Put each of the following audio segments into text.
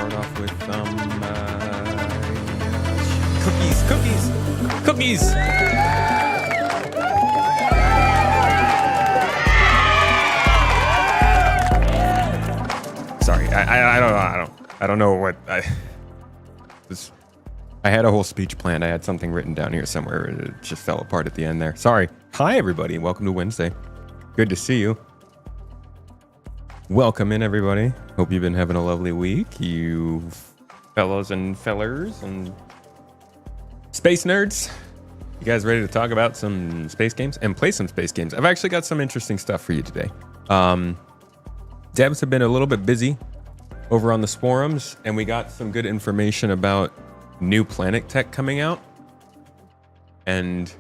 start off with cookies. Sorry, I don't know what I had a whole speech planned. I had something written down here somewhere. It just fell apart at the end there. Sorry. Hi everybody. Welcome to Wednesday. Good to see you. Welcome in everybody. Hope you've been having a lovely week, you fellows and fellers and space nerds. You guys ready to talk about some space games and play some space games? I've actually got some interesting stuff for you today. Devs have been a little bit busy over on the forums, and we got some good information about new planet tech coming out. And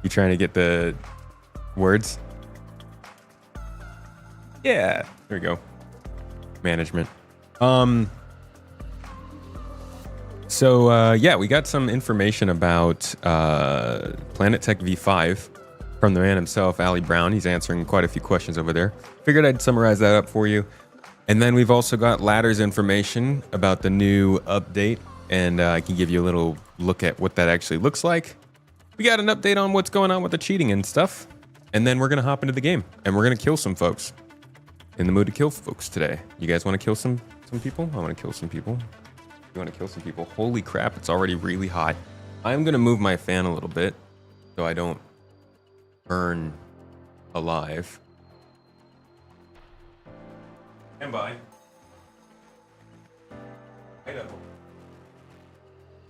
you trying to get the words? Yeah, there we go. Management. Yeah, we got some information about Planet Tech V5 from the man himself, Ali Brown. He's answering quite a few questions over there. Figured I'd summarize that up for you. And then we've also got Ladder's information about the new update, and I can give you a little look at what that actually looks like. We got an update on what's going on with the cheating and stuff. And then we're going to hop into the game, and we're going to kill some folks. In the mood to kill folks today. You guys want to kill some people? I want to kill some people. You want to kill some people? Holy crap, it's already really hot. I'm going to move my fan a little bit so I don't burn alive. Stand by. Right up.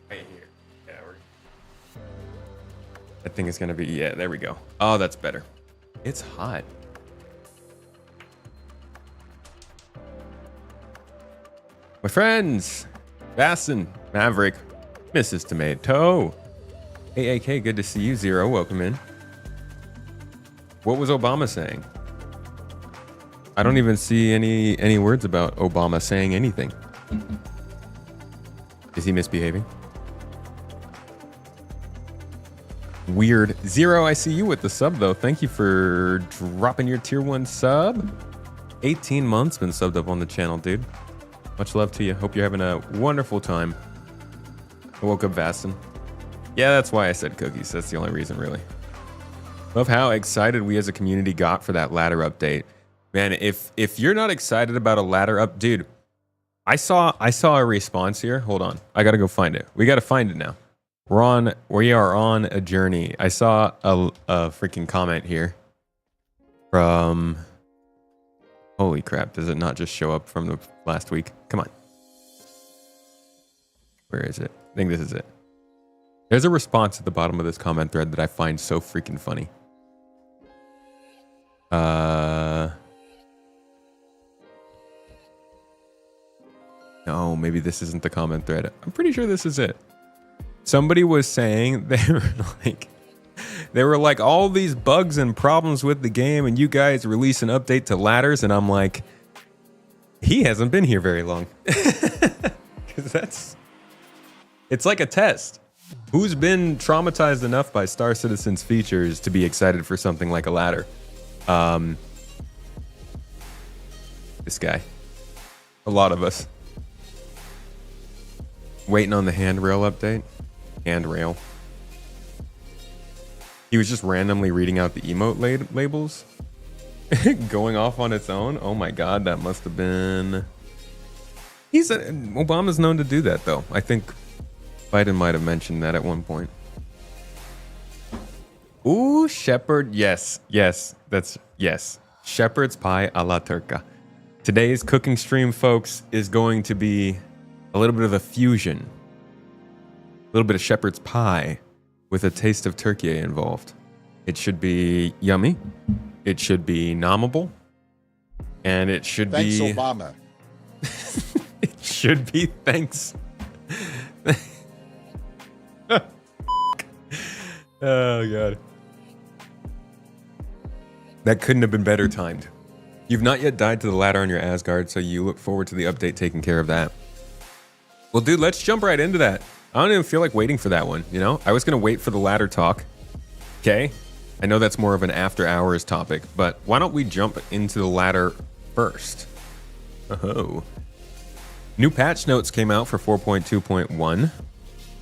Right here. Yeah, I think it's going to be, yeah, there we go. Oh, that's better. It's hot. My friends, Basson, Maverick, Mrs. Tomato, AAK, good to see you. Zero, welcome in. What was Obama saying? I don't even see any words about Obama saying anything. Is he misbehaving? Weird. Zero, I see you with the sub though. Thank you for dropping your tier 1 sub. 18 months been subbed up on the channel, dude. Much love to you. Hope you're having a wonderful time. I woke up Vastin. Yeah, that's why I said cookies. That's the only reason, really. Love how excited we as a community got for that ladder update. Man, if you're not excited about a ladder up, dude, I saw a response here. Hold on. I gotta go find it. We gotta find it now. We are on a journey. I saw a freaking comment here from... Holy crap, does it not just show up from the last week? Come on. Where is it? I think this is it. There's a response at the bottom of this comment thread that I find so freaking funny. No, maybe this isn't the comment thread. I'm pretty sure this is it. Somebody was saying they were like all these bugs and problems with the game, and you guys release an update to ladders, and I'm like, he hasn't been here very long. Because it's like a test. Who's been traumatized enough by Star Citizen's features to be excited for something like a ladder? This guy. A lot of us. Waiting on the handrail update. Handrail. He was just randomly reading out the emote labels. Going off on its own. Oh my god, that must have been... Obama's known to do that though. I think Biden might have mentioned that at one point. Ooh, shepherd. Yes. Shepherd's pie a la turca. Today's cooking stream, folks, is going to be a little bit of a fusion. A little bit of shepherd's pie with a taste of turkey involved. It should be yummy. It should be nommable. And it should Thanks, be... Obama. It should be thanks. Oh, God. That couldn't have been better timed. You've not yet died to the ladder on your Asgard, so you look forward to the update taking care of that. Well, dude, let's jump right into that. I don't even feel like waiting for that one, you know? I was going to wait for the ladder talk. Okay? I know that's more of an after hours topic, but why don't we jump into the ladder first? Oh. New patch notes came out for 4.2.1,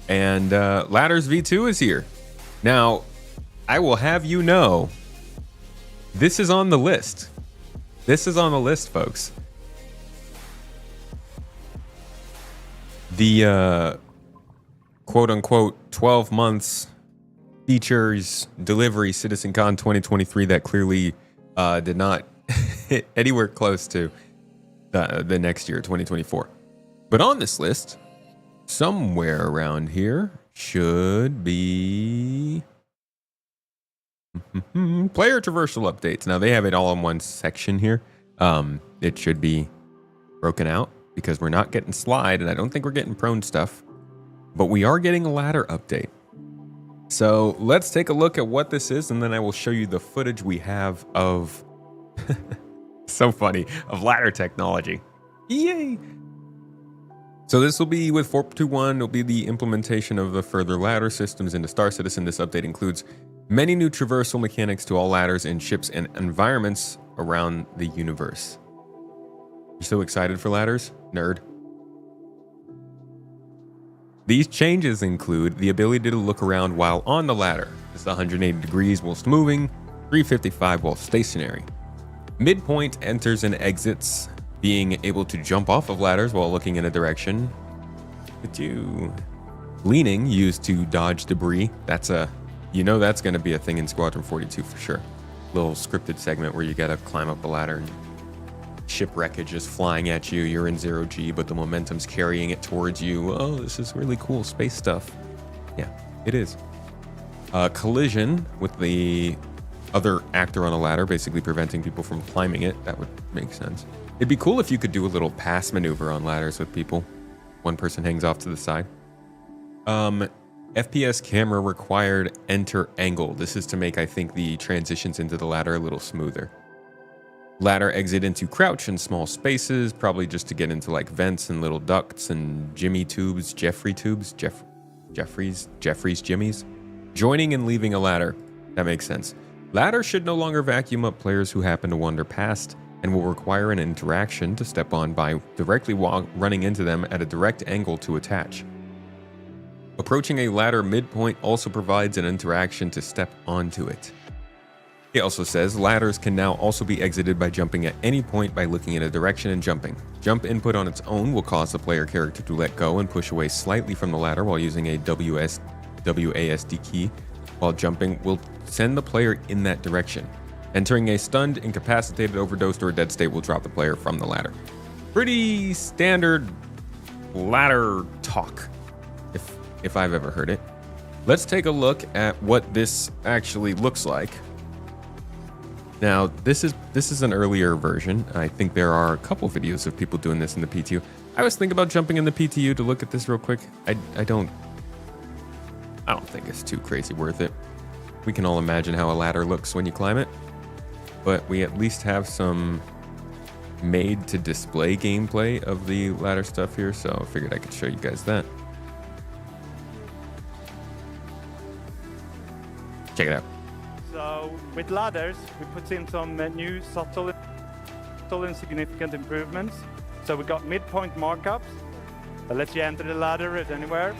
and Ladders V2 is here. Now, I will have you know, this is on the list. This is on the list, folks. The quote-unquote 12 months features delivery CitizenCon 2023 that clearly did not hit anywhere close to the next year, 2024. But on this list, somewhere around here, should be player traversal updates. Now, they have it all in one section here. It should be broken out because we're not getting slide, and I don't think we're getting prone stuff. But we are getting a ladder update. So let's take a look at what this is, and then I will show you the footage we have of so funny, of ladder technology. Yay! So this will be with 4.2.1, it'll be the implementation of the further ladder systems into Star Citizen. This update includes many new traversal mechanics to all ladders in ships and environments around the universe. You so excited for ladders, nerd? These changes include the ability to look around while on the ladder. This is 180 degrees whilst moving, 355 while stationary. Midpoint enters and exits, being able to jump off of ladders while looking in a direction. Leaning, used to dodge debris. That's that's going to be a thing in Squadron 42 for sure. Little scripted segment where you got to climb up a ladder and ship wreckage is flying at you. You're in 0G, but the momentum's carrying it towards you. Oh, this is really cool space stuff. Yeah, it is. Collision with the other actor on a ladder, basically preventing people from climbing it. That would make sense. It'd be cool if you could do a little pass maneuver on ladders with people. One person hangs off to the side. FPS camera required enter angle. This is to make, I think, the transitions into the ladder a little smoother. Ladder exit into crouch in small spaces, probably just to get into like vents and little ducts and Jeffrey's jimmies. Joining and leaving a ladder. That makes sense. Ladder should no longer vacuum up players who happen to wander past and will require an interaction to step on by directly running into them at a direct angle to attach. Approaching a ladder midpoint also provides an interaction to step onto it. He also says ladders can now also be exited by jumping at any point by looking in a direction and jumping. Jump input on its own will cause the player character to let go and push away slightly from the ladder while using a WASD key while jumping will send the player in that direction. Entering a stunned, incapacitated, overdosed, or dead state will drop the player from the ladder. Pretty standard ladder talk, if I've ever heard it. Let's take a look at what this actually looks like. Now, this is an earlier version. I think there are a couple videos of people doing this in the PTU. I was thinking about jumping in the PTU to look at this real quick. I don't think it's too crazy worth it. We can all imagine how a ladder looks when you climb it, but we at least have some made to display gameplay of the ladder stuff here, so I figured I could show you guys that. Check it out. So with ladders, we put in some new subtle and significant improvements. So we got midpoint markups that lets you enter the ladder at anywhere.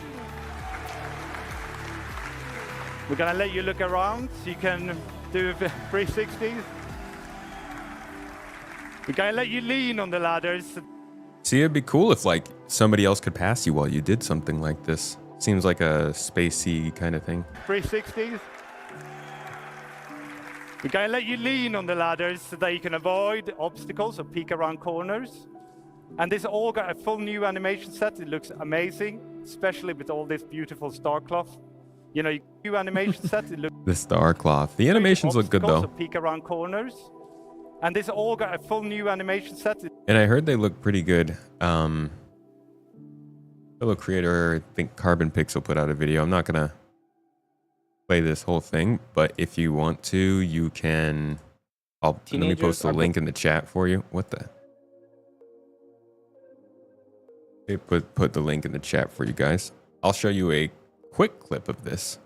We're gonna let you look around so you can do 360s. We're gonna let you lean on the ladders. See, it'd be cool if like somebody else could pass you while you did something like this. Seems like a spacey kind of thing. 360s. We're going to let you lean on the ladders so that you can avoid obstacles or peek around corners. And this all got a full new animation set. It looks amazing, especially with all this beautiful star cloth. You know, new animation set. It looks the star cloth. The animations look good though. Or peek around corners. And this all got a full new animation set. And I heard they look pretty good. Fellow creator, I think Carbon Pixel put out a video. I'm not gonna play this whole thing, but if you want to, you can. Let me post a link in the chat for you. What the? They put the link in the chat for you guys. I'll show you a quick clip of this.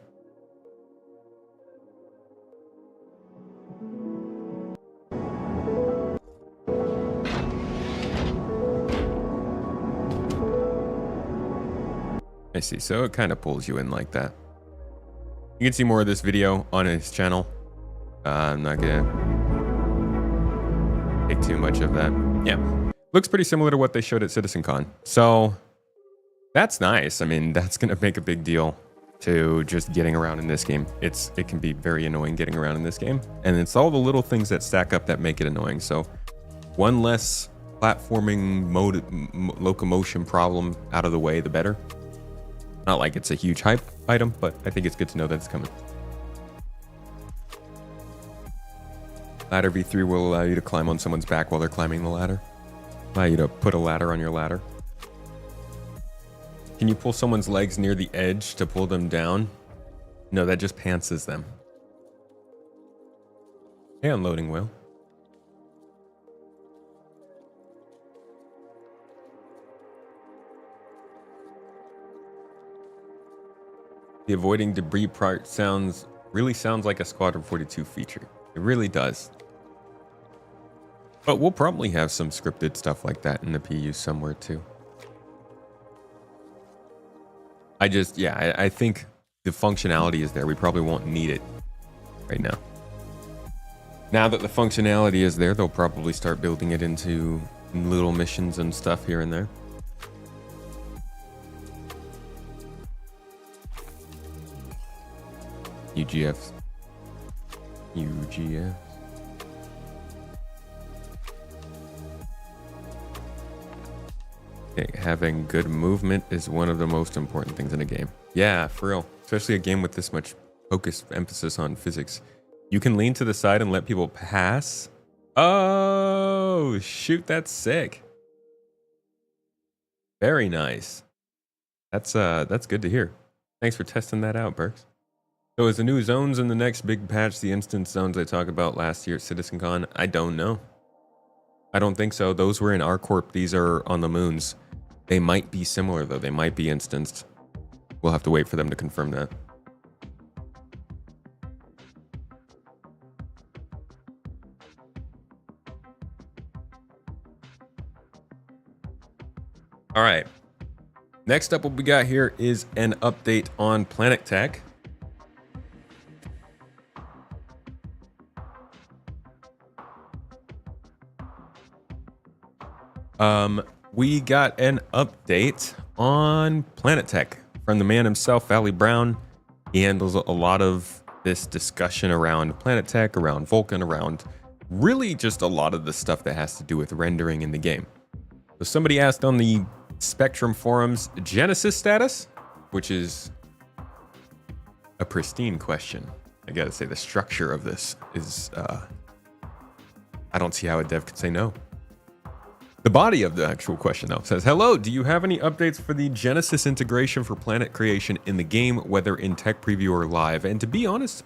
I see. So it kind of pulls you in like that. You can see more of this video on his channel. I'm not gonna take too much of that. Yeah, looks pretty similar to what they showed at CitizenCon. So that's nice. I mean, that's gonna make a big deal to just getting around in this game. It can be very annoying getting around in this game, and it's all the little things that stack up that make it annoying. So one less platforming mode locomotion problem out of the way, the better. Not like it's a huge hype item, but I think it's good to know that it's coming. Ladder V3 will allow you to climb on someone's back while they're climbing the ladder. Allow you to put a ladder on your ladder. Can you pull someone's legs near the edge to pull them down? No, that just pantses them. Hey, unloading whale. The avoiding debris part really sounds like a Squadron 42 feature. It really does. But we'll probably have some scripted stuff like that in the PU somewhere too. I think the functionality is there. We probably won't need it right now. Now that the functionality is there, they'll probably start building it into little missions and stuff here and there. UGFs. Okay, having good movement is one of the most important things in a game. Yeah, for real. Especially a game with this much focus, emphasis on physics. You can lean to the side and let people pass. Oh, shoot, that's sick. Very nice. That's good to hear. Thanks for testing that out, Burks. So is the new zones in the next big patch the instance zones I talked about last year at CitizenCon? I don't know. I don't think so. Those were in R-Corp. These are on the moons. They might be similar, though. They might be instanced. We'll have to wait for them to confirm that. All right. Next up, what we got here is an update on Planet Tech. We got an update on Planet Tech from the man himself, Valley Brown. He handles a lot of this discussion around Planet Tech, around Vulkan, around really just a lot of the stuff that has to do with rendering in the game. So somebody asked on the Spectrum forums, Genesis status, which is a pristine question. I gotta say the structure of this is, I don't see how a dev could say no. The body of the actual question, though, says, hello, do you have any updates for the Genesis integration for planet creation in the game, whether in tech preview or live? And to be honest,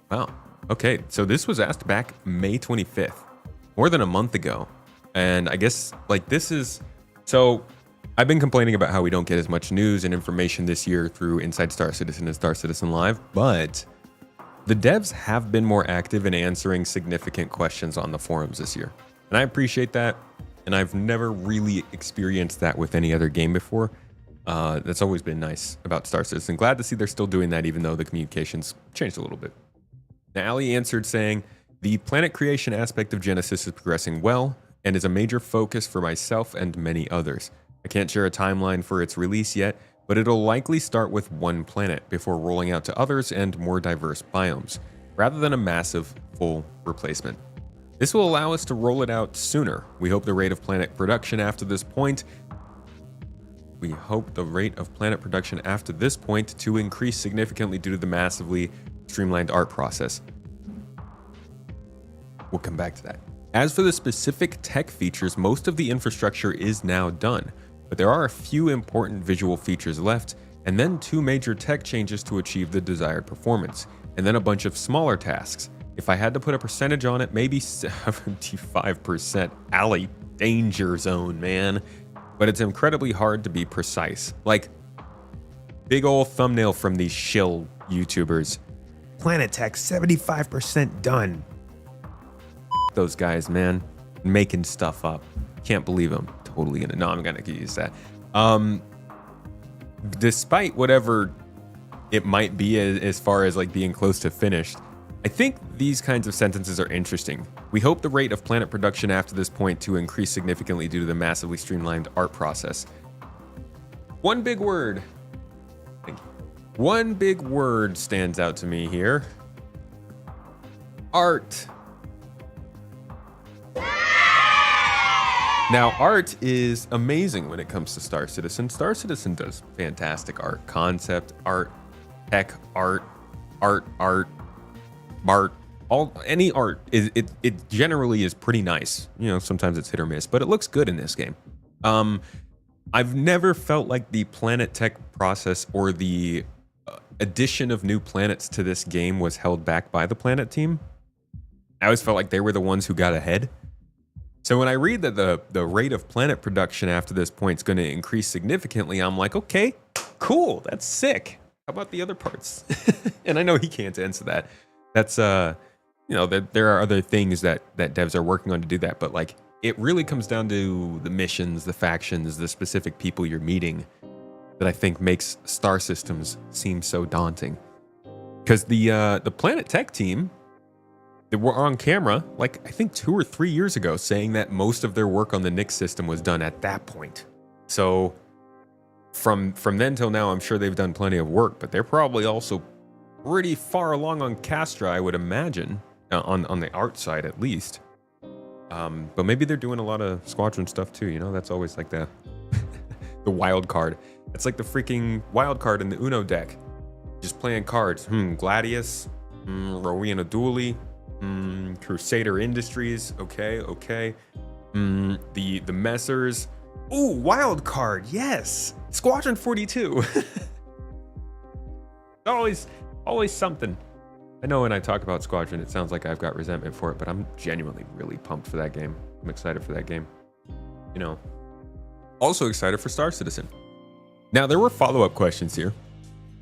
wow. Okay, so this was asked back May 25th, more than a month ago. And I guess, like, this is... So, I've been complaining about how we don't get as much news and information this year through Inside Star Citizen and Star Citizen Live, but the devs have been more active in answering significant questions on the forums this year. And I appreciate that. And I've never really experienced that with any other game before. That's always been nice about Star Citizen. Glad to see they're still doing that, even though the communications changed a little bit. Now, Ali answered saying, the planet creation aspect of Genesis is progressing well and is a major focus for myself and many others. I can't share a timeline for its release yet, but it'll likely start with one planet before rolling out to others and more diverse biomes, rather than a massive full replacement. This will allow us to roll it out sooner. We hope the rate of planet production after this point to increase significantly due to the massively streamlined art process. We'll come back to that. As for the specific tech features, most of the infrastructure is now done, but there are a few important visual features left, and then 2 major tech changes to achieve the desired performance, and then a bunch of smaller tasks. If I had to put a percentage on it, maybe 75%. Ali, danger zone, man. But it's incredibly hard to be precise. Like, big old thumbnail from these shill YouTubers. Planet Tech, 75% done. Those guys, man. Making stuff up. Can't believe them. Totally gonna... No, I'm gonna use that. despite whatever it might be as far as like being close to finished, I think these kinds of sentences are interesting. We hope the rate of planet production after this point to increase significantly due to the massively streamlined art process. One big word. Thank you. One big word stands out to me here. Art. Now, art is amazing when it comes to Star Citizen. Star Citizen does fantastic art. Concept art, tech art, any art. It generally is pretty nice. You know, sometimes it's hit or miss, but it looks good in this game. I've never felt like the planet tech process or the addition of new planets to this game was held back by the planet team. I always felt like they were the ones who got ahead. So when I read that the rate of planet production after this point is going to increase significantly, I'm like, okay, cool, that's sick. How about the other parts? And I know he can't answer that. That's you know, there are other things that devs are working on to do that, but like it really comes down to the missions, the factions, the specific people you're meeting that I think makes Star Systems seem so daunting. Because the Planet Tech team, they were on camera, like I think 2 or 3 years ago, saying that most of their work on the Nix system was done at that point. So from then till now, I'm sure they've done plenty of work, but they're probably also pretty far along on Castra, I would imagine, on the art side at least. But maybe they're doing a lot of Squadron stuff too. You know, that's always like the the wild card. It's like the freaking wild card in the Uno deck. Just playing cards. Gladius, Rowena Dooley. Crusader Industries, okay. The Messers. Ooh, wild card, yes. Squadron 42. always something. I know when I talk about Squadron, it sounds like I've got resentment for it, but I'm genuinely really pumped for that game. I'm excited for that game. You know, also excited for Star Citizen. Now, there were follow-up questions here.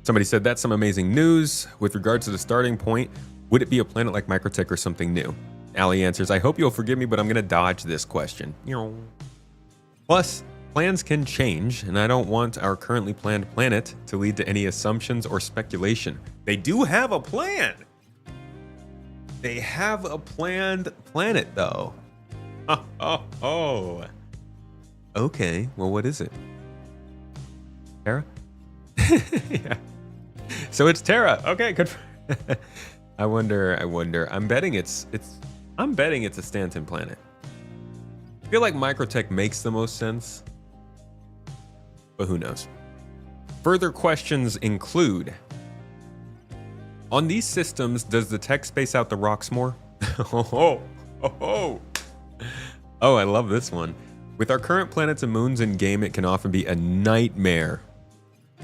Somebody said, that's some amazing news. With regards to the starting point, would it be a planet like Microtech or something new? Ali answers, I hope you'll forgive me, but I'm going to dodge this question. Plus, plans can change, and I don't want our currently planned planet to lead to any assumptions or speculation. They do have a plan. They have a planned planet, though. Oh. Okay, well, what is it? Terra? Yeah. So it's Terra. Okay, good. I wonder. I'm betting it's a Stanton planet. I feel like Microtech makes the most sense, but who knows? Further questions include, on these systems, does the tech space out the rocks more? Oh, I love this one. With our current planets and moons in game, it can often be a nightmare.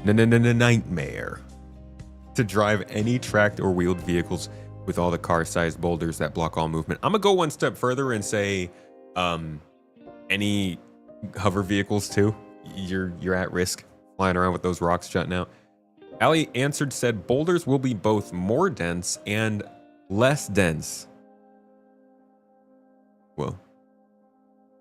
Nightmare. To drive any tracked or wheeled vehicles with all the car-sized boulders that block all movement. I'm gonna go one step further and say any hover vehicles too. You're at risk flying around with those rocks jutting out. Ali answered, said boulders will be both more dense and less dense. Well,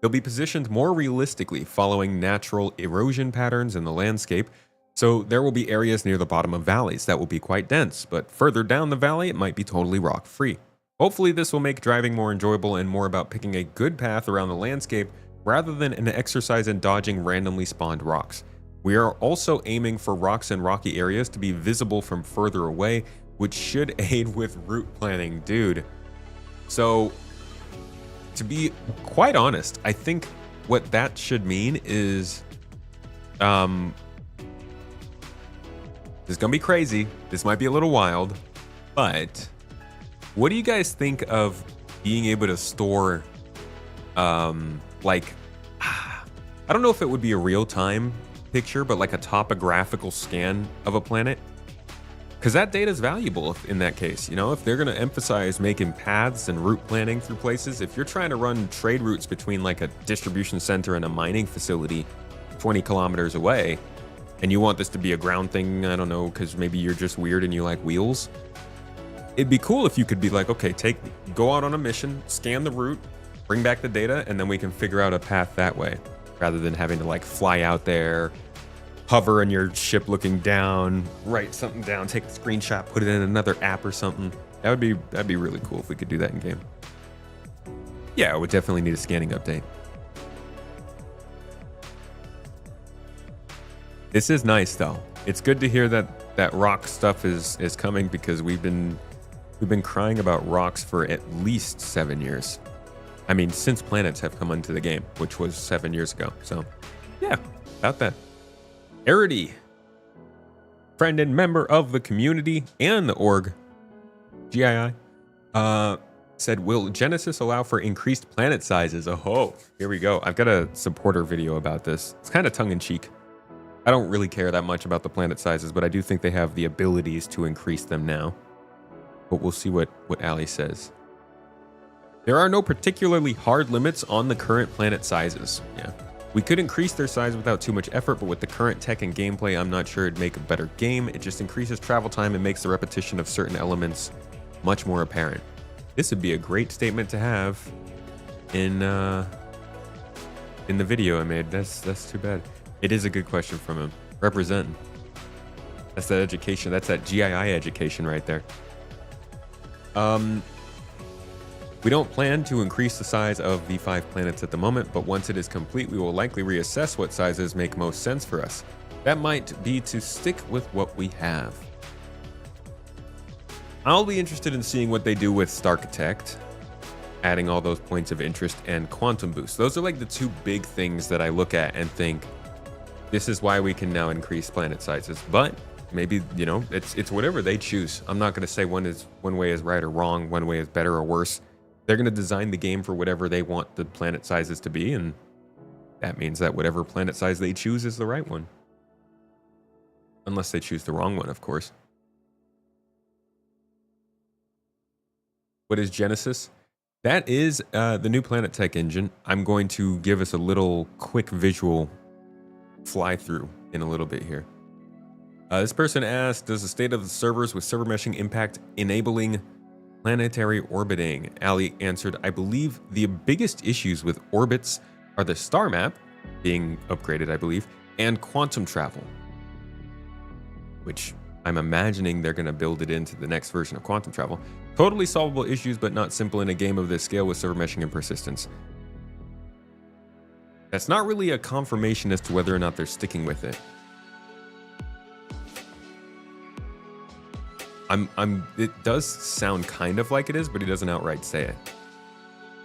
they'll be positioned more realistically following natural erosion patterns in the landscape. So there will be areas near the bottom of valleys that will be quite dense, but further down the valley, it might be totally rock-free. Hopefully this will make driving more enjoyable and more about picking a good path around the landscape rather than an exercise in dodging randomly spawned rocks. We are also aiming for rocks and rocky areas to be visible from further away, which should aid with route planning, dude. So, to be quite honest, I think what that should mean is, this is gonna be crazy. This might be a little wild, but what do you guys think of being able to store, like, I don't know if it would be a real-time picture, but like a topographical scan of a planet? Because that data is valuable in that case. You know, if they're going to emphasize making paths and route planning through places, if you're trying to run trade routes between like a distribution center and a mining facility 20 kilometers away, and you want this to be a ground thing, I don't know, because maybe you're just weird and you like wheels, it'd be cool if you could be like, okay, go out on a mission, scan the route, bring back the data, and then we can figure out a path that way, rather than having to like fly out there, hover in your ship looking down, write something down, take a screenshot, put it in another app or something. That'd be really cool if we could do that in game. Yeah, it would definitely need a scanning update. This is nice though. It's good to hear that rock stuff is coming, because we've been crying about rocks for at least 7 years. I mean, since planets have come into the game, which was 7 years ago. So yeah, about that. Arity, friend and member of the community and the org, GII, said, will Genesis allow for increased planet sizes? Oh, here we go. I've got a supporter video about this. It's kind of tongue-in-cheek. I don't really care that much about the planet sizes, but I do think they have the abilities to increase them now. But we'll see what Ali says. There are no particularly hard limits on the current planet sizes. Yeah. We could increase their size without too much effort, but with the current tech and gameplay, I'm not sure it'd make a better game. It just increases travel time and makes the repetition of certain elements much more apparent. This would be a great statement to have in the video I made. That's too bad. It is a good question from him. Representing. That's that education. That's that GII education right there. We don't plan to increase the size of the 5 planets at the moment, but once it is complete, we will likely reassess what sizes make most sense for us. That might be to stick with what we have. I'll be interested in seeing what they do with Starchitect, adding all those points of interest, and quantum boost. Those are like the 2 big things that I look at and think, this is why we can now increase planet sizes. But maybe, you know, it's whatever they choose. I'm not going to say one way is right or wrong, one way is better or worse. They're going to design the game for whatever they want the planet sizes to be, and that means that whatever planet size they choose is the right one. Unless they choose the wrong one, of course. What is Genesis? That is the new Planet Tech engine. I'm going to give us a little quick visual fly through in a little bit here. This person asked, does the state of the servers with server meshing impact enabling planetary orbiting? Ali answered, I believe the biggest issues with orbits are the star map being upgraded, I believe, and quantum travel, which I'm imagining they're going to build it into the next version of quantum travel. Totally solvable issues, but not simple in a game of this scale with server meshing and persistence. That's not really a confirmation as to whether or not they're sticking with it. It does sound kind of like it is, but he doesn't outright say it.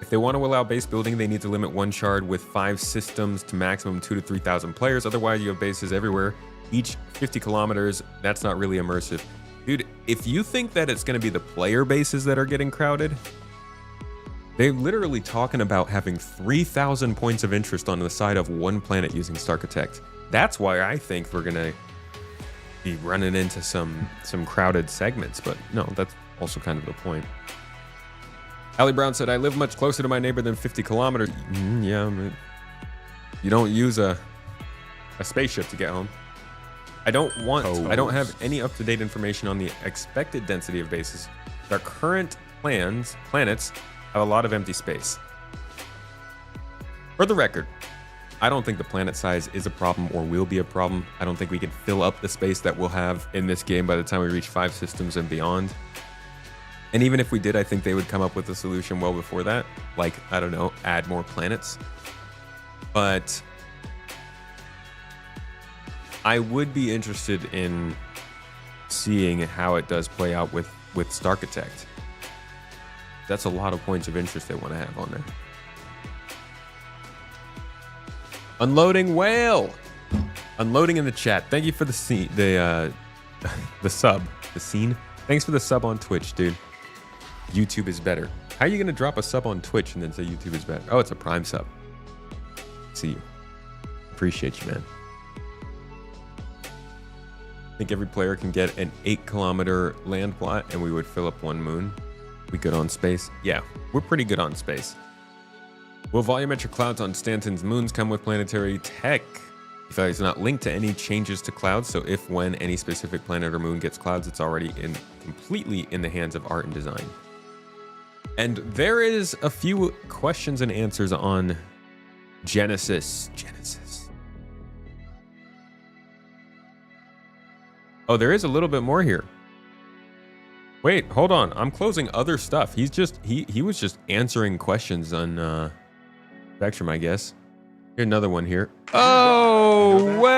If they want to allow base building, they need to limit one shard with 5 systems to maximum 2,000 to 3,000 players. Otherwise, you have bases everywhere, each 50 kilometers. That's not really immersive. Dude, if you think that it's going to be the player bases that are getting crowded, they're literally talking about having 3,000 points of interest on the side of one planet using Starchitect. That's why I think we're going to be running into some crowded segments, but no, that's also kind of the point. Ali Brown said, I live much closer to my neighbor than 50 kilometers. Yeah, you don't use a spaceship to get home. I don't have any up-to-date information on the expected density of bases. Our current planets have a lot of empty space. For the record, I don't think the planet size is a problem or will be a problem. I don't think we can fill up the space that we'll have in this game by the time we reach 5 systems and beyond. And even if we did, I think they would come up with a solution well before that. Like, I don't know, add more planets. But I would be interested in seeing how it does play out with Starchitect. That's a lot of points of interest they want to have on there. Unloading whale. Unloading in the chat. Thank you for the scene, the sub, the scene. Thanks for the sub on Twitch, dude. YouTube is better. How are you gonna drop a sub on Twitch and then say YouTube is better? Oh, it's a Prime sub. See you. Appreciate you, man. I think every player can get an 8-kilometer land plot and we would fill up 1 moon. We good on space? Yeah, we're pretty good on space. Will volumetric clouds on Stanton's moons come with planetary tech? If it's not linked to any changes to clouds, so if when any specific planet or moon gets clouds, it's already completely in the hands of art and design. And there is a few questions and answers on Genesis. Oh, there is a little bit more here. Wait, hold on. I'm closing other stuff. He's just he was just answering questions on Spectrum, I guess. Here's another one here. Oh, way!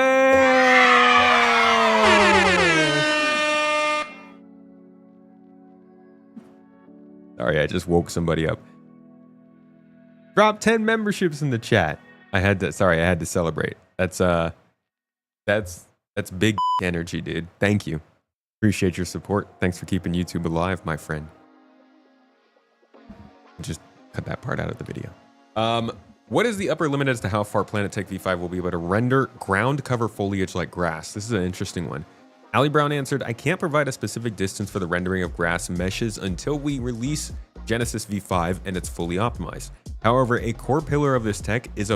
Sorry, I just woke somebody up. Drop 10 memberships in the chat. I had to celebrate. That's big energy, dude. Thank you. Appreciate your support. Thanks for keeping YouTube alive, my friend. Just cut that part out of the video. What is the upper limit as to how far Planetech V5 will be able to render ground cover foliage like grass? This is an interesting one. Ali Brown answered, I can't provide a specific distance for the rendering of grass meshes until we release Genesis V5 and it's fully optimized. However, a core pillar of this tech is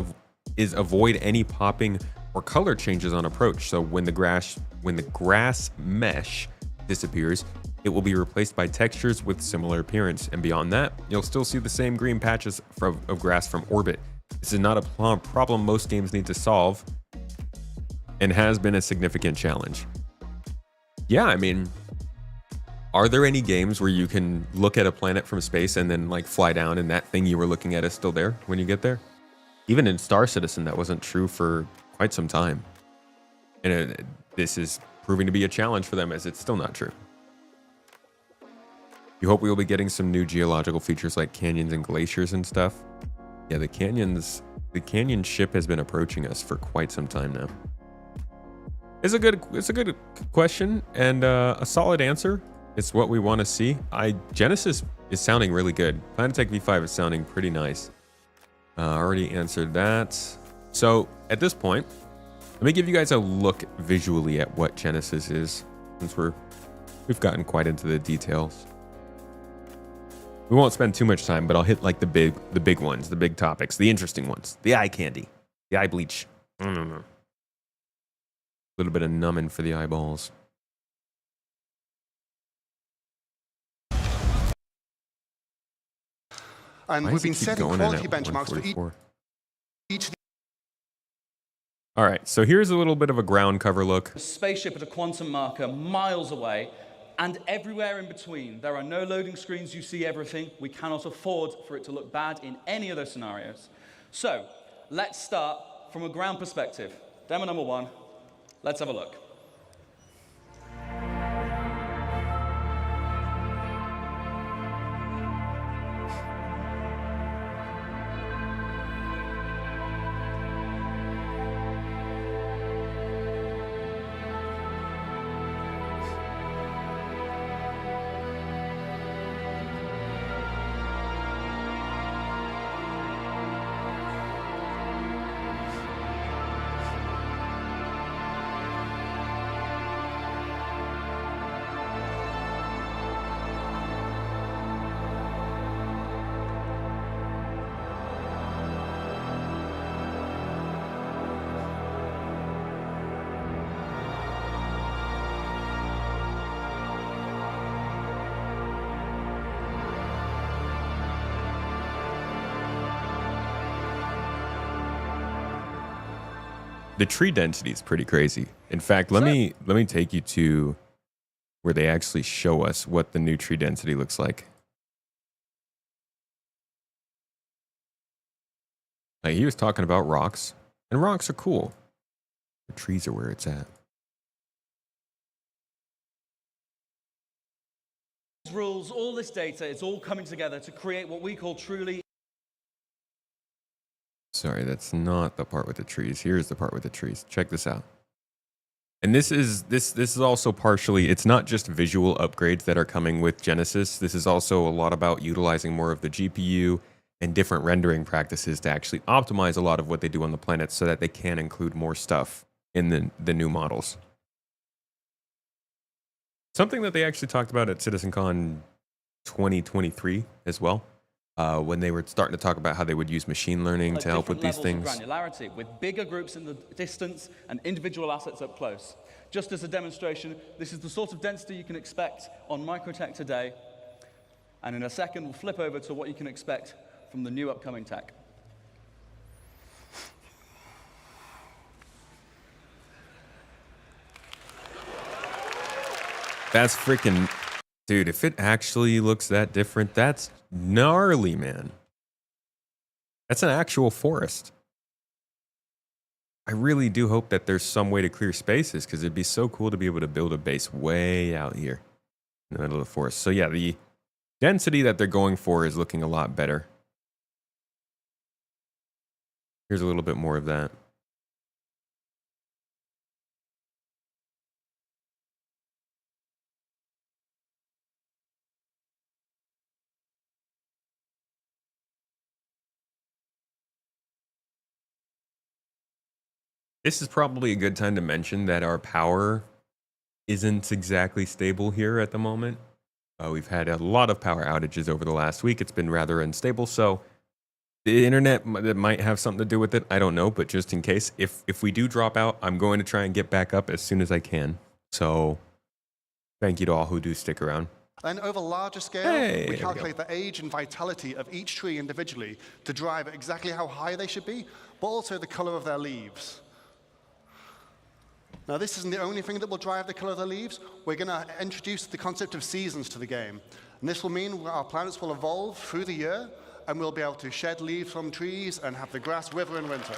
avoid any popping or color changes on approach. So when the grass mesh disappears, it will be replaced by textures with similar appearance. And beyond that, you'll still see the same green patches of grass from orbit. This is not a problem most games need to solve and has been a significant challenge. Yeah, I mean, are there any games where you can look at a planet from space and then like fly down and that thing you were looking at is still there when you get there? Even in Star Citizen, that wasn't true for quite some time. And this is proving to be a challenge for them as it's still not true. You hope we will be getting some new geological features like canyons and glaciers and stuff. Yeah, the canyon ship has been approaching us for quite some time now. It's a good question and a solid answer. It's what we want to see. Genesis is sounding really good. Planetech V5 is sounding pretty nice. Already answered that. So at this point, let me give you guys a look visually at what Genesis is, since we've gotten quite into the details. We won't spend too much time, but I'll hit like the big ones, the big topics, the interesting ones, the eye candy, the eye bleach. A little bit of numbing for the eyeballs. And we've been setting quality benchmarks for each. All right, so here's a little bit of a ground cover look. A spaceship at a quantum marker miles away, and everywhere in between. There are no loading screens, you see everything. We cannot afford for it to look bad in any other scenarios. So let's start from a ground perspective. Demo number 1, let's have a look. The tree density is pretty crazy. In fact, let me take you to where they actually show us what the new tree density looks like. Like he was talking about rocks, and rocks are cool. The trees are where it's at. Rules, all this data, it's all coming together to create what we call truly. Sorry, that's not the part with the trees. Here's the part with the trees. Check this out. And this is also partially, it's not just visual upgrades that are coming with Genesis. This is also a lot about utilizing more of the GPU and different rendering practices to actually optimize a lot of what they do on the planet so that they can include more stuff in the new models. Something that they actually talked about at CitizenCon 2023 as well. When they were starting to talk about how they would use machine learning to help with these things. Granularity, with bigger groups in the distance and individual assets up close. Just as a demonstration, this is the sort of density you can expect on Microtech today. And in a second, we'll flip over to what you can expect from the new upcoming tech. That's freaking... Dude, if it actually looks that different, that's gnarly, man. That's an actual forest. I really do hope that there's some way to clear spaces, because it'd be so cool to be able to build a base way out here in the middle of the forest. So yeah, the density that they're going for is looking a lot better. Here's a little bit more of that. This is probably a good time to mention that our power isn't exactly stable here at the moment. We've had a lot of power outages over the last week. It's been rather unstable, so the internet might have something to do with it. I don't know, but just in case, if we do drop out, I'm going to try and get back up as soon as I can. So thank you to all who do stick around. And over larger scale, we calculate the age and vitality of each tree individually to drive exactly how high they should be, but also the color of their leaves. Now, this isn't the only thing that will drive the color of the leaves. We're going to introduce the concept of seasons to the game. And this will mean our planets will evolve through the year, and we'll be able to shed leaves from trees and have the grass wither in winter.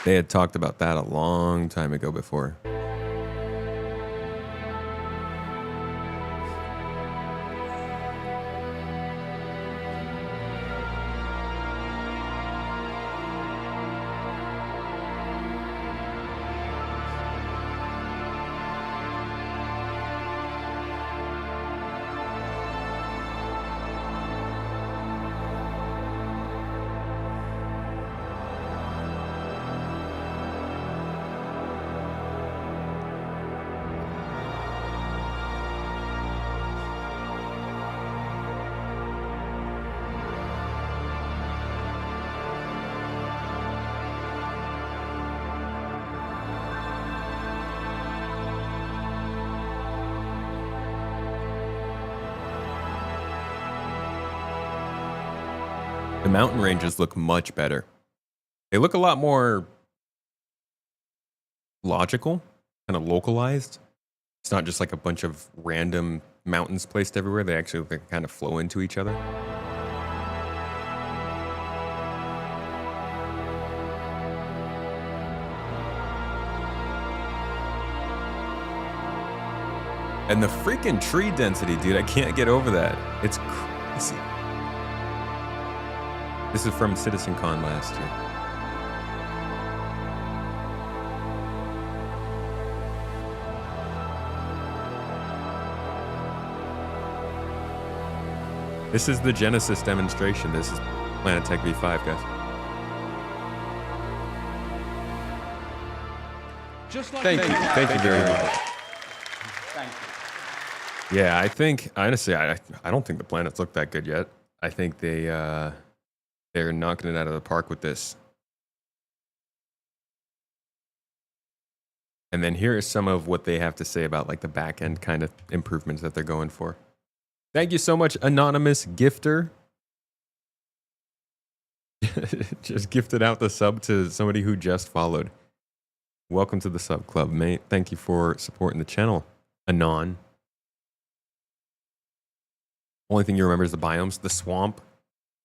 They had talked about that a long time ago before. The mountain ranges look much better. They look a lot more logical, kind of localized. It's not just like a bunch of random mountains placed everywhere. They actually kind of flow into each other. And the freaking tree density, dude, I can't get over that. It's crazy. This is from CitizenCon last year. This is the Genesis demonstration. This is Planet Tech V5, guys. Just like Thank you very much. Thank you. Yeah, I think, honestly, I don't think the planets look that good yet. I think they're knocking it out of the park with this. And then here is some of what they have to say about like the back end kind of improvements that they're going for. Thank you so much, anonymous gifter. Just gifted out the sub to somebody who just followed. Welcome to the sub club, mate. Thank you for supporting the channel, Anon. Only thing you remember is the biomes, the swamp.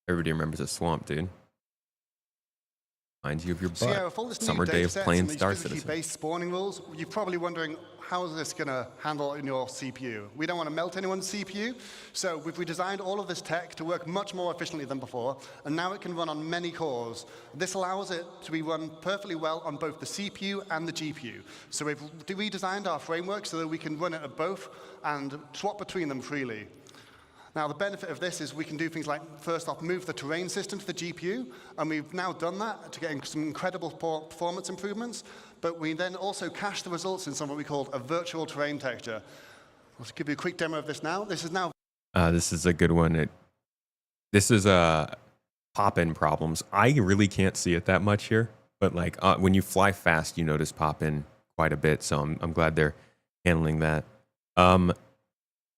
Everybody remembers a swamp, dude. Reminds you of your butt. So yeah, with all this Summer new day of datasets playing and these Star physically Citizen. based spawning rules, you're probably wondering, how is this going to handle in your CPU? We don't want to melt anyone's CPU, so we've redesigned all of this tech to work much more efficiently than before, and now it can run on many cores. This allows it to be run perfectly well on both the CPU and the GPU. So we've redesigned our framework so that we can run it at both and swap between them freely. Now, the benefit of this is we can do things like, first off, move the terrain system to the GPU, and we've now done that to get some incredible performance improvements, but we then also cache the results in something we call a virtual terrain texture. I'll just give you a quick demo of this now. This is now... This is a good one. This is pop-in problems. I really can't see it that much here, but like when you fly fast, you notice pop-in quite a bit, so I'm glad they're handling that.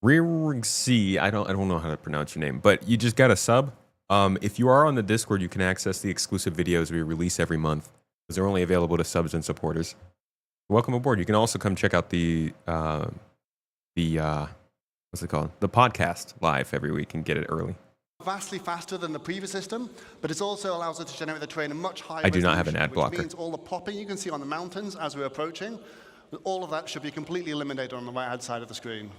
Rirc, I don't know how to pronounce your name, but you just got a sub. If you are on the Discord, you can access the exclusive videos we release every month, because they're only available to subs and supporters. welcome aboard. You can also come check out the what's it called? The podcast live every week and get it early. Vastly faster than the previous system, but it also allows us to generate the terrain in much higher I do not have resolution, an ad blocker. which means all the popping you can see on the mountains as we're approaching, all of that should be completely eliminated on the right-hand side of the screen.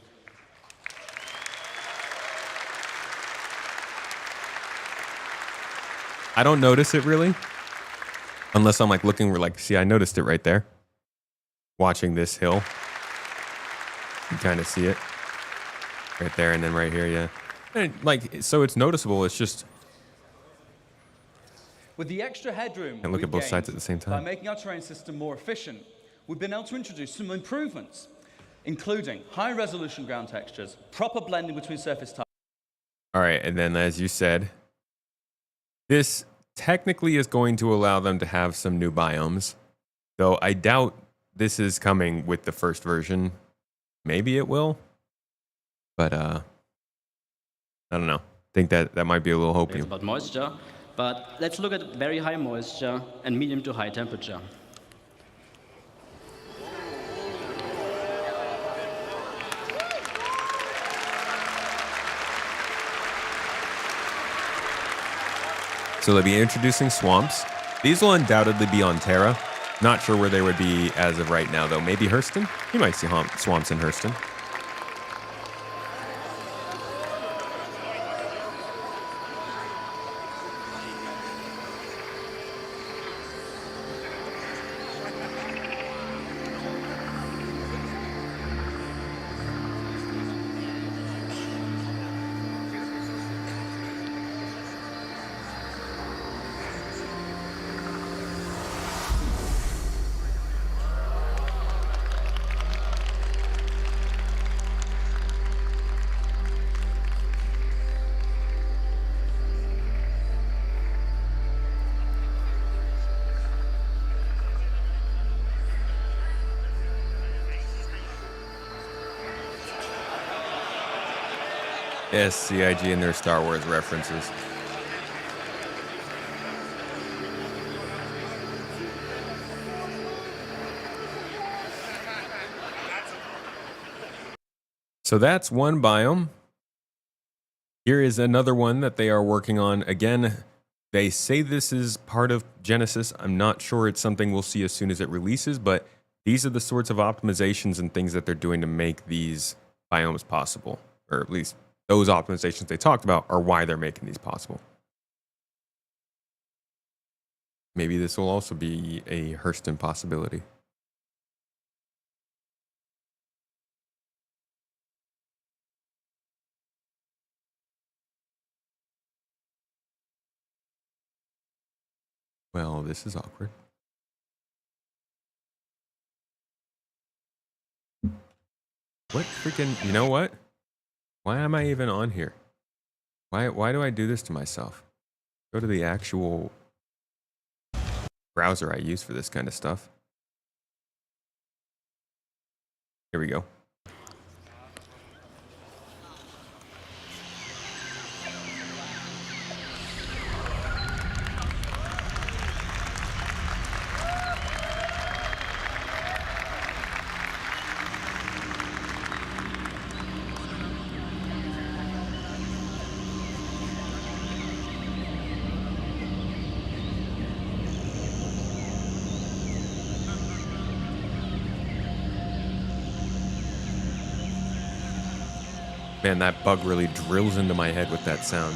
I don't notice it really, unless I'm like looking, see, I noticed it right there. Watching this hill, you kind of see it right there, and then right here, yeah. And so it's noticeable. It's just With the extra headroom and look we've at both gained sides at the same by time. making our terrain system more efficient, we've been able to introduce some improvements, including high resolution ground textures, proper blending between surface types. All right, and then as you said, this technically is going to allow them to have some new biomes, though I doubt this is coming with the first version. Maybe it will, but I don't know. I think that might be a little hopey. It's about moisture, but let's look at very high moisture and medium to high temperature. So they'll be introducing swamps. These will undoubtedly be on Terra. Not sure where they would be as of right now, though. Maybe Hurston? You might see swamps in Hurston. Yes, CIG and their Star Wars references. So that's one biome. Here is another one that they are working on. Again, they say this is part of Genesis. I'm not sure it's something we'll see as soon as it releases, but these are the sorts of optimizations and things that they're doing to make these biomes possible, or at least those optimizations they talked about are why they're making these possible. Maybe this will also be a Hurston possibility. Well, this is awkward. What freaking, you know what? Why am I even on here? Why do I do this to myself? Go to the actual browser I use for this kind of stuff. Here we go. Man, that bug really drills into my head with that sound.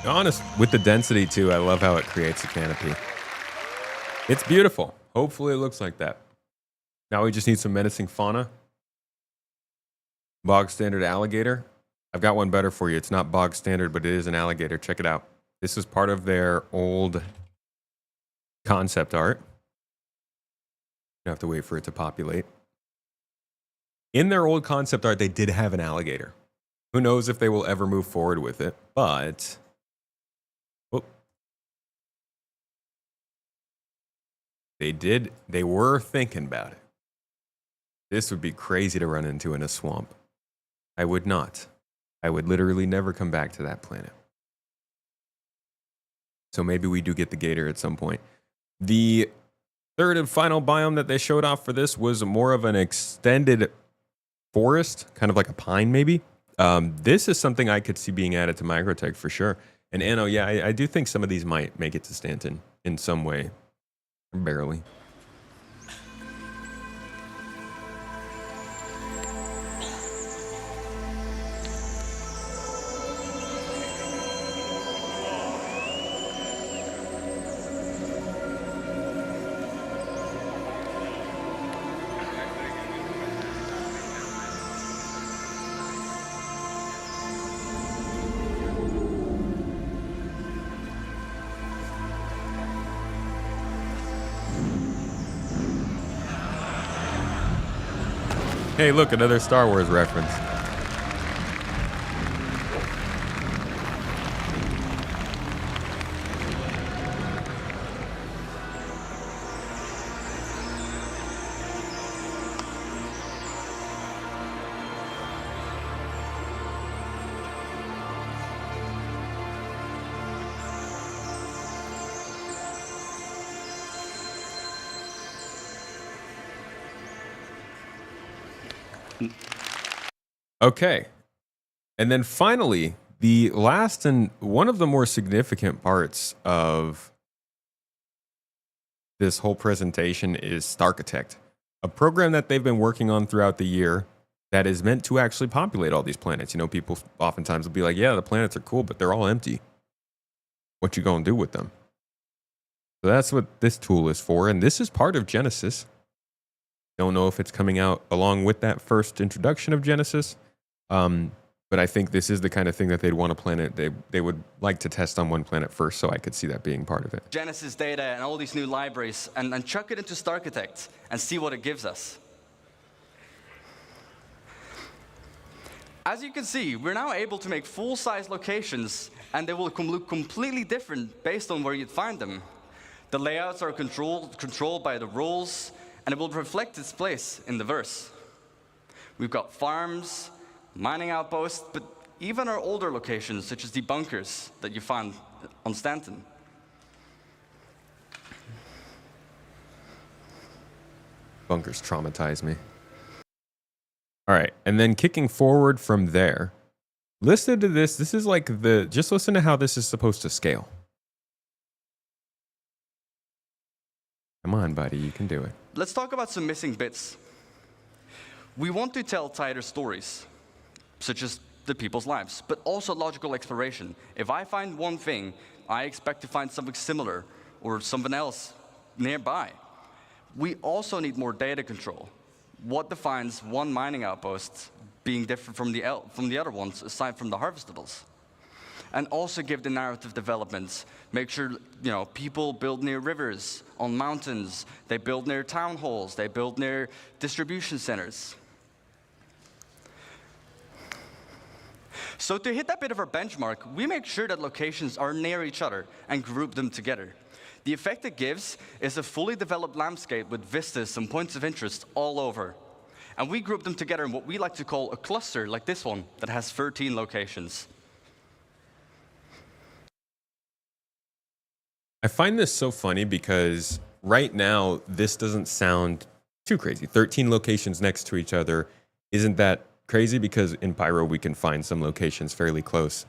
Honest, with the density too, I love how it creates a canopy. It's beautiful. Hopefully it looks like that. Now we just need some menacing fauna. Bog standard alligator. I've got one better for you. It's not bog standard, but it is an alligator. Check it out. This is part of their old concept art. You have to wait for it to populate. In their old concept art, they did have an alligator. Who knows if they will ever move forward with it, but... Oh. They were thinking about it. This would be crazy to run into in a swamp. I would not. I would literally never come back to that planet. So maybe we do get the gator at some point. The third and final biome that they showed off for this was more of an extended forest, kind of like a pine maybe. This is something I could see being added to Microtech for sure. And Anno, yeah, I do think some of these might make it to Stanton in some way. Barely. Hey, look, another Star Wars reference. Okay. And then finally, the last and one of the more significant parts of this whole presentation is Starchitect, a program that they've been working on throughout the year that is meant to actually populate all these planets. You know, people oftentimes will be like, yeah, the planets are cool, but they're all empty. What you gonna do with them? So that's what this tool is for, and this is part of Genesis. Don't know if it's coming out along with that first introduction of Genesis, but I think this is the kind of thing that they'd want to planet. They would like to test on one planet first, so I could see that being part of it. Genesis data and all these new libraries and chuck it into Starchitect and see what it gives us. As you can see, we're now able to make full-size locations, and they will look completely different based on where you'd find them. The layouts are controlled by the rules, and it will reflect its place in the verse. We've got farms, mining outposts, but even our older locations, such as the bunkers that you find on Stanton. Bunkers traumatize me. All right, and then kicking forward from there, listen to this. This is like just listen to how this is supposed to scale. Come on, buddy, you can do it. Let's talk about some missing bits. We want to tell tighter stories, such as the people's lives, but also logical exploration. If I find one thing, I expect to find something similar or something else nearby. We also need more data control. What defines one mining outpost being different from the other ones, aside from the harvestables? And also give the narrative developments. Make sure, you know, people build near rivers, on mountains. They build near town halls. They build near distribution centers. So to hit that bit of our benchmark, we make sure that locations are near each other and group them together. The effect it gives is a fully developed landscape with vistas and points of interest all over. And we group them together in what we like to call a cluster, like this one, that has 13 locations. I find this so funny because right now, this doesn't sound too crazy. 13 locations next to each other isn't that crazy because in Pyro, we can find some locations fairly close.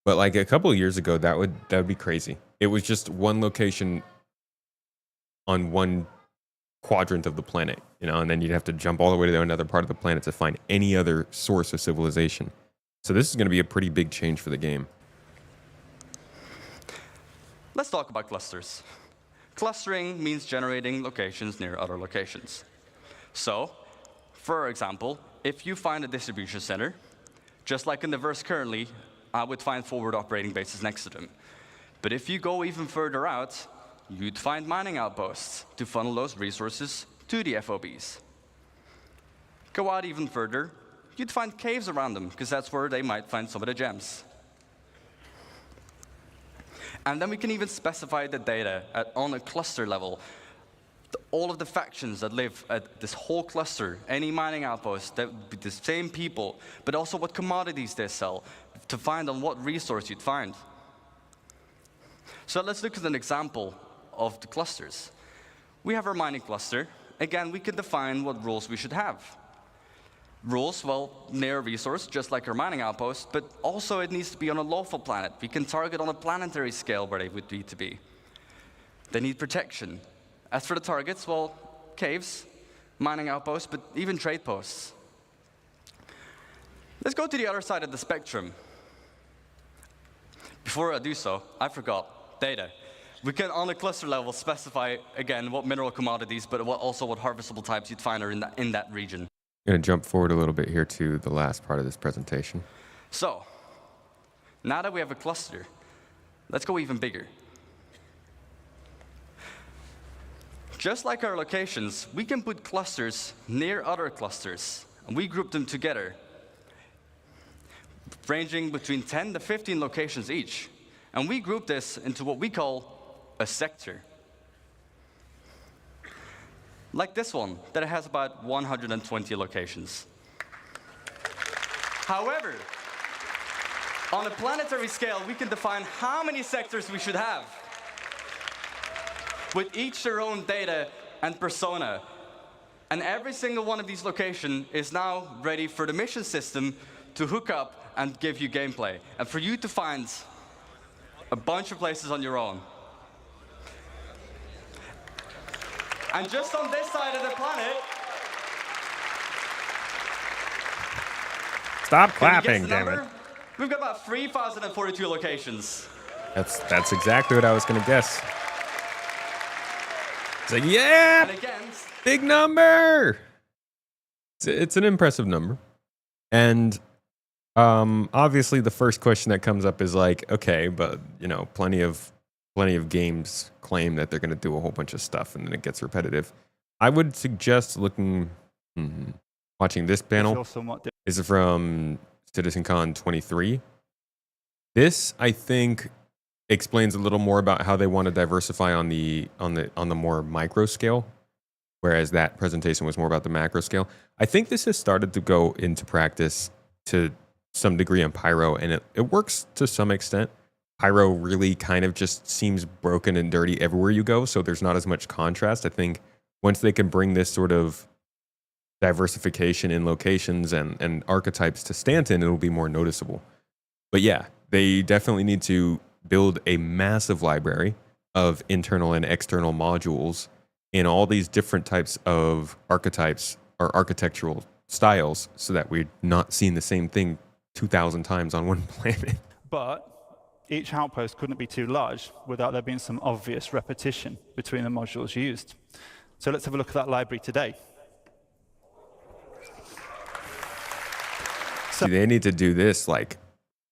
But like a couple of years ago, that would be crazy. It was just one location on one quadrant of the planet, you know, and then you'd have to jump all the way to another part of the planet to find any other source of civilization. So this is going to be a pretty big change for the game. Let's talk about clusters. Clustering means generating locations near other locations. So, for example, if you find a distribution center, just like in the verse currently, I would find forward operating bases next to them. But if you go even further out, you'd find mining outposts to funnel those resources to the FOBs. Go out even further, you'd find caves around them, because that's where they might find some of the gems. And then we can even specify the data on a cluster level. All of the factions that live at this whole cluster, any mining outpost, that would be the same people, but also what commodities they sell, to find on what resource you'd find. So let's look at an example of the clusters. We have our mining cluster. Again, we can define what rules we should have. Rules, well, near a resource, just like our mining outpost, but also it needs to be on a lawful planet. We can target on a planetary scale where they would need to be. They need protection. As for the targets, well, caves, mining outposts, but even trade posts. Let's go to the other side of the spectrum. Before I do so, I forgot data. We can, on a cluster level, specify, again, what mineral commodities, but also what harvestable types you'd find are in that region. I'm going to jump forward a little bit here to the last part of this presentation. So, now that we have a cluster, let's go even bigger. Just like our locations, we can put clusters near other clusters, and we group them together, ranging between 10 to 15 locations each. And we group this into what we call a sector. Like this one, that has about 120 locations. However, on a planetary scale, we can define how many sectors we should have, with each their own data and persona. And every single one of these locations is now ready for the mission system to hook up and give you gameplay, and for you to find a bunch of places on your own. And just on this side of the planet, Stop can you guess clapping, the damn it. number? We've got about 3,042 locations. That's exactly what I was gonna guess. It's like, yeah, And again, big number. It's an impressive number, and obviously the first question that comes up is like, okay, but you know, plenty of games claim that they're going to do a whole bunch of stuff, and then it gets repetitive. I would suggest watching this panel. Is it from CitizenCon 23? This, I think, explains a little more about how they want to diversify on the more micro scale, whereas that presentation was more about the macro scale. I think this has started to go into practice to some degree on Pyro, and it works to some extent. Pyro really kind of just seems broken and dirty everywhere you go, so there's not as much contrast. I think once they can bring this sort of diversification in locations and archetypes to Stanton, it'll be more noticeable. But yeah, they definitely need to build a massive library of internal and external modules in all these different types of archetypes or architectural styles, so that we're not seeing the same thing 2,000 times on one planet. But each outpost couldn't be too large without there being some obvious repetition between the modules used. So let's have a look at that library today. See, they need to do this like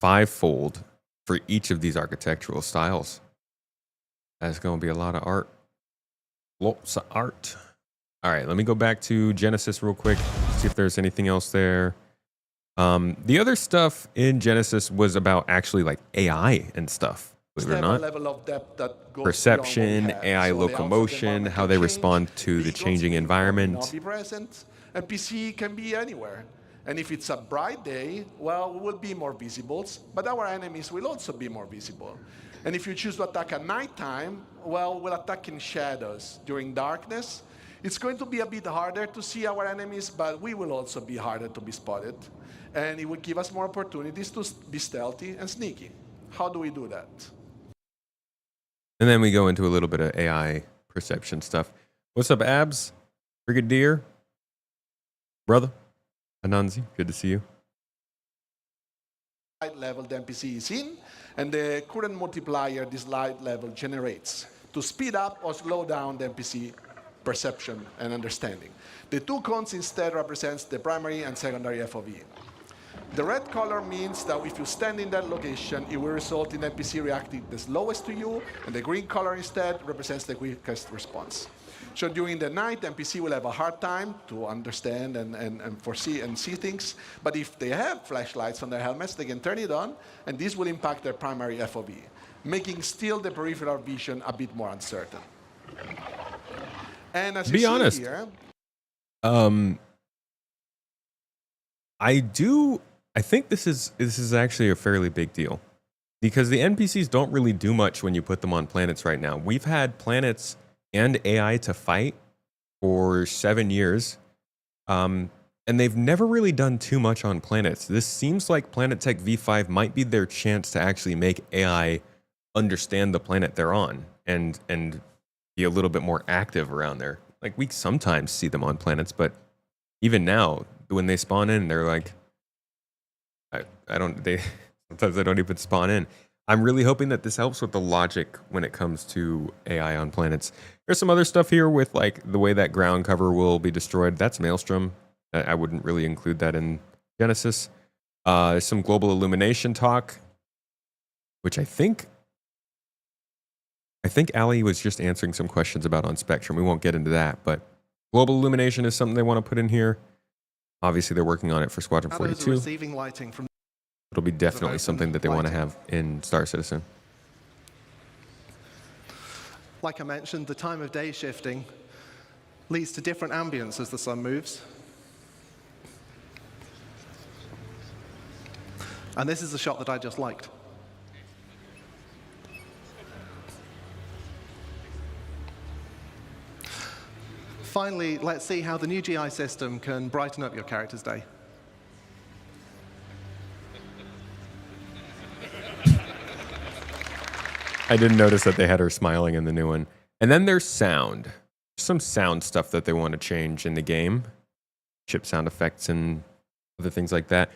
5-fold for each of these architectural styles. That's going to be a lot of art. Lots of art. All right, let me go back to Genesis real quick, see if there's anything else there. The other stuff in Genesis was about actually like AI and stuff, believe it or not. Level of depth that goes Perception, beyond what we have. AI So the locomotion, environment how can they change. respond to the Vehicles changing can environment. not be present, and PC can be anywhere. And if it's a bright day, well, we will be more visible, but our enemies will also be more visible. And if you choose to attack at nighttime, well, we'll attack in shadows. During darkness, it's going to be a bit harder to see our enemies, but we will also be harder to be spotted. And it will give us more opportunities to be stealthy and sneaky. How do we do that? And then we go into a little bit of AI perception stuff. What's up, Abs? Brigadier? Brother? Ananzi, good to see you. light level the NPC is in, and the current multiplier this light level generates to speed up or slow down the NPC perception and understanding. The two cones instead represents the primary and secondary FOV. The red color means that if you stand in that location, it will result in NPC reacting the slowest to you, and the green color instead represents the quickest response. So during the night, NPC will have a hard time to understand and foresee and see things. But if they have flashlights on their helmets, they can turn it on, and this will impact their primary FOV, making still the peripheral vision a bit more uncertain. And as you see honest, here, I think this is actually a fairly big deal because the NPCs don't really do much when you put them on planets right now. We've had planets and AI to fight for 7 years, and they've never really done too much on planets. This seems like Planetech V5 might be their chance to actually make AI understand the planet they're on and be a little bit more active around there. Like, we sometimes see them on planets, but even now, when they spawn in, they're like, sometimes they don't even spawn in. I'm really hoping that this helps with the logic when it comes to AI on planets. There's some other stuff here with like the way that ground cover will be destroyed. That's Maelstrom. I wouldn't really include that in Genesis. There's some global illumination talk, which I think Ali was just answering some questions about on Spectrum. We won't get into that, but global illumination is something they want to put in here. Obviously, they're working on it for Squadron 42. Receiving lighting from It'll be definitely something that they want to have in Star Citizen. Like I mentioned, the time of day shifting leads to different ambience as the sun moves. And this is the shot that I just liked. Finally, let's see how the new GI system can brighten up your character's day. I didn't notice that they had her smiling in the new one. And then there's sound. Some sound stuff that they want to change in the game. Chip sound effects and other things like that.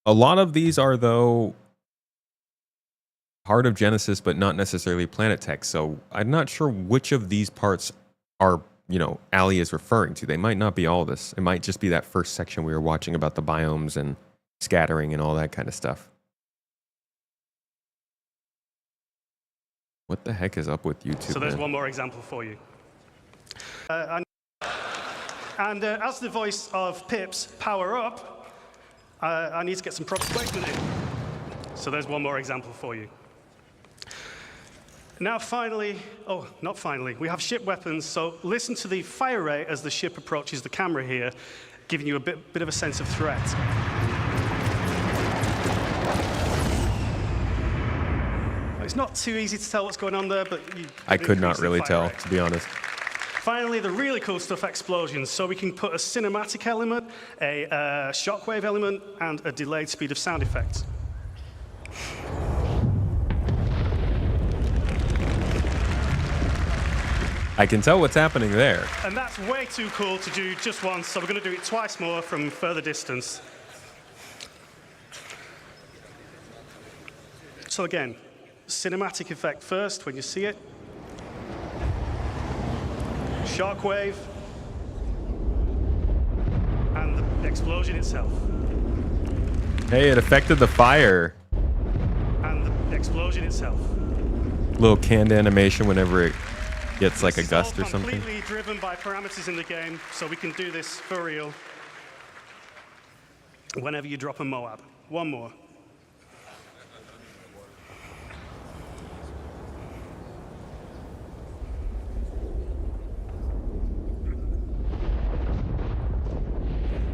A lot of these are, though, part of Genesis, but not necessarily Planetech. So I'm not sure which of these parts are, Ali is referring to. They might not be all this. It might just be that first section we were watching about the biomes and scattering and all that kind of stuff. What the heck is up with YouTube? So there's one more example for you. As the voice of Pips power up, I need to get some proper placement in. So there's one more example for you. Now finally, not finally, we have ship weapons, so listen to the fire rate as the ship approaches the camera here, giving you a bit of a sense of threat. It's not too easy to tell what's going on there, but I could not really tell, to be honest. Finally, the really cool stuff, explosions. So we can put a cinematic element, a shockwave element, and a delayed speed of sound effects. I can tell what's happening there. And that's way too cool to do just once, so we're going to do it twice more from further distance. So again, cinematic effect first when you see it. Shockwave. And the explosion itself. Hey, it affected the fire. And the explosion itself. Little canned animation whenever it gets like a gust or something. Completely driven by parameters in the game, so we can do this for real. Whenever you drop a Moab. One more.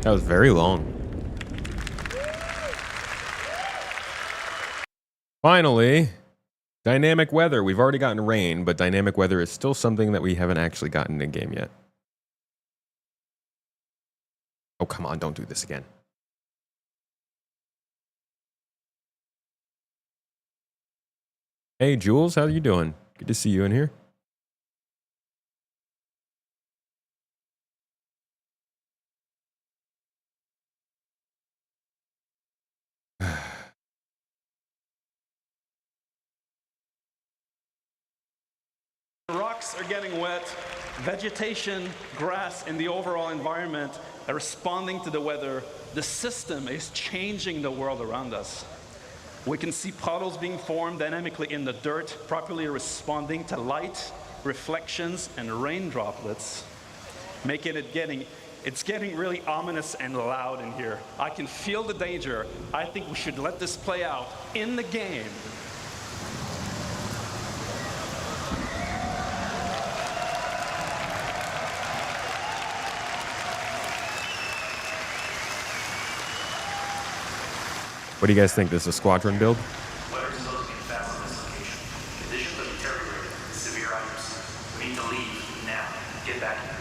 That was very long. Finally, dynamic weather. We've already gotten rain, but dynamic weather is still something that we haven't actually gotten in game yet. Oh, come on, don't do this again. Hey, Jules, how you doing? Good to see you in here. Rocks are getting wet, vegetation, grass, and the overall environment are responding to the weather. The system is changing the world around us. We can see puddles being formed dynamically in the dirt, properly responding to light, reflections, and rain droplets, making it it's getting really ominous and loud in here. I can feel the danger. I think we should let this play out in the game. What do you guys think? This is a squadron build? Weather is supposed to be fast on this location. Conditions are deteriorating. Severe items. We need to leave now. Get back here.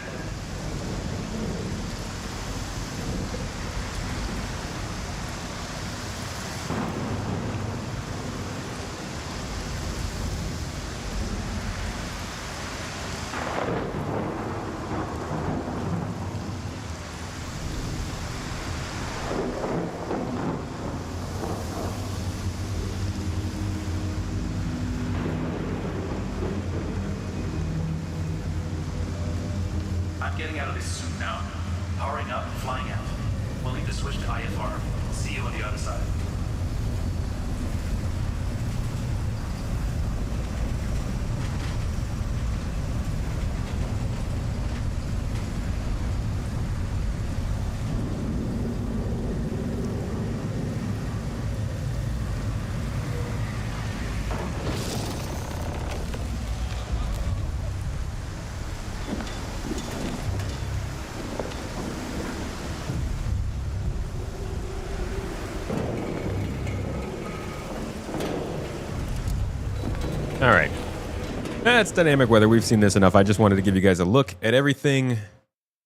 I'm getting out of this suit now. Powering up, flying out. We'll need to switch to IFR. See you on the other side. All right. That's dynamic weather. We've seen this enough. I just wanted to give you guys a look at everything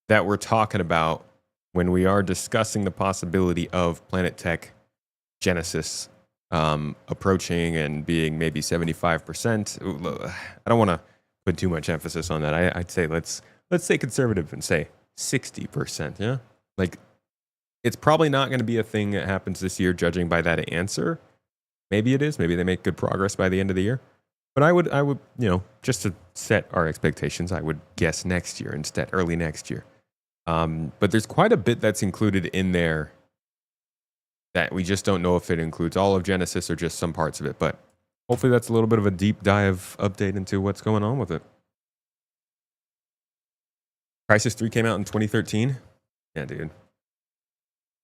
that we're talking about when we are discussing the possibility of Planet Tech Genesis approaching and being maybe 75%. I don't want to put too much emphasis on that. I'd say let's stay conservative and say 60%. Yeah, like it's probably not going to be a thing that happens this year, judging by that answer. Maybe it is. Maybe they make good progress by the end of the year. But I would, just to set our expectations, I would guess next year instead, early next year. But there's quite a bit that's included in there that we just don't know if it includes all of Genesis or just some parts of it. But hopefully that's a little bit of a deep dive update into what's going on with it. Crysis 3 came out in 2013. Yeah, dude.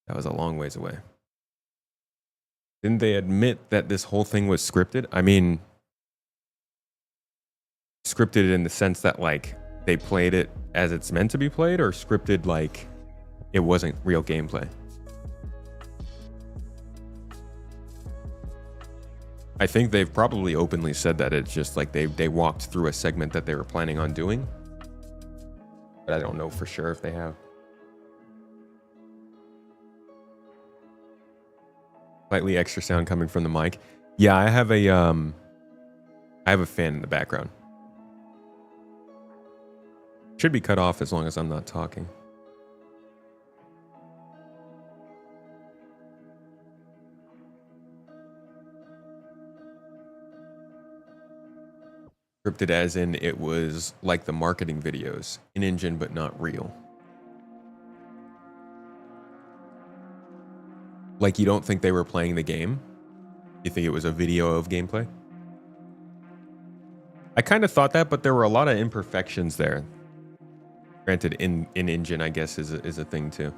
That was a long ways away. Didn't they admit that this whole thing was scripted? I mean, scripted in the sense that, like, they played it as it's meant to be played, or scripted like it wasn't real gameplay? I think they've probably openly said that it's just like they walked through a segment that they were planning on doing. But I don't know for sure if they have. Slightly extra sound coming from the mic. Yeah, I have a fan in the background. Should be cut off as long as I'm not talking. Scripted as in it was like the marketing videos, in engine but not real. Like you don't think they were playing the game? You think it was a video of gameplay? I kind of thought that, but there were a lot of imperfections there. Granted, in engine, I guess, is a thing too.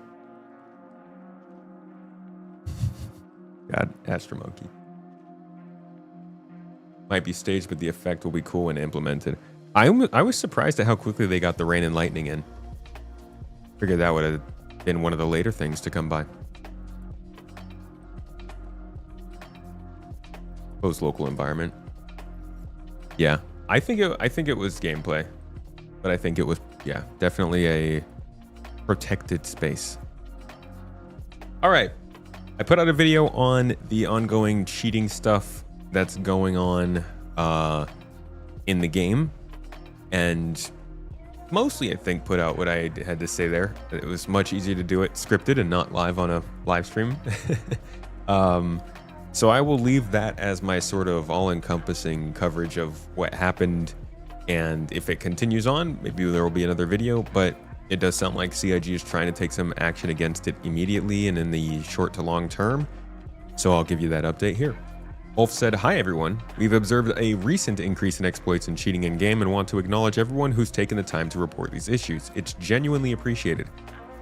God, Astro Monkey. Might be staged, but the effect will be cool when implemented. I was surprised at how quickly they got the rain and lightning in. Figured that would have been one of the later things to come by. Closed local environment. Yeah, I think it was gameplay, but I think it was, yeah, definitely a protected space. All right, I put out a video on the ongoing cheating stuff that's going on in the game, and mostly I think put out what I had to say there. It was much easier to do it scripted and not live on a live stream. So I will leave that as my sort of all-encompassing coverage of what happened And if it continues on, maybe there will be another video, but it does sound like CIG is trying to take some action against it immediately and in the short to long term. So I'll give you that update here. Wolf said, "Hi everyone. We've observed a recent increase in exploits and cheating in game and want to acknowledge everyone who's taken the time to report these issues. It's genuinely appreciated.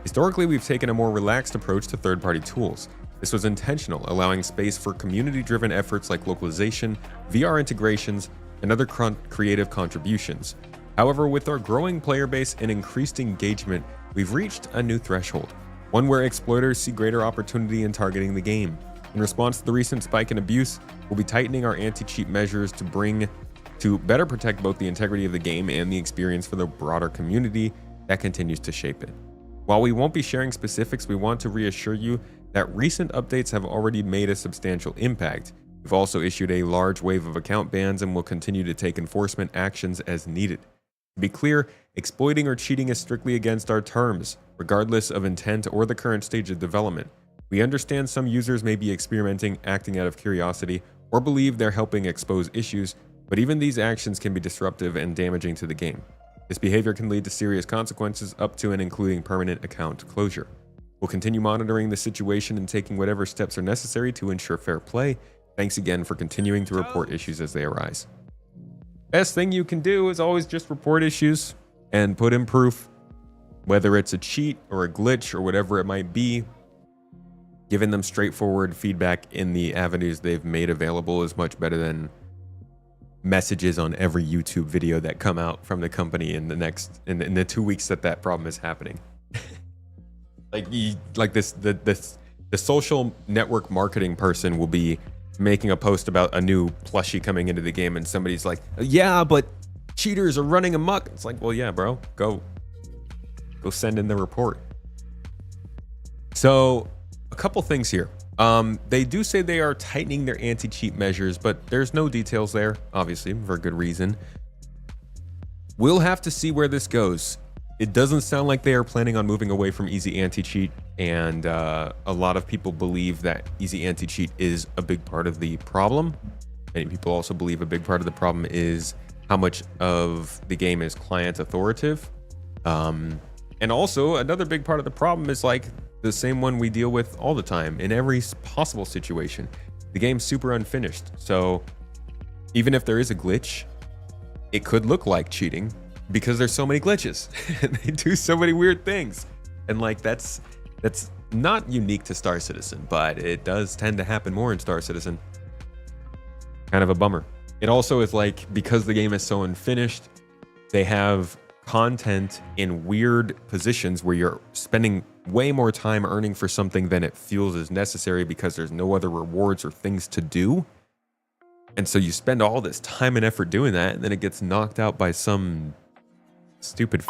Historically, we've taken a more relaxed approach to third-party tools. This was intentional, allowing space for community-driven efforts like localization, VR integrations, and other creative contributions. However, with our growing player base and increased engagement, we've reached a new threshold, one where exploiters see greater opportunity in targeting the game. In response to the recent spike in abuse, we'll be tightening our anti-cheat measures to better protect both the integrity of the game and the experience for the broader community that continues to shape it. While we won't be sharing specifics, we want to reassure you that recent updates have already made a substantial impact. We've also issued a large wave of account bans and will continue to take enforcement actions as needed. To be clear, exploiting or cheating is strictly against our terms, regardless of intent or the current stage of development. We understand some users may be experimenting, acting out of curiosity, or believe they're helping expose issues, but even these actions can be disruptive and damaging to the game. This behavior can lead to serious consequences up to and including permanent account closure. We'll continue monitoring the situation and taking whatever steps are necessary to ensure fair play. Thanks again for continuing to report issues as they arise." Best thing you can do is always just report issues and put in proof, whether it's a cheat or a glitch or whatever it might be. Giving them straightforward feedback in the avenues they've made available is much better than messages on every YouTube video that come out from the company in the 2 weeks that problem is happening. The social network marketing person will be making a post about a new plushie coming into the game, and somebody's like, "Yeah, but cheaters are running amok." It's like, well, yeah, bro, go send in the report. So a couple things here. They do say they are tightening their anti-cheat measures, but there's no details there, obviously, for good reason. We'll have to see where this goes. It doesn't sound like they are planning on moving away from easy anti-cheat, and a lot of people believe that easy anti-cheat is a big part of the problem. Many people also believe a big part of the problem is how much of the game is client authoritative. And also another big part of the problem is like the same one we deal with all the time in every possible situation. The game's super unfinished. So even if there is a glitch, it could look like cheating because there's so many glitches and they do so many weird things. And like that's not unique to Star Citizen, but it does tend to happen more in Star Citizen. Kind of a bummer. It also is like, because the game is so unfinished, they have content in weird positions where you're spending way more time earning for something than it feels is necessary because there's no other rewards or things to do. And so you spend all this time and effort doing that, and then it gets knocked out by some stupid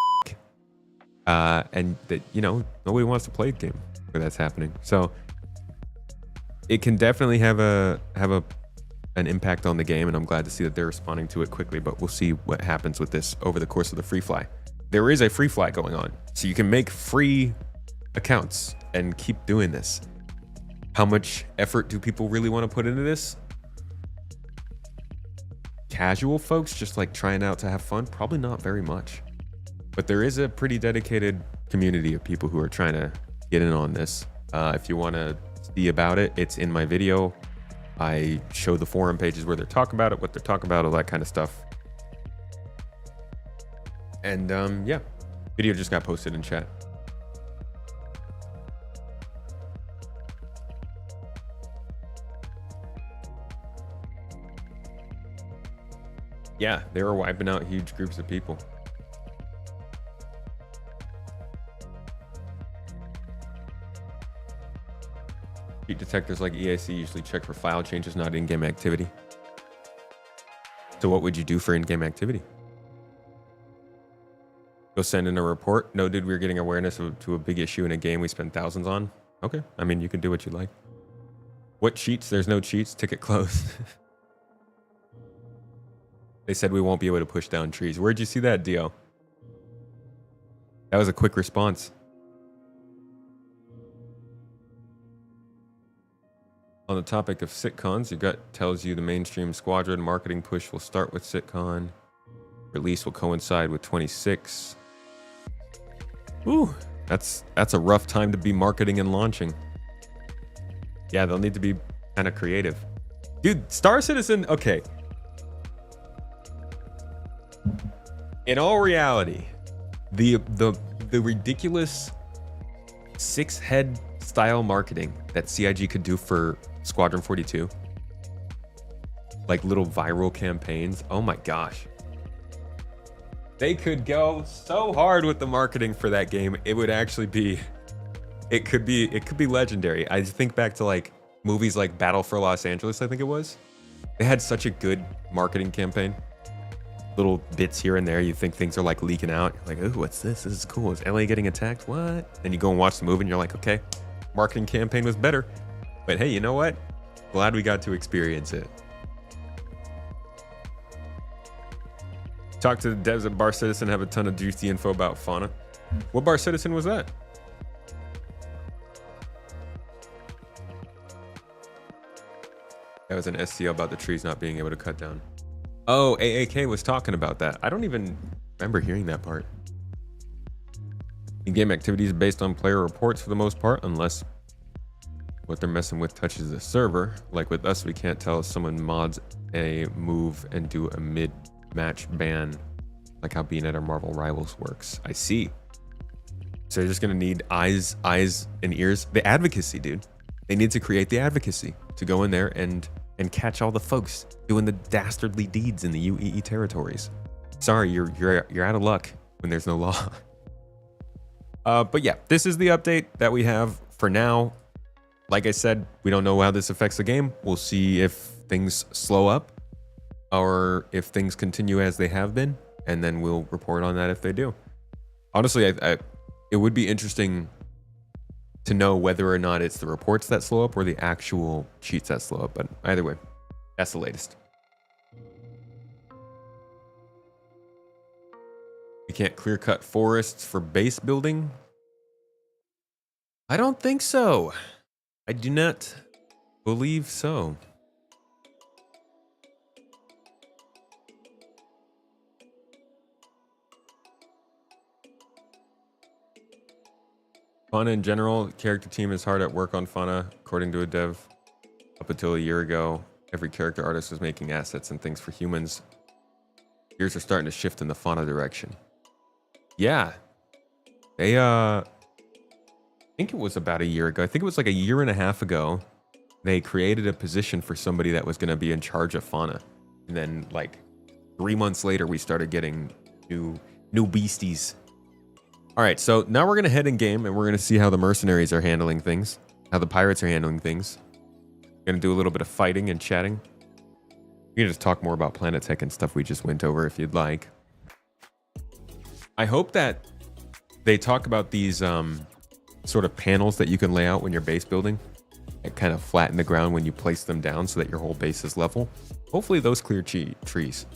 and that, you know, nobody wants to play a game where that's happening. So it can definitely have an impact on the game, and I'm glad to see that they're responding to it quickly, but we'll see what happens with this over the course of the free fly. There is a free fly going on, so you can make free accounts and keep doing this. How much effort do people really want to put into this? Casual folks just like trying out to have fun? Probably not very much. But there is a pretty dedicated community of people who are trying to get in on this. If you want to see about it, it's in my video. I show the forum pages where they're talking about it, what they're talking about, all that kind of stuff. And yeah, video just got posted in chat. Yeah, they were wiping out huge groups of people. Cheat detectors like EAC usually check for file changes, not in-game activity. So what would you do for in-game activity? Go send in a report? No, dude, we're getting awareness to a big issue in a game we spend thousands on. Okay, I mean, you can do what you like. What cheats? There's no cheats. Ticket closed. They said we won't be able to push down trees. Where'd you see that, Dio? That was a quick response. On the topic of sitcons, your gut tells you the mainstream squadron marketing push will start with sitcon. Release will coincide with 26. Ooh, that's a rough time to be marketing and launching. Yeah, they'll need to be kind of creative. Dude, Star Citizen, okay. In all reality, the ridiculous 6-head style marketing that CIG could do for Squadron 42, like little viral campaigns, oh my gosh. They could go so hard with the marketing for that game. It would actually be, it could be legendary. I think back to like movies like Battle for Los Angeles, I think it was. They had such a good marketing campaign. Little bits here and there, you think things are like leaking out. You're like, ooh, what's this? This is cool. Is LA getting attacked? What? Then you go and watch the movie and you're like, okay, marketing campaign was better. But hey, you know what? Glad we got to experience it. Talk to the devs at Bar Citizen, have a ton of juicy info about fauna. What Bar Citizen was that? That was an SCL about the trees not being able to cut down. Oh, AAK was talking about that. I don't even remember hearing that part. In-game activities based on player reports for the most part, unless what they're messing with touches the server. Like with us, we can't tell if someone mods a move and do a mid-match ban, like how being at our Marvel Rivals works. I see. So you're just gonna need eyes and ears. The advocacy, dude. They need to create the advocacy to go in there and catch all the folks doing the dastardly deeds in the UEE territories. Sorry, you're out of luck when there's no law. But yeah, this is the update that we have for now. Like I said, we don't know how this affects the game. We'll see if things slow up or if things continue as they have been, and then we'll report on that if they do. Honestly, it would be interesting to know whether or not it's the reports that slow up or the actual cheats that slow up. But either way, that's the latest. You can't clear cut forests for base building? I don't think so. I do not believe so. Fauna in general, character team is hard at work on Fauna, according to a dev. Up until a year ago, every character artist was making assets and things for humans. Gears are starting to shift in the Fauna direction. Yeah. They, I think it was about a year ago. I think it was like a year and a half ago. They created a position for somebody that was going to be in charge of Fauna. And then like 3 months later, we started getting new beasties. All right, so now we're going to head in game and we're going to see how the mercenaries are handling things, how the pirates are handling things. We're going to do a little bit of fighting and chatting. We can just talk more about Planet Tech and stuff we just went over if you'd like. I hope that they talk about these sort of panels that you can lay out when you're base building and kind of flatten the ground when you place them down so that your whole base is level. Hopefully those clear trees.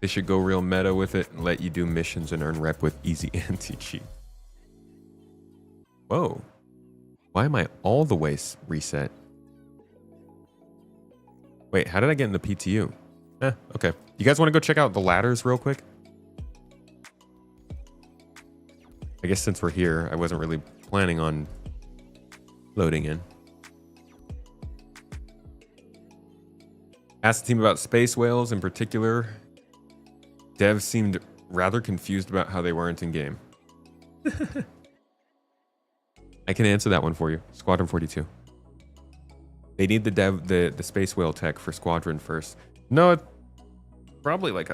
They should go real meta with it and let you do missions and earn rep with easy anti-cheat. Whoa. Why am I all the way reset? Wait, how did I get in the PTU? Okay. You guys want to go check out the ladders real quick? I guess since we're here, I wasn't really planning on loading in. Asked the team about space whales in particular. Devs seemed rather confused about how they weren't in game. I can answer that one for you. Squadron 42. They need the space whale tech for Squadron first. No, it's probably like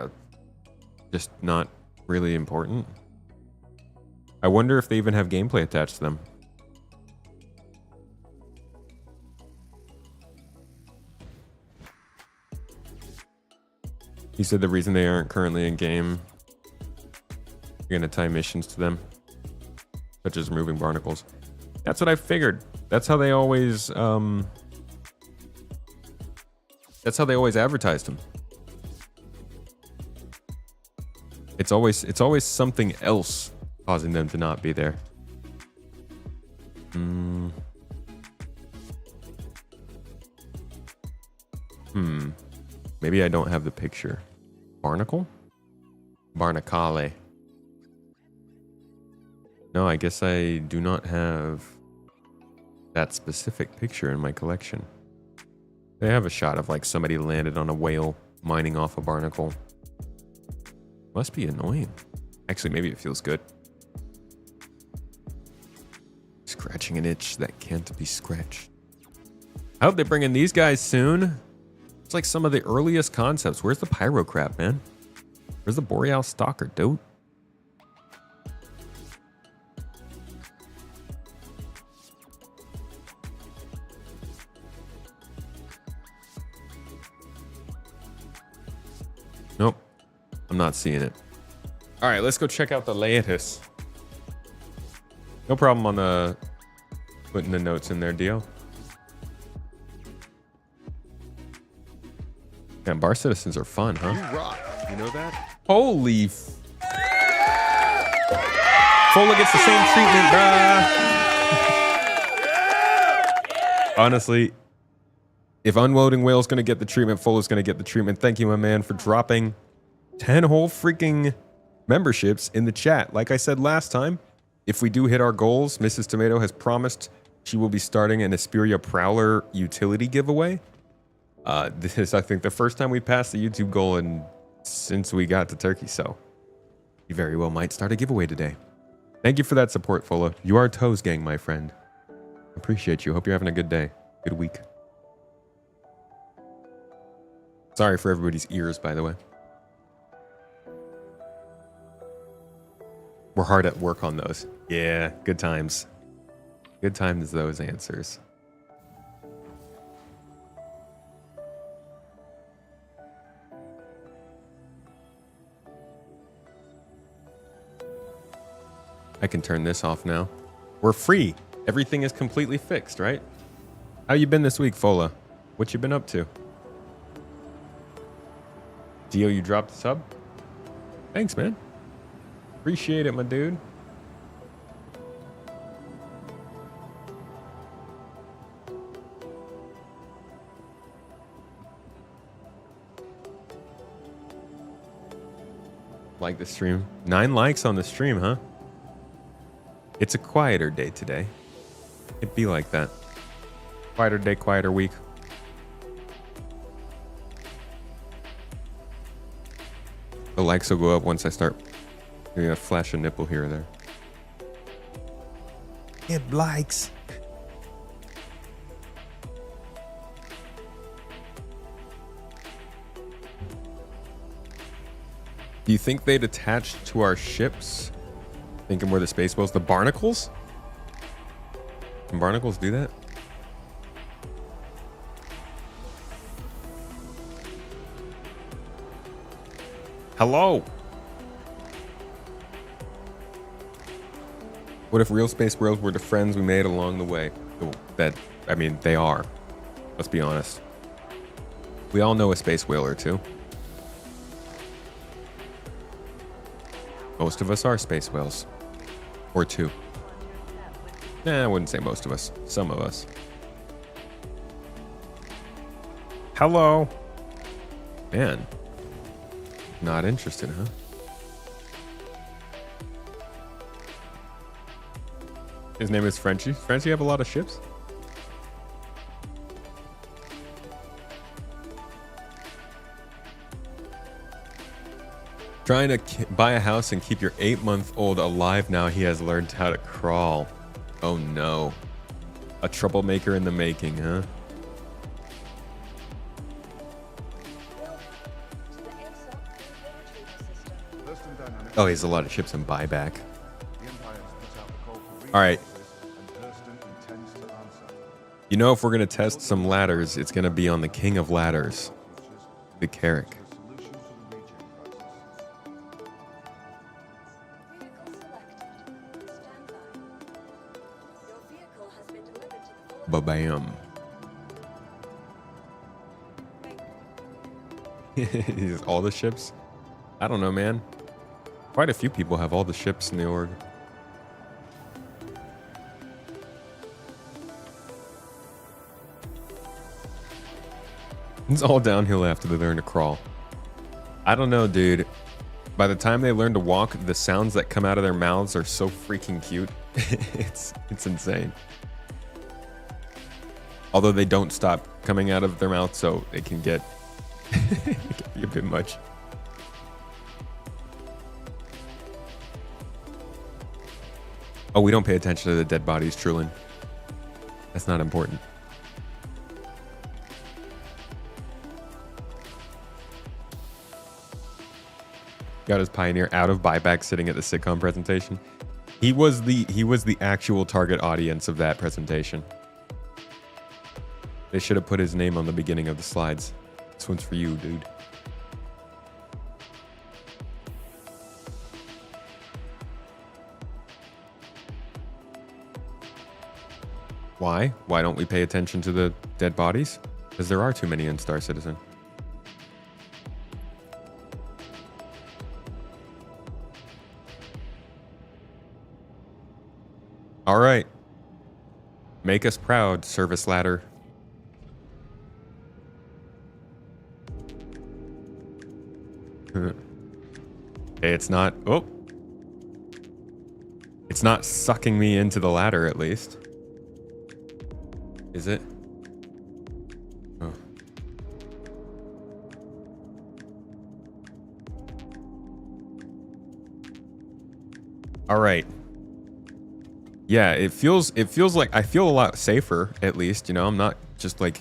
just not really important. I wonder if they even have gameplay attached to them. He said the reason they aren't currently in game, you're gonna tie missions to them, such as removing barnacles. That's what I figured. That's how they always advertised them. It's always something else causing them to not be there. Maybe I don't have the picture. Barnacle? Barnacale. No, I guess I do not have that specific picture in my collection. They have a shot of like somebody landed on a whale mining off a barnacle. Must be annoying. Actually, maybe it feels good. Scratching an itch that can't be scratched. I hope they bring in these guys soon. It's like some of the earliest concepts. Where's the pyro crap, man? Where's the Boreal Stalker, dude? Nope. I'm not seeing it. All right, let's go check out the Laetus. No problem on putting the notes in there, Dio. Man, bar citizens are fun, huh? You rock. You know that? Holy Fola gets the same treatment, bruh. Honestly, if Unloading Whale's gonna get the treatment, Fola's gonna get the treatment. Thank you, my man, for dropping 10 whole freaking memberships in the chat. Like I said last time, if we do hit our goals, Mrs. Tomato has promised she will be starting an Asperia Prowler utility giveaway. This is, I think, the first time we passed the YouTube goal and since we got to Turkey, so you very well might start a giveaway today. Thank you for that support, Fola. You are Toes Gang, my friend. Appreciate you. Hope you're having a good day. Good week. Sorry for everybody's ears, by the way. We're hard at work on those. Yeah, good times. Good times, those answers. I can turn this off now. We're free. Everything is completely fixed, right? How you been this week, Fola? What you been up to? Dio, you dropped the sub? Thanks, man. Appreciate it, my dude. Like the stream. 9 likes on the stream, huh? It's a quieter day today. It'd be like that. Quieter day, quieter week. The likes will go up once I start doing a flash a nipple here or there. It likes. Do you think they'd attach to our ships? Thinking we're the space whales. The barnacles? Can barnacles do that? Hello. What if real space whales were the friends we made along the way? I mean, they are. Let's be honest. We all know a space whale or two. Most of us are space whales. Or two. Nah, I wouldn't say most of us. Some of us. Hello. Man. Not interested, huh? His name is Frenchie. Frenchie have a lot of ships? Trying to buy a house and keep your 8-month-old alive now he has learned how to crawl. Oh no. A troublemaker in the making, huh? Oh, he has a lot of ships in buyback. Alright. You know, if we're going to test some ladders, it's going to be on the king of ladders. The Carrick. Ba-bam. All the ships? I don't know, man. Quite a few people have all the ships in the org. It's all downhill after they learn to crawl. I don't know, dude. By the time they learn to walk, the sounds that come out of their mouths are so freaking cute. it's insane. Although they don't stop coming out of their mouth, so it can get it can be a bit much. Oh, we don't pay attention to the dead bodies, Trulin. That's not important. Got his Pioneer out of buyback sitting at the sitcom presentation. He was the actual target audience of that presentation. They should have put his name on the beginning of the slides. This one's for you, dude. Why? Why don't we pay attention to the dead bodies? Because there are too many in Star Citizen. All right. Make us proud, service ladder. Okay, it's not... Oh. It's not sucking me into the ladder, at least. Is it? Oh. All right. Yeah, it feels like I feel a lot safer, at least, you know. I'm not just like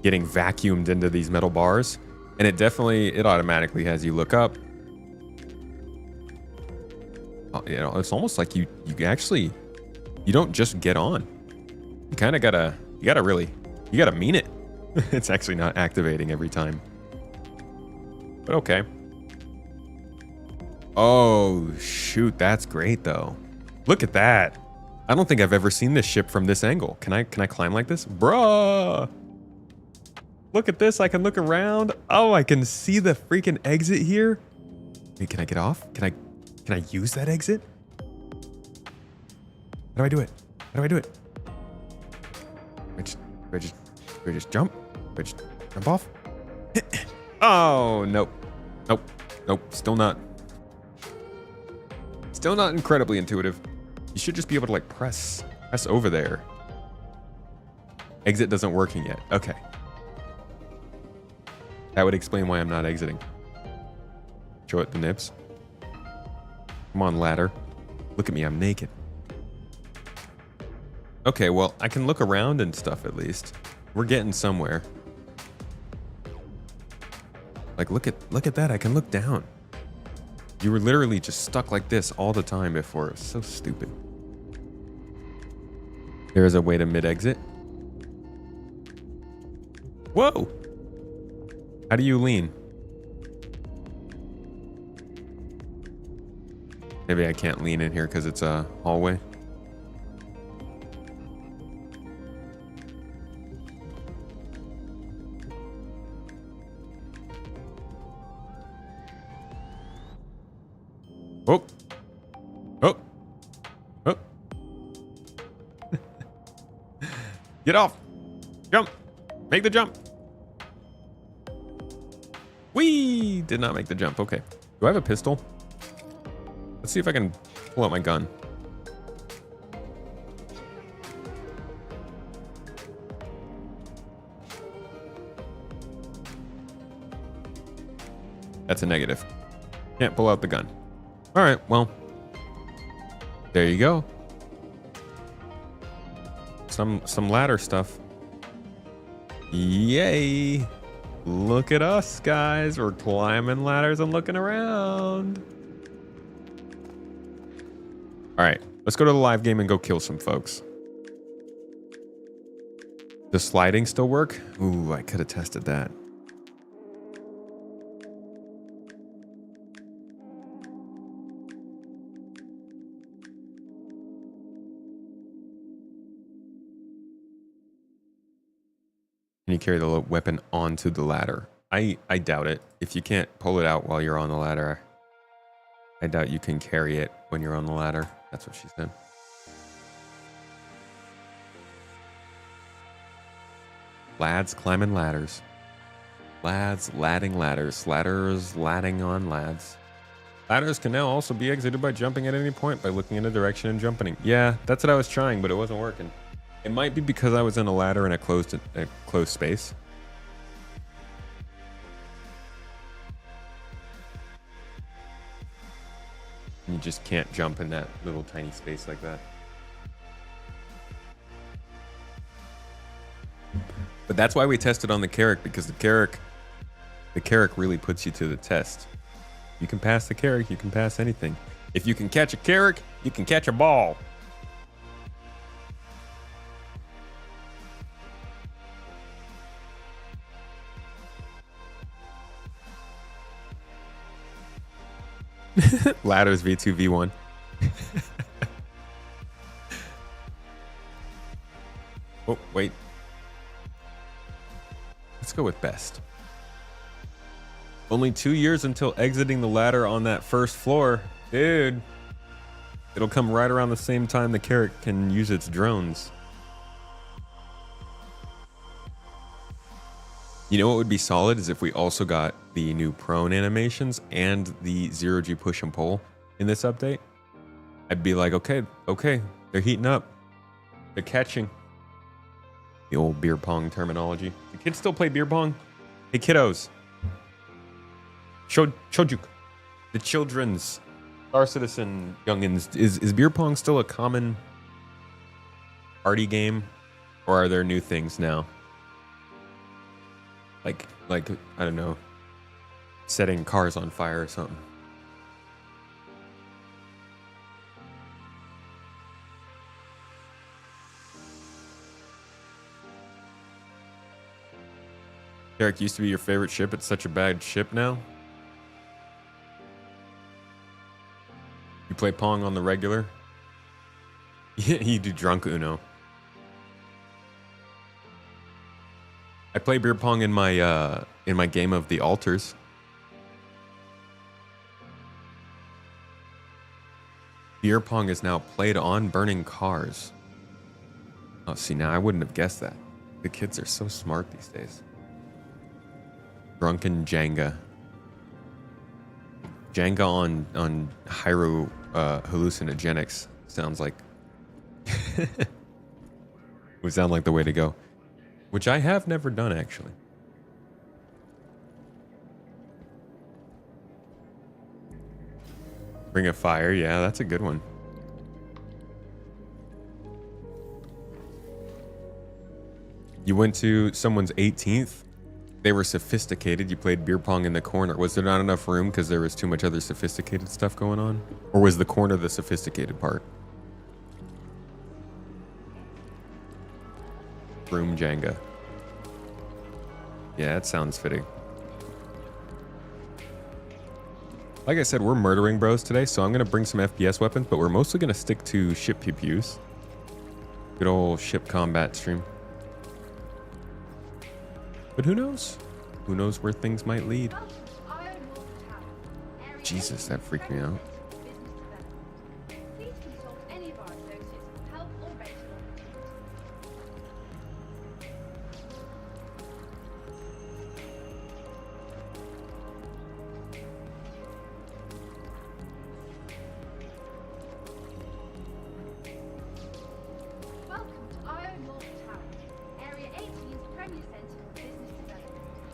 getting vacuumed into these metal bars. And it automatically has you look up. You know, it's almost like you don't just get on. You kind of gotta mean it. It's actually not activating every time. But okay. Oh, shoot, that's great though. Look at that. I don't think I've ever seen this ship from this angle. Can I climb like this? Bruh. Look at this. I can look around. Oh, I can see the freaking exit here. Wait, can I get off? Can I use that exit? How do I do it? How do I do it? Do I just jump? Do I just jump off? Oh, nope. Nope. Nope. Still not incredibly intuitive. You should just be able to like press over there. Exit doesn't working yet. Okay. That would explain why I'm not exiting. Show it the nips. Come on, ladder. Look at me, I'm naked. Okay, well, I can look around and stuff at least. We're getting somewhere. Like, look at that, I can look down. You were literally just stuck like this all the time before. It was so stupid. There is a way to mid-exit. Whoa! How do you lean? Maybe I can't lean in here because it's a hallway. Oh. Oh. Oh. Get off. Jump. Make the jump. Whee! Did not make the jump. Okay. Do I have a pistol? Let's see if I can pull out my gun. That's a negative. Can't pull out the gun. All right, well, there you go. Some ladder stuff. Yay! Look at us, guys. We're climbing ladders and looking around. All right, let's go to the live game and go kill some folks. Does sliding still work? Ooh, I could have tested that. Can you carry the weapon onto the ladder? I doubt it. If you can't pull it out while you're on the ladder. I doubt you can carry it when you're on the ladder. That's what she said. Lads climbing ladders. Lads ladding ladders. Ladders ladding on lads. Ladders can now also be exited by jumping at any point by looking in a direction and jumping. Yeah, that's what I was trying, but it wasn't working. It might be because I was in a ladder in a closed space. You just can't jump in that little tiny space like that. But that's why we tested on the Carrack, because the Carrack really puts you to the test. You can pass the Carrack, you can pass anything. If you can catch a Carrack, you can catch a ball. Ladders V2 V1. Oh, wait. Let's go with best. Only 2 years until exiting the ladder on that first floor. Dude. It'll come right around the same time the Carrack can use its drones. You know what would be solid is if we also got the new prone animations and the 0G push and pull in this update. I'd be like, okay, they're heating up. They're catching. The old beer pong terminology. Do kids still play beer pong? Hey, kiddos. Shojuk. The children's Star Citizen youngins. Is beer pong still a common party game? Or are there new things now? Like I don't know, setting cars on fire or something. Carrack used to be your favorite ship. It's such a bad ship now. You play Pong on the regular? Yeah, you do drunk Uno. I play beer pong in my game of the altars. Beer pong is now played on burning cars. Oh, see, now I wouldn't have guessed that. The kids are so smart these days. Drunken Jenga. Jenga on Hyro hallucinogenics sounds like would sound like the way to go. Which I have never done, actually. Ring of Fire, yeah, that's a good one. You went to someone's 18th. They were sophisticated. You played beer pong in the corner. Was there not enough room because there was too much other sophisticated stuff going on? Or was the corner the sophisticated part? Room Jenga. Yeah, that sounds fitting. Like I said, we're murdering bros today, so I'm going to bring some FPS weapons, but we're mostly going to stick to ship PPUs. Good old ship combat stream. But who knows? Who knows where things might lead? Jesus, that freaked me out.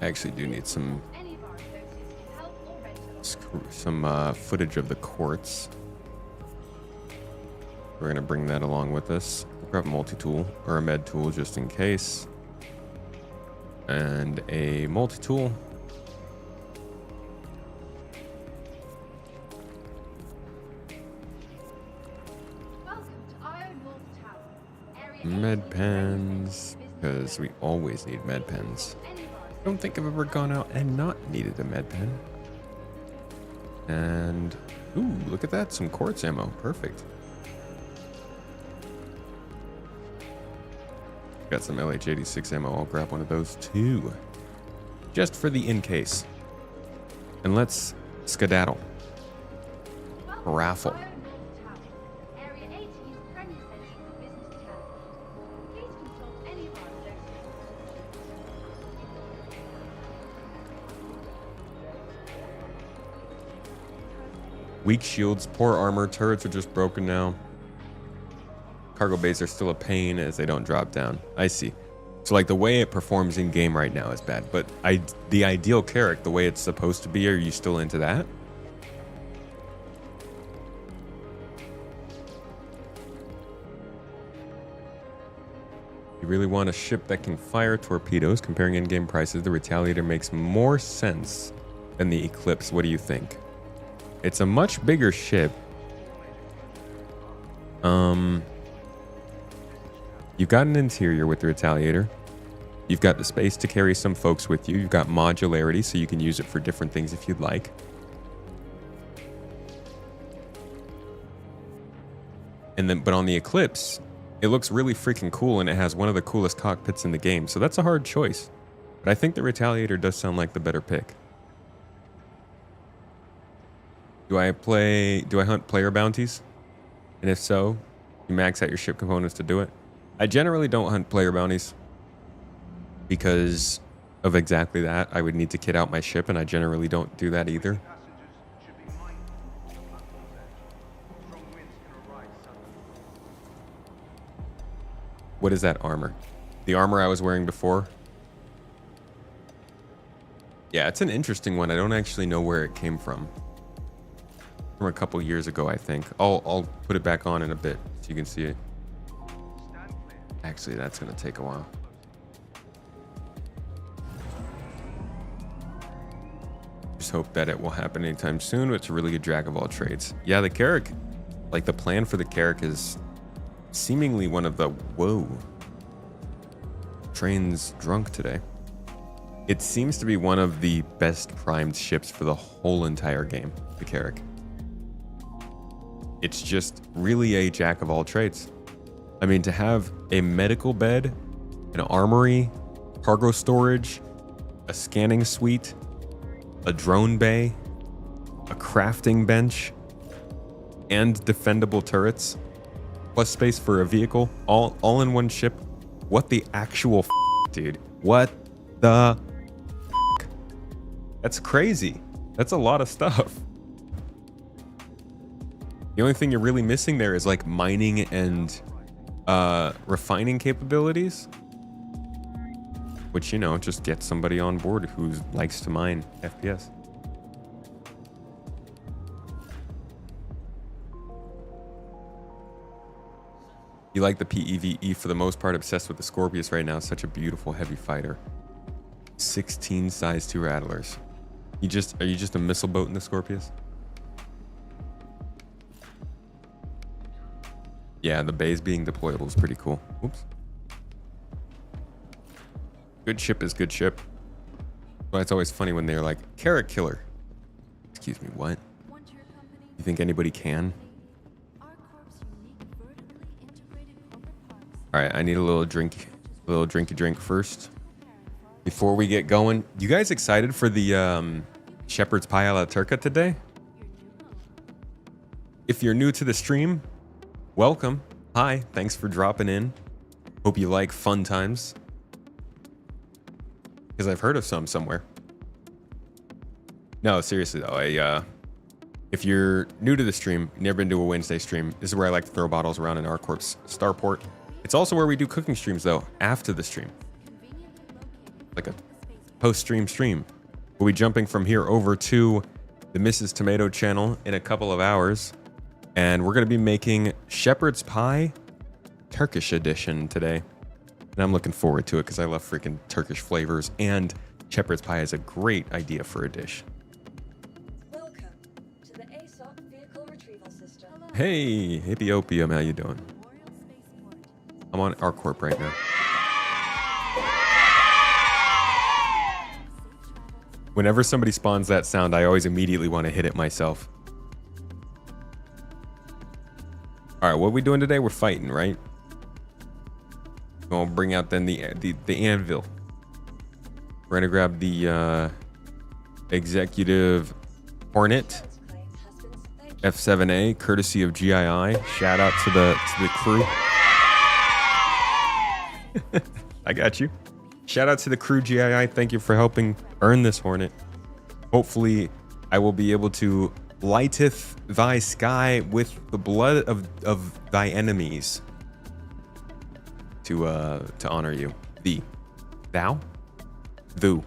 I actually do need some footage of the courts. We're gonna bring that along with us. Grab a multi-tool or a med tool just in case. And a multi-tool. Med pens, because we always need med pens. I don't think I've ever gone out and not needed a med pen. And, ooh, look at that, some quartz ammo, perfect. Got some LH86 ammo, I'll grab one of those too. Just for the in case. And let's skedaddle. raffle. Weak shields, poor armor, turrets are just broken now. Cargo bays are still a pain as they don't drop down. I see. So like the way it performs in game right now is bad, but the ideal Carrack, the way it's supposed to be, are you still into that? You really want a ship that can fire torpedoes? Comparing in-game prices, the Retaliator makes more sense than the Eclipse. What do you think? It's a much bigger ship. You've got an interior with the Retaliator. You've got the space to carry some folks with you. You've got modularity, so you can use it for different things if you'd like. And then, but on the Eclipse, it looks really freaking cool, and it has one of the coolest cockpits in the game. So that's a hard choice. But I think the Retaliator does sound like the better pick. Do I hunt player bounties? And if so, you max out your ship components to do it? I generally don't hunt player bounties because of exactly that. I would need to kit out my ship, and I generally don't do that either. What is that armor? The armor I was wearing before? Yeah, it's an interesting one. I don't actually know where it came from. From a couple years ago, I think. I'll put it back on in a bit so you can see it. Actually, that's going to take a while. Just hope that it will happen anytime soon. It's a really good jack of all trades. Yeah, the Carrack, like the plan for the Carrack is seemingly one of the... Whoa. Train's drunk today. It seems to be one of the best primed ships for the whole entire game, the Carrack. It's just really a jack of all trades. I mean, to have a medical bed, an armory, cargo storage, a scanning suite, a drone bay, a crafting bench, and defendable turrets, plus space for a vehicle, all in one ship. What the actual dude? What the That's crazy. That's a lot of stuff. The only thing you're really missing there is like mining and refining capabilities, which, you know, just get somebody on board who likes to mine FPS. You like the PEVE for the most part, obsessed with the Scorpius right now. Such a beautiful heavy fighter. 16 size 2 rattlers. Are you just a missile boat in the Scorpius? Yeah, the bays being deployable is pretty cool. Oops. Good ship is good ship. But it's always funny when they're like, Carrack killer. Excuse me, what? You think anybody can? All right, I need a little drinky drink first before we get going. You guys excited for the shepherd's pie a la turca today? If you're new to the stream, welcome. Hi, thanks for dropping in. Hope you like fun times, because I've heard of some somewhere. No, seriously though, if you're new to the stream, never been to a Wednesday stream, this is where I like to throw bottles around in ArcCorp's Starport. It's also where we do cooking streams, though, after the stream. Like a post-stream stream. We'll be jumping from here over to the Mrs. Tomato channel in a couple of hours. And we're going to be making shepherd's pie Turkish edition today. And I'm looking forward to it because I love freaking Turkish flavors. And shepherd's pie is a great idea for a dish. Welcome to the ASOP vehicle retrieval system. Hey, Hippiopium, how you doing? I'm on ArcCorp right now. Whenever somebody spawns that sound, I always immediately want to hit it myself. All right, what are we doing today? We're fighting, right? We're gonna bring out then the anvil. We're gonna grab the executive Hornet. F7A, courtesy of GII. Shout out to the crew. I got you. Shout out to the crew GII. Thank you for helping earn this Hornet. Hopefully, I will be able to lighteth thy sky with the blood of thy enemies to honor you. Thou? Just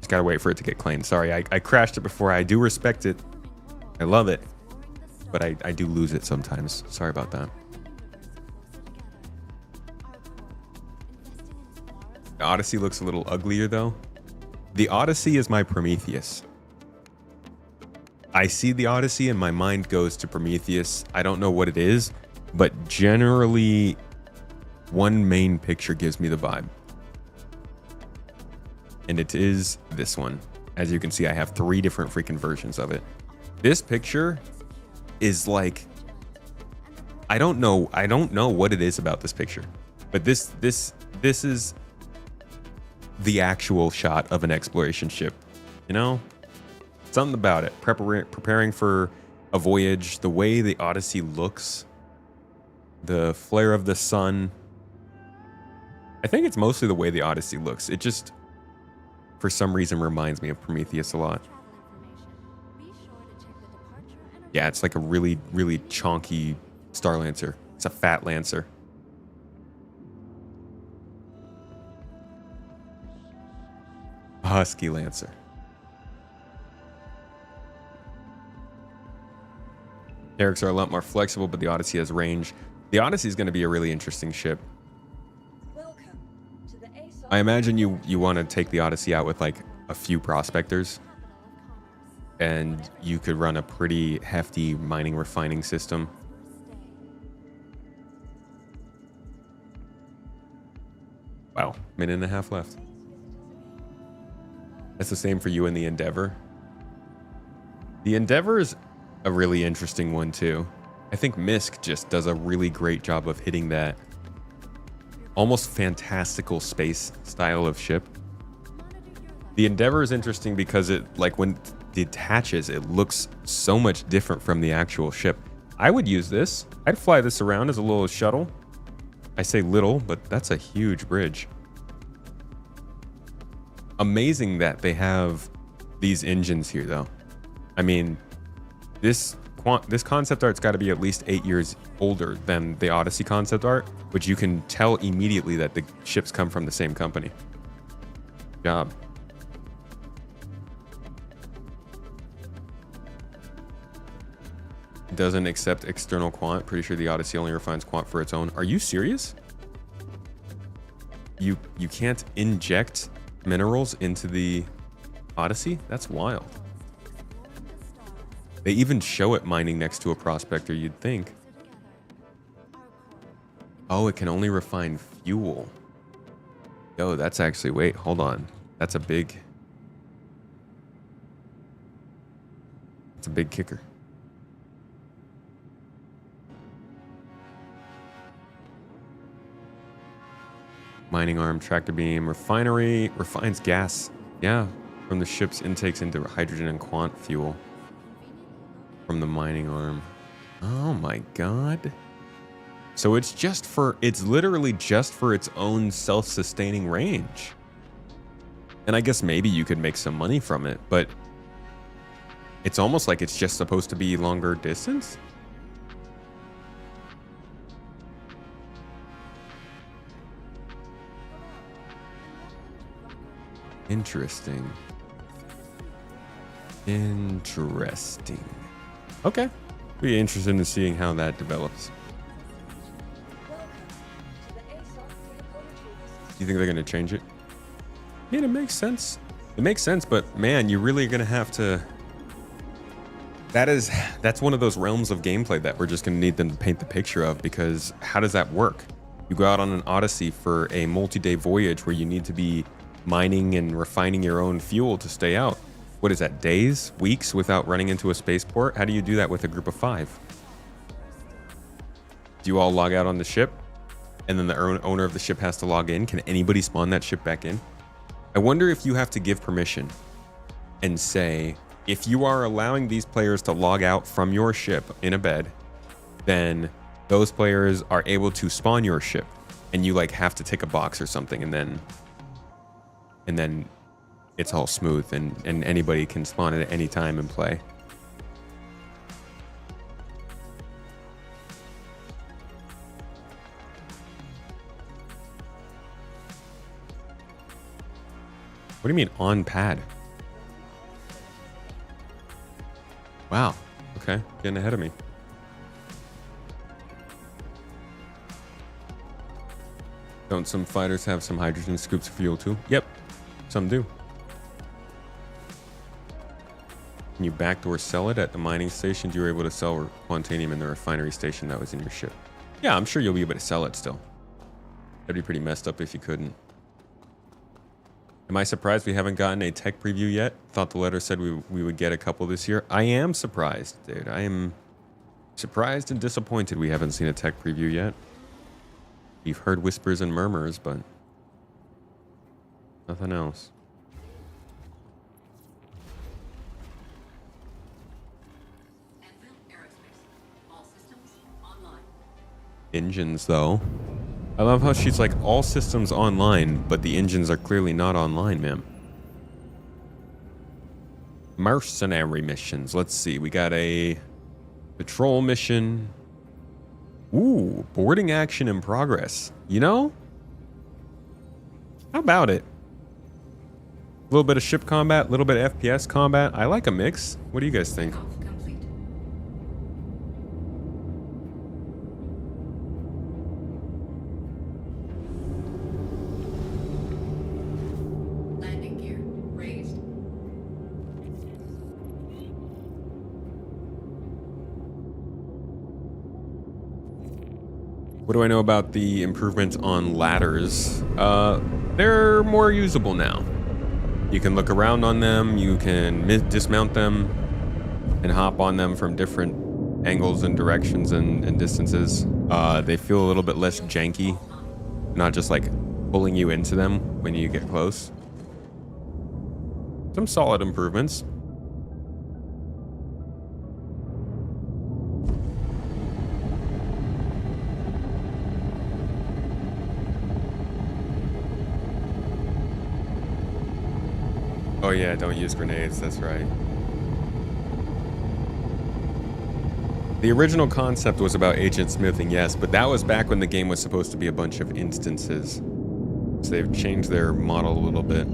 gotta wait for it to get claimed. Sorry, I crashed it before. I do respect it. I love it. But I do lose it sometimes. Sorry about that. The Odyssey looks a little uglier though. The Odyssey is my Prometheus. I see the Odyssey and my mind goes to Prometheus. I don't know what it is, but generally one main picture gives me the vibe. And it is this one. As you can see, I have 3 different freaking versions of it. This picture is like, I don't know what it is about this picture, but this is the actual shot of an exploration ship. You know, something about it. Preparing for a voyage, the way the Odyssey looks, the flare of the sun. I think it's mostly the way the Odyssey looks. It just, for some reason, reminds me of Prometheus a lot. Yeah, it's like a really, really chonky Star Lancer. It's a fat Lancer. A husky Lancer. Derricks are a lot more flexible, but the Odyssey has range. The Odyssey is going to be a really interesting ship. I imagine you want to take the Odyssey out with like a few prospectors, and you could run a pretty hefty mining refining system. Wow, minute and a half left. That's the same for you in the Endeavor. The Endeavor is a really interesting one too. I think Misk just does a really great job of hitting that almost fantastical space style of ship. The Endeavor is interesting because it, like, when it detaches, it looks so much different from the actual ship. I would use this. I'd fly this around as a little shuttle. I say little, but that's a huge bridge. Amazing that they have these engines here, though. I mean, this concept art's got to be at least 8 years older than the Odyssey concept art, but you can tell immediately that the ships come from the same company. Good job. Doesn't accept external quant. Pretty sure the Odyssey only refines quant for its own. Are you serious? You can't inject minerals into the Odyssey? That's wild. They even show it mining next to a prospector, you'd think. Oh, it can only refine fuel. Yo, that's actually, wait, hold on. That's a big kicker. Mining arm, tractor beam, refinery, refines gas. Yeah, from the ship's intakes into hydrogen and quant fuel. From the mining arm. Oh my god. So it's literally just for its own self-sustaining range. And I guess maybe you could make some money from it, but it's almost like it's just supposed to be longer distance. Interesting. Okay. Be interested in seeing how that develops. Do you think they're going to change it? I mean, it makes sense. It makes sense, but man, you're really going to have to... That's one of those realms of gameplay that we're just going to need them to paint the picture of, because how does that work? You go out on an Odyssey for a multi-day voyage where you need to be mining and refining your own fuel to stay out. What is that, days, weeks without running into a spaceport? How do you do that with a group of 5? Do you all log out on the ship? And then the owner of the ship has to log in? Can anybody spawn that ship back in? I wonder if you have to give permission and say, if you are allowing these players to log out from your ship in a bed, then those players are able to spawn your ship, and you like have to tick a box or something, and then it's all smooth, and anybody can spawn at any time and play. What do you mean on pad? Wow. Okay, getting ahead of me. Don't some fighters have some hydrogen scoops of fuel too? Yep, some do. Can you backdoor sell it at the mining stations? You were able to sell quantanium in the refinery station that was in your ship. Yeah, I'm sure you'll be able to sell it still. That'd be pretty messed up if you couldn't. Am I surprised we haven't gotten a tech preview yet? Thought the letter said we would get a couple this year. I am surprised, dude. I am surprised and disappointed we haven't seen a tech preview yet. We've heard whispers and murmurs, but nothing else. Engines, though. I love how she's like, all systems online, but the engines are clearly not online, ma'am. Mercenary missions. Let's see. We got a patrol mission. Ooh, boarding action in progress. You know? How about it? A little bit of ship combat, a little bit of FPS combat. I like a mix. What do you guys think? What do I know about the improvements on ladders? They're more usable now. You can look around on them, you can dismount them, and hop on them from different angles and directions and distances. They feel a little bit less janky, not just like pulling you into them when you get close. Some solid improvements. Oh yeah, don't use grenades, that's right. The original concept was about agent smithing, yes, but that was back when the game was supposed to be a bunch of instances. So they've changed their model a little bit.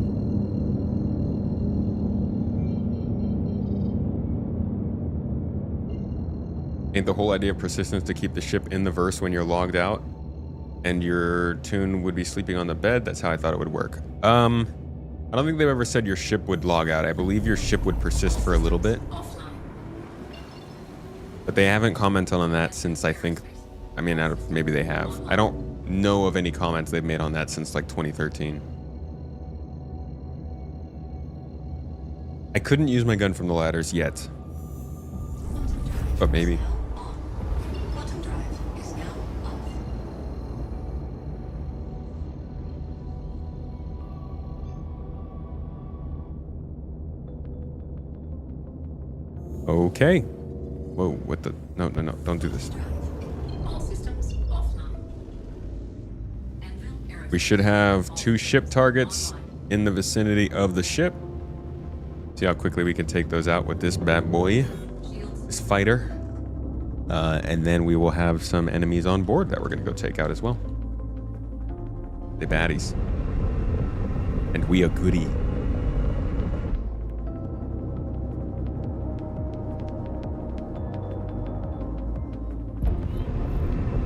Ain't the whole idea of persistence to keep the ship in the verse when you're logged out and your tune would be sleeping on the bed? That's how I thought it would work. I don't think they've ever said your ship would log out. I believe your ship would persist for a little bit. But they haven't commented on that since I think, I mean, maybe they have. I don't know of any comments they've made on that since like 2013. I couldn't use my gun from the ladders yet. But maybe. Okay. Whoa, what the? No, don't do this. We should have 2 ship targets in the vicinity of the ship. See how quickly we can take those out with this bad boy, this fighter. And then we will have some enemies on board that we're going to go take out as well. The baddies. And we are goody.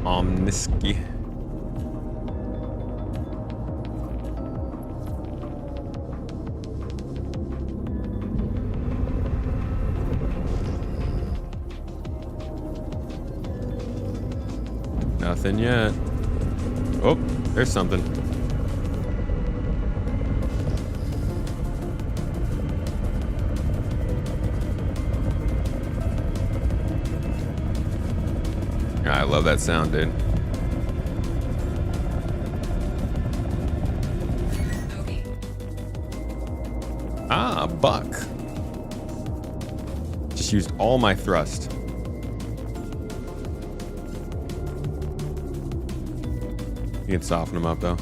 Omniski. Nothing yet. Oh, there's something. I love that sound, dude. Ah, buck. just used all my thrust. You can soften them up though.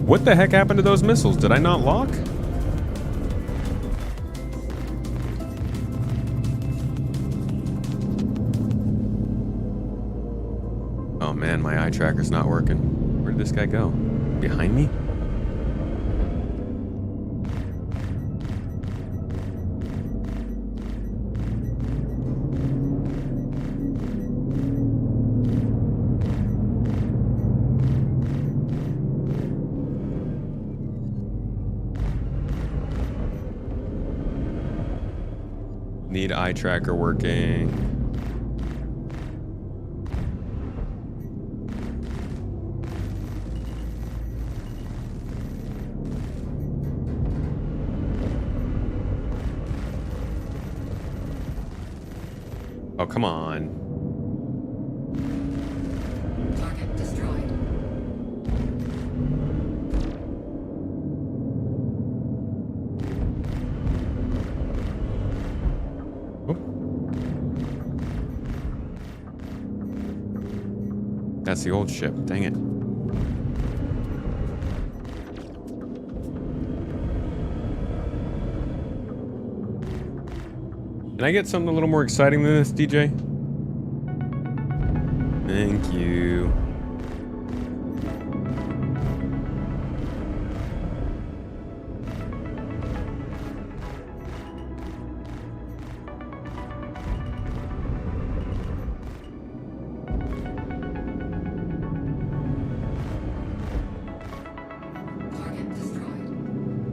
What the heck happened to those missiles? Did I not lock? Oh man, my eye tracker's not working. Where did this guy go? Behind me? Need eye tracker working. Oh, come on. Target destroyed. That's the old ship. Dang it. Can I get something a little more exciting than this, DJ? Thank you.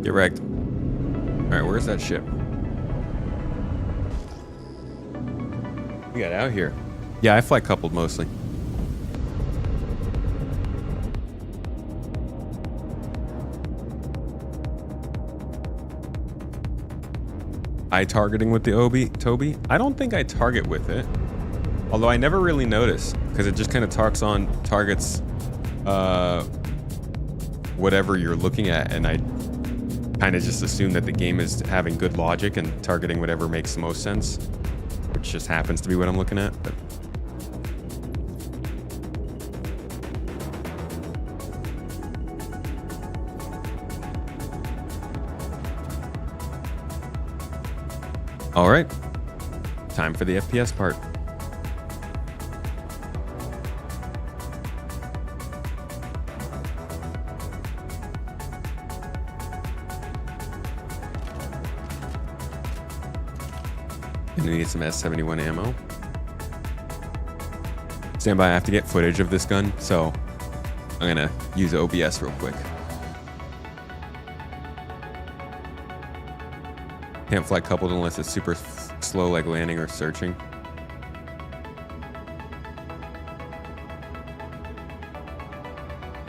Get wrecked. Alright, where's that ship? We got out here. Yeah, I fly coupled mostly. Eye targeting with the Toby? I don't think I target with it. Although I never really notice, because it just kind of targets whatever you're looking at, and I kind of just assume that the game is having good logic and targeting whatever makes the most sense, which just happens to be what I'm looking at. But all right, time for the FPS part. Gonna need some S71 ammo. Stand by, I have to get footage of this gun, so I'm gonna use OBS real quick. Can't fly coupled unless it's super slow, like landing or searching.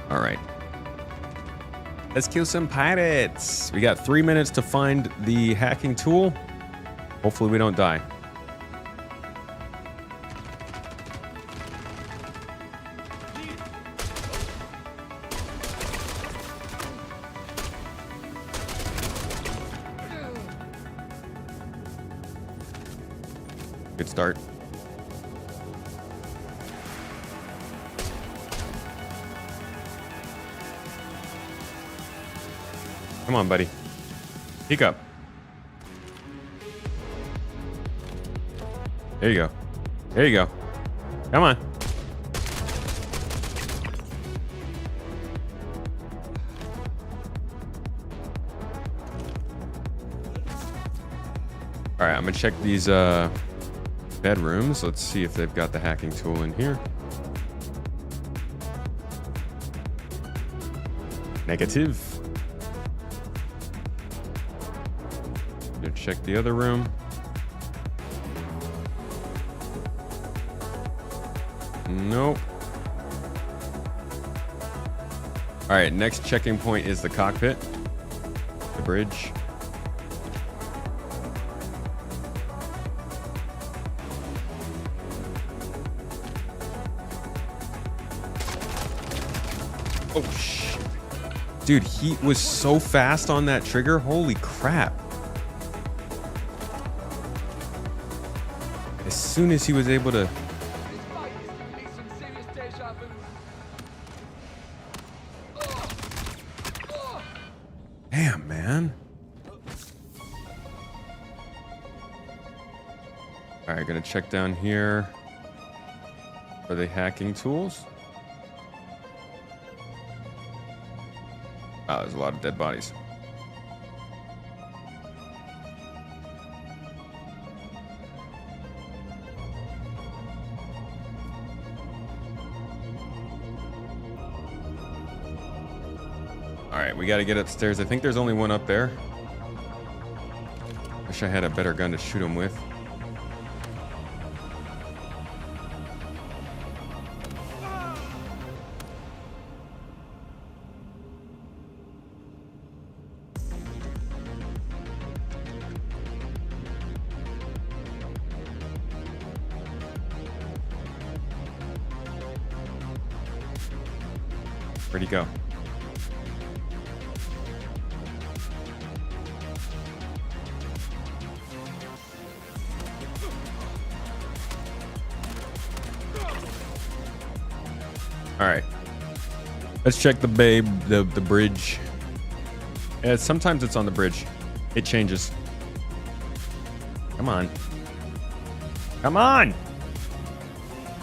All right. Let's kill some pirates. We got 3 minutes to find the hacking tool. Hopefully we don't die. Good start. Come on, buddy. Peek up. There you go. There you go. Come on. All right, I'm gonna check these bedrooms. Let's see if they've got the hacking tool in here. Negative. Gonna check the other room. Nope. All right, next checking point is the cockpit, the bridge. Oh, shit. Dude, he was so fast on that trigger. Holy crap. As soon as he was able to... Damn, man. All right, gonna check down here. Are they hacking tools? Oh, there's a lot of dead bodies. All right, we got to get upstairs. I think there's only one up there. Wish I had a better gun to shoot him with. Where'd he go? All right, let's check the bridge. Yeah, sometimes it's on the bridge. It changes. Come on. Come on.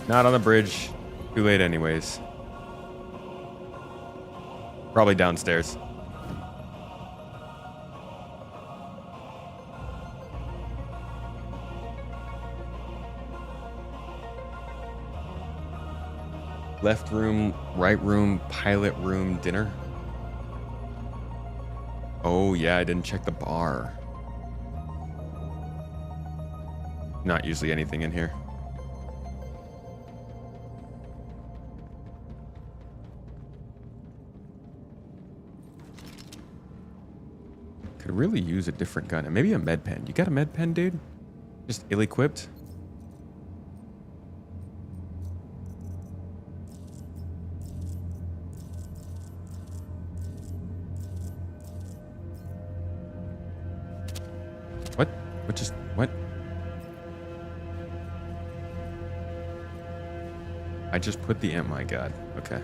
Not on the bridge. Too late anyways. Probably downstairs. Left room, right room, pilot room, dinner. Oh yeah, I didn't check the bar. Not usually anything in here. Could really use a different gun. And maybe a med pen. You got a med pen, dude? Just ill-equipped? What? What just... What? I just put the... Oh my god. Okay.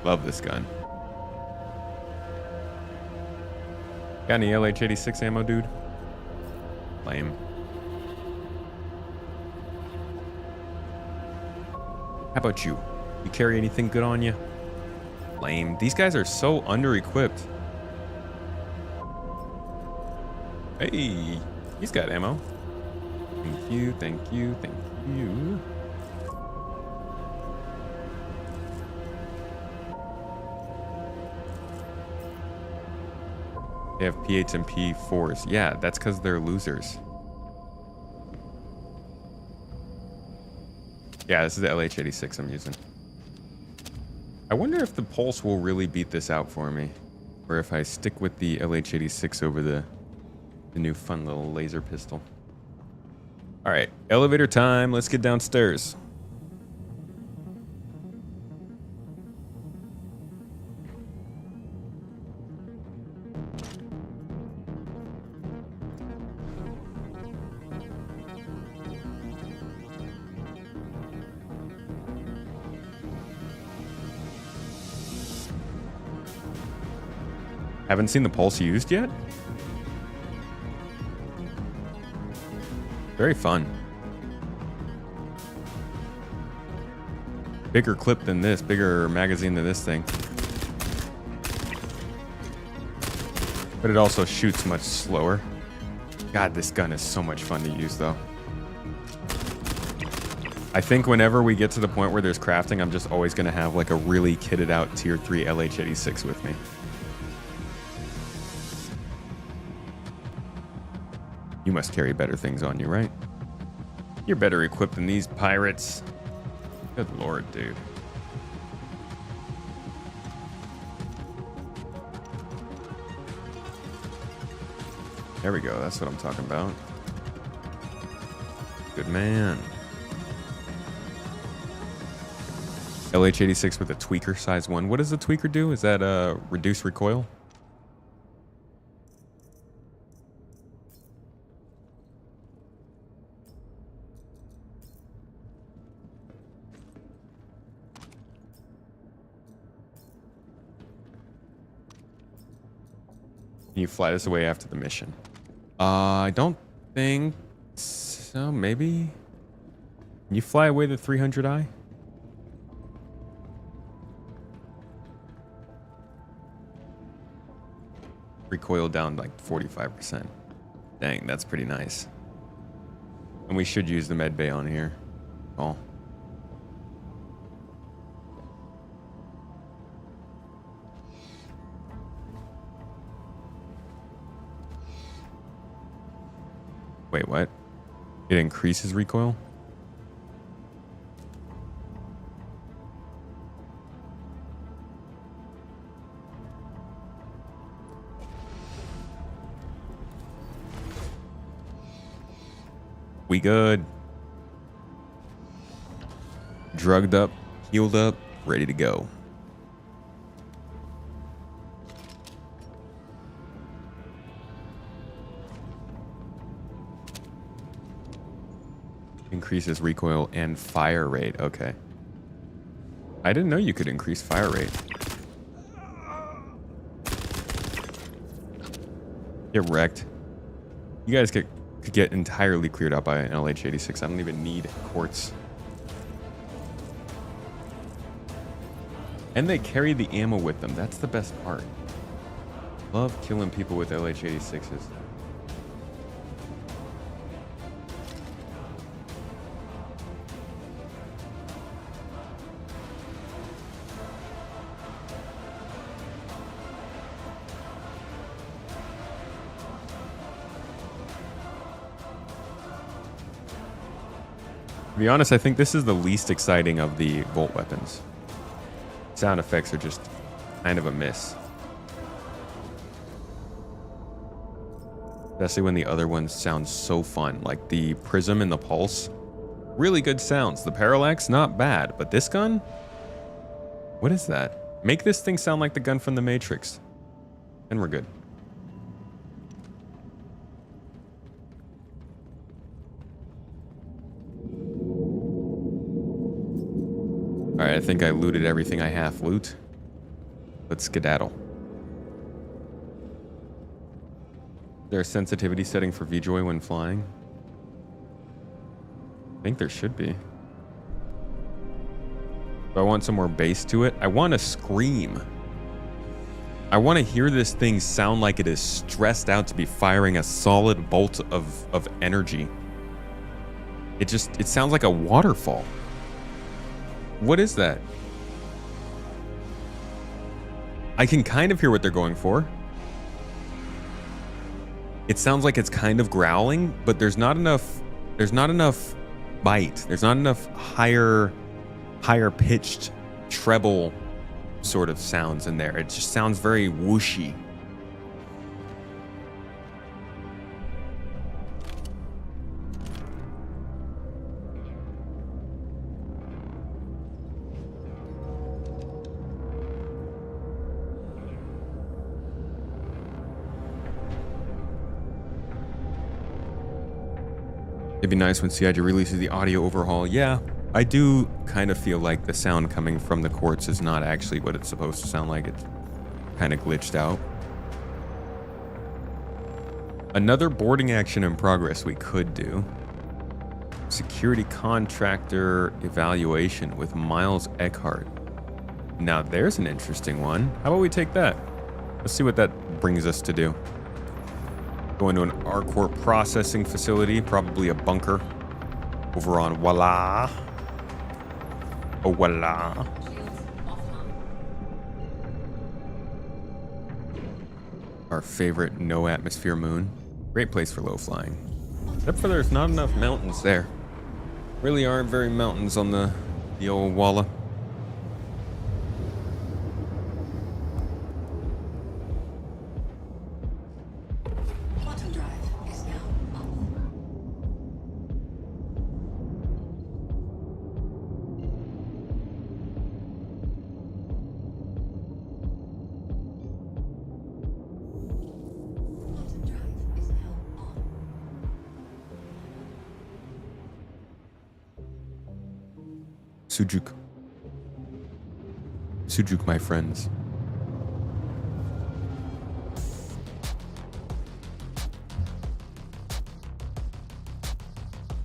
Love this gun. Got any LH86 ammo, dude? Lame. How about you? You carry anything good on you? Lame. These guys are so under-equipped. Hey, he's got ammo. Thank you, thank you, thank you. They have P8s and P4s. Yeah, that's because they're losers. Yeah, this is the LH86 I'm using. I wonder if the Pulse will really beat this out for me. Or if I stick with the LH86 over the new fun little laser pistol. All right, elevator time. Let's get downstairs. Haven't seen the Pulse used yet? Very fun. Bigger clip than this, bigger magazine than this thing. But it also shoots much slower. God, this gun is so much fun to use though. I think whenever we get to the point where there's crafting, I'm just always gonna have like a really kitted out tier 3 LH86 with me. You must carry better things on you, right? You're better equipped than these pirates. Good lord, dude. There we go. That's what I'm talking about. Good man. LH86 with a tweaker size 1. What does the tweaker do? Is that reduce recoil? Can you fly this away after the mission? I don't think so. Maybe. Can you fly away the 300i? Recoil down like 45%. Dang, that's pretty nice. And we should use the med bay on here. Oh. Wait, what? It increases recoil? We good. Drugged up, healed up, ready to go. Increases recoil and fire rate. Okay. I didn't know you could increase fire rate. Get wrecked. You guys could get entirely cleared out by an LH86. I don't even need quartz. And they carry the ammo with them. That's the best part. Love killing people with LH86s. To be honest, I think this is the least exciting of the Volt weapons. Sound effects are just kind of a miss. Especially when the other ones sound so fun, like the Prism and the Pulse. Really good sounds. The Parallax, not bad. But this gun? What is that? Make this thing sound like the gun from the Matrix. And we're good. Alright, I think I looted everything I half loot. Let's skedaddle. Is there a sensitivity setting for VJoy when flying? I think there should be. Do I want some more bass to it? I want to scream. I want to hear this thing sound like it is stressed out to be firing a solid bolt of energy. It sounds like a waterfall. What is that? I can kind of hear what they're going for. It sounds like it's kind of growling, but there's not enough bite. There's not enough higher pitched treble sort of sounds in there. It just sounds very whooshy. It'd be nice when CIG releases the audio overhaul. Yeah, I do kind of feel like the sound coming from the quartz is not actually what it's supposed to sound like. It's kind of glitched out. Another boarding action in progress we could do. Security contractor evaluation with Miles Eckhart. Now there's an interesting one. How about we take that? Let's see what that brings us to do. Going to an R-Core processing facility, probably a bunker over on Walla. Oh, Walla. Our favorite no atmosphere moon. Great place for low flying. Except for there's not enough mountains there. Really aren't very mountains on the old Walla. Quantum drive is now up. Quantum drive is now on. Sujuk. Sujuk, my friends.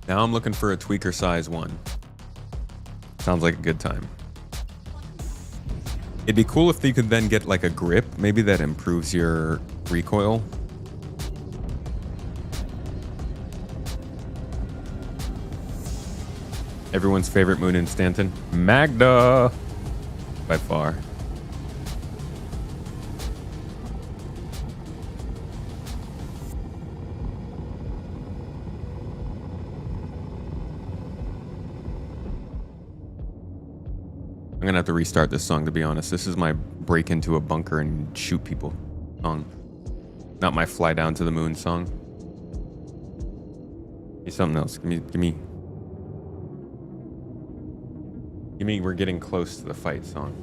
Now I'm looking for a tweaker size one. Sounds like a good time. It'd be cool if you could then get like a grip. Maybe that improves your recoil. Everyone's favorite moon in Stanton? Magda! By far. I'm gonna have to restart this song, to be honest. This is my break into a bunker and shoot people song. Not my fly down to the moon song. Give me something else. Give me we're getting close to the fight song.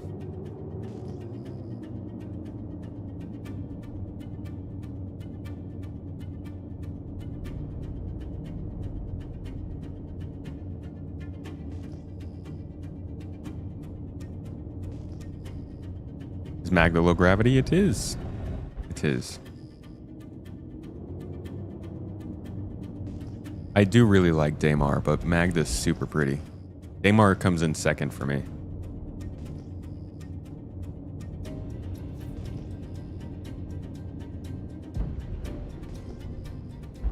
Is Magda low gravity? It is. It is. I do really like Daymar, but Magda's super pretty. Daymar comes in second for me.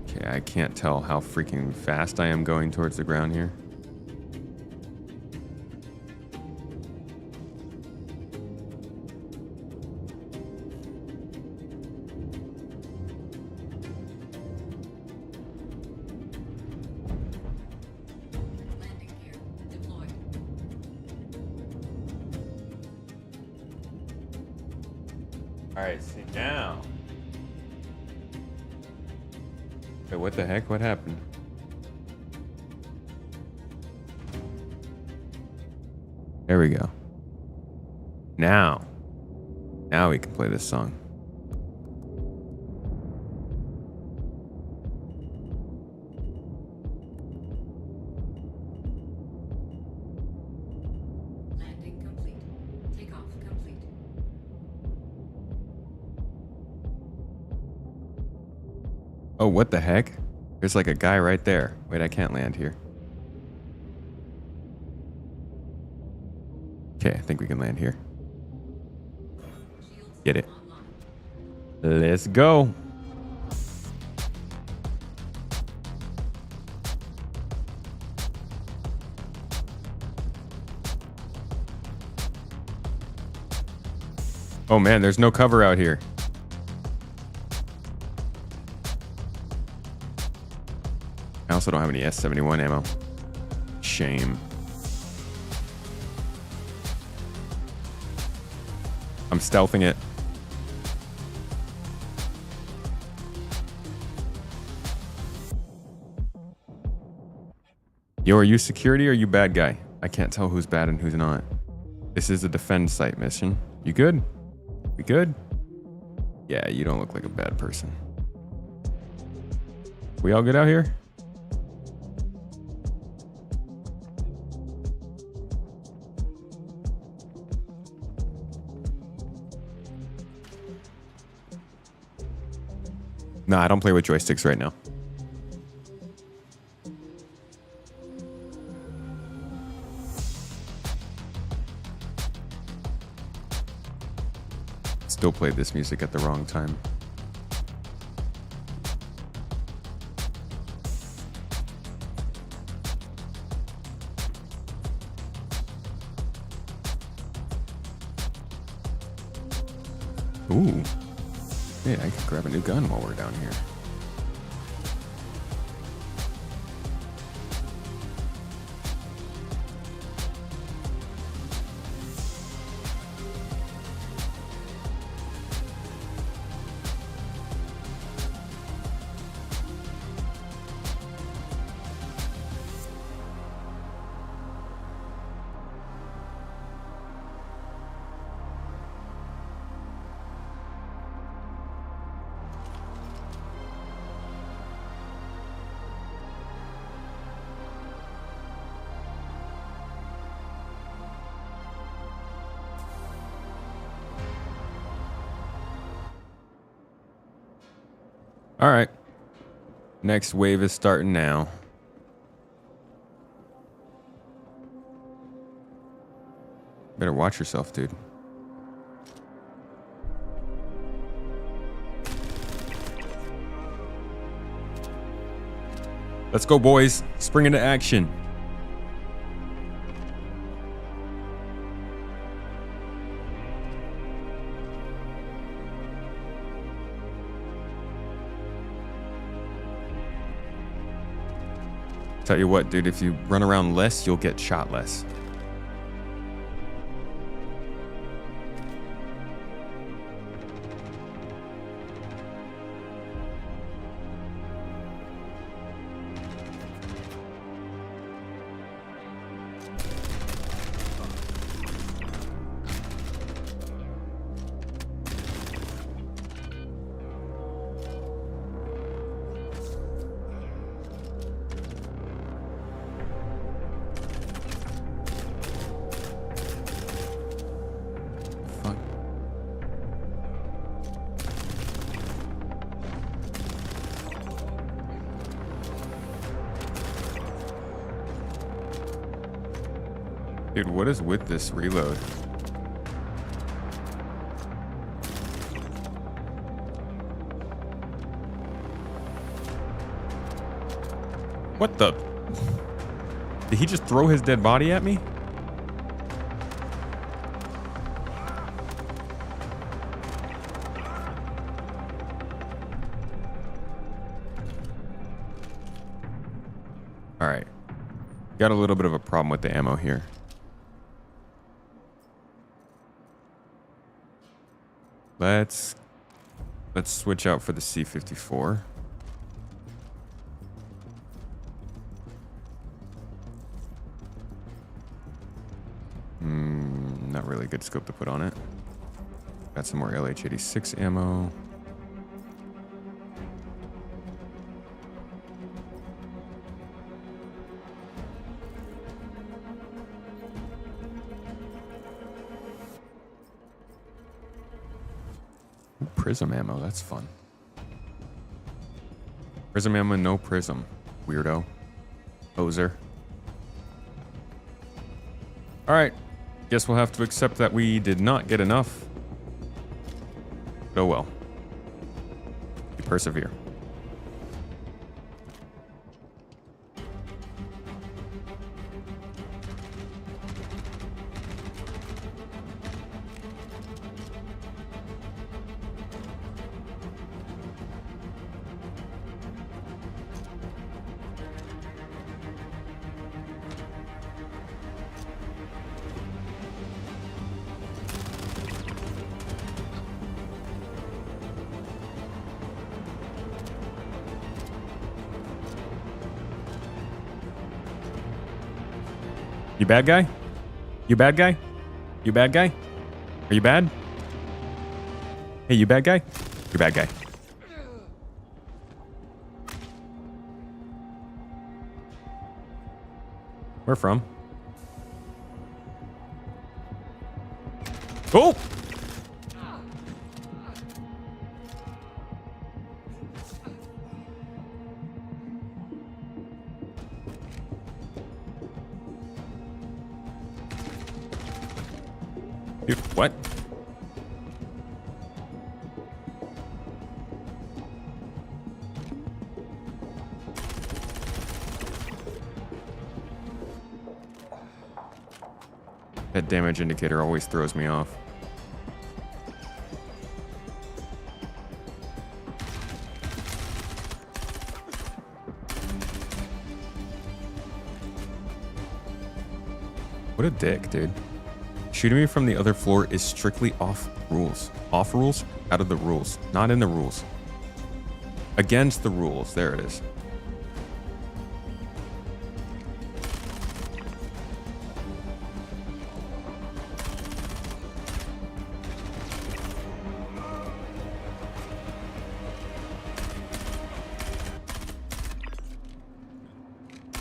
Okay, I can't tell how freaking fast I am going towards the ground here. Alright, see now. Wait, what the heck? What happened? There we go. Now we can play this song. Landing complete. Takeoff complete. Oh, what the heck? There's like a guy right there. Wait, I can't land here. Okay, I think we can land here. Get it. Let's go. Oh man, there's no cover out here. I also don't have any S71 ammo. Shame. I'm stealthing it. Yo, are you security or are you bad guy? I can't tell who's bad and who's not. This is a defend site mission. You good? We good? Yeah, you don't look like a bad person. We all good out here? Nah, I don't play with joysticks right now. Still played this music at the wrong time. Ooh. Hey, I could grab a new gun while we're down here. All right. Next wave is starting now. Better watch yourself, dude. Let's go, boys. Spring into action. Tell you what, dude, if you run around less, you'll get shot less. Dude, what is with this reload? What the? Did he just throw his dead body at me? All right. Got a little bit of a problem with the ammo here. Let's switch out for the C-54. Not really a good scope to put on it. Got some more LH-86 ammo. Prism ammo, that's fun. Prism ammo, no prism. Weirdo. Poser. Alright. Guess we'll have to accept that we did not get enough. But oh well. We persevere. You bad guy? You bad guy? You bad guy? Are you bad? Hey, you bad guy? You bad guy. Where from? Oh! Dude, what? That damage indicator always throws me off. What a dick, dude. Shooting me from the other floor is strictly off rules. Off rules? Out of the rules. Not in the rules. Against the rules. There it is.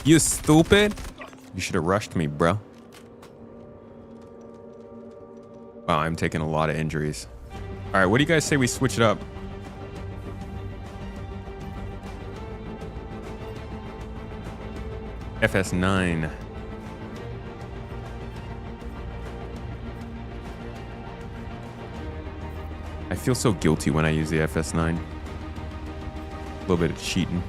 You stupid. You should have rushed me, bro. Wow, I'm taking a lot of injuries. All right, what do you guys say we switch it up? FS9. I feel so guilty when I use the FS9. A little bit of cheating.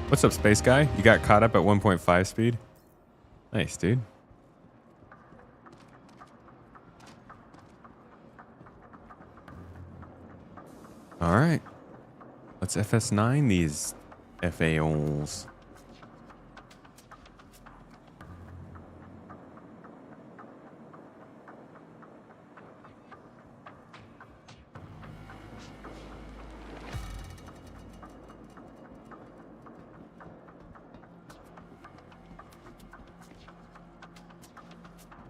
What's up, space guy? You got caught up at 1.5 speed? Nice, dude. All right. Let's FS9 these FAOs.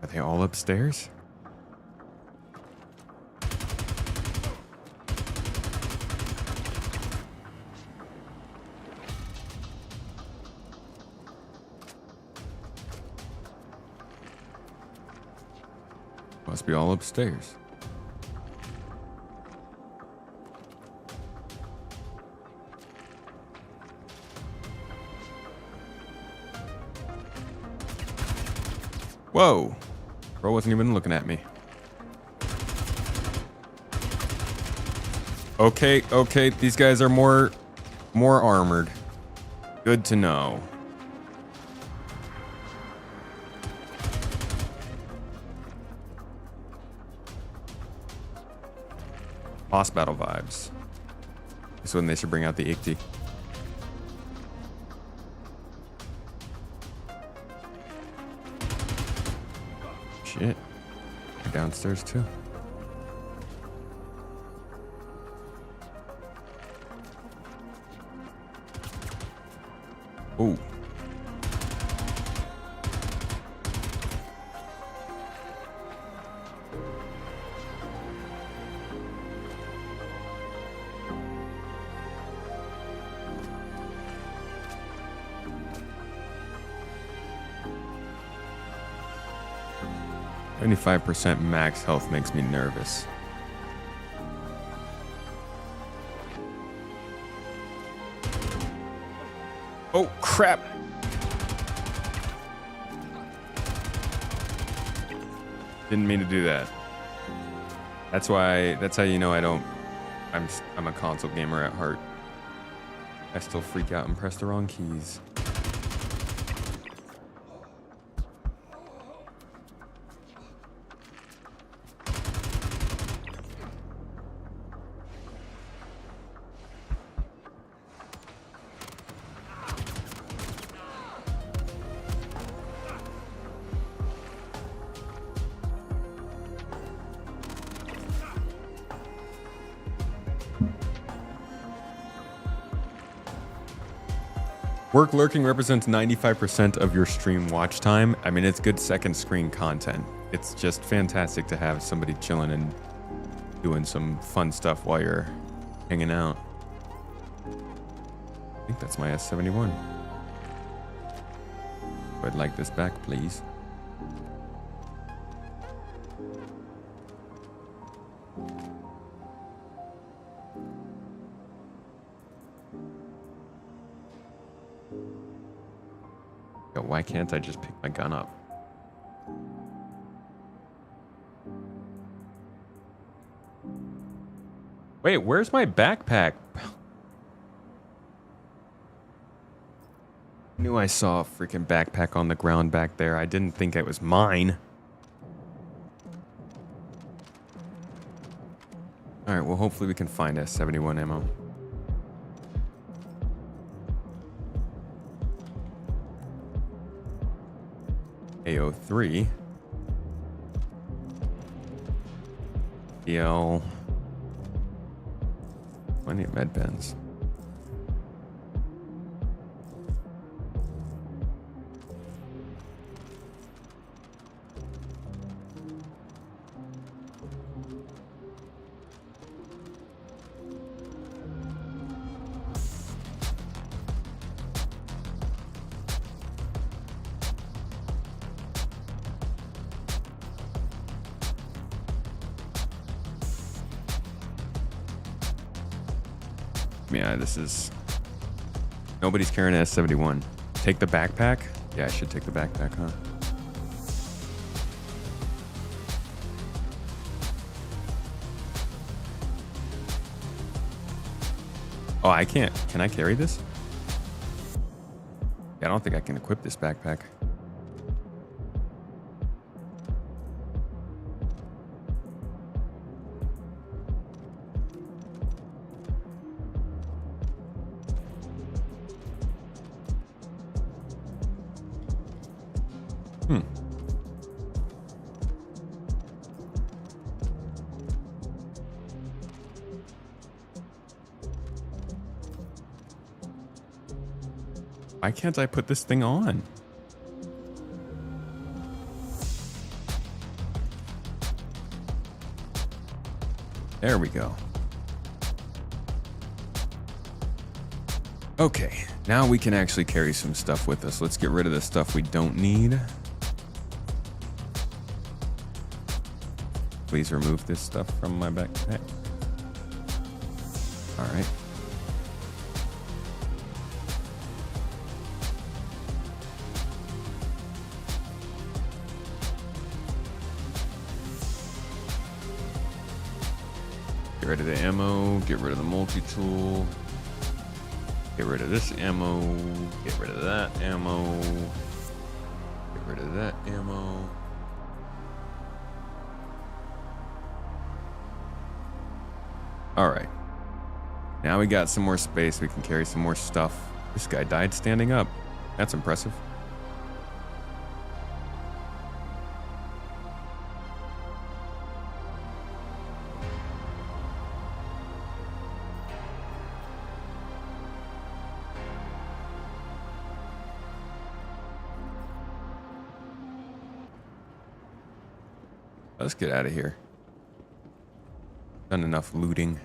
Are they all upstairs? Must be all upstairs. Whoa. Bro wasn't even looking at me. Okay, okay. These guys are more armored. Good to know. Boss battle vibes. This is when they should bring out the Ichty. Shit. They're downstairs too. Ooh. 75% max health makes me nervous. Oh, crap. Didn't mean to do that. That's how you know I'm a console gamer at heart. I still freak out and press the wrong keys. Work lurking represents 95% of your stream watch time. I mean, it's good second screen content. It's just fantastic to have somebody chilling and doing some fun stuff while you're hanging out. I think that's my S71. I'd like this back, please. Why can't I just pick my gun up? Wait, where's my backpack? Knew I saw a freaking backpack on the ground back there. I didn't think it was mine. All right, well, hopefully we can find S71 ammo. AO3. DL. Plenty of med pens. Yeah, this is... Nobody's carrying an S71. Take the backpack? Yeah, I should take the backpack, huh? Oh, I can't. Can I carry this? Yeah, I don't think I can equip this backpack. Why can't I put this thing on? There we go. Okay, now we can actually carry some stuff with us. Let's get rid of the stuff we don't need. Please remove this stuff from my backpack. All right. Get rid of the ammo, get rid of the multi-tool, get rid of this ammo, get rid of that ammo, get rid of that ammo. All right. Now we got some more space. We can carry some more stuff. This guy died standing up. That's impressive. Let's get out of here. Done enough looting.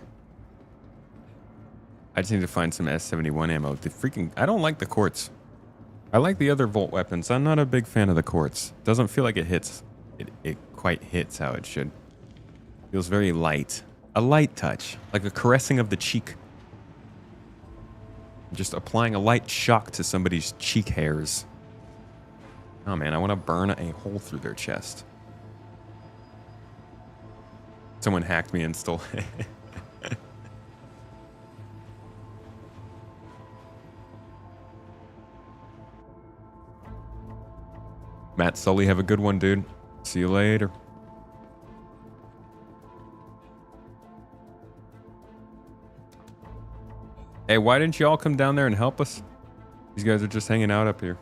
I just need to find some S71 ammo. I don't like the quartz. I like the other Volt weapons. I'm not a big fan of the quartz. Doesn't feel like it hits. It quite hits how it should. Feels very light. A light touch, like a caressing of the cheek. Just applying a light shock to somebody's cheek hairs. Oh man, I want to burn a hole through their chest. Someone hacked me and stole it. Matt Sully, have a good one, dude. See you later. Hey, why didn't you all come down there and help us? These guys are just hanging out up here.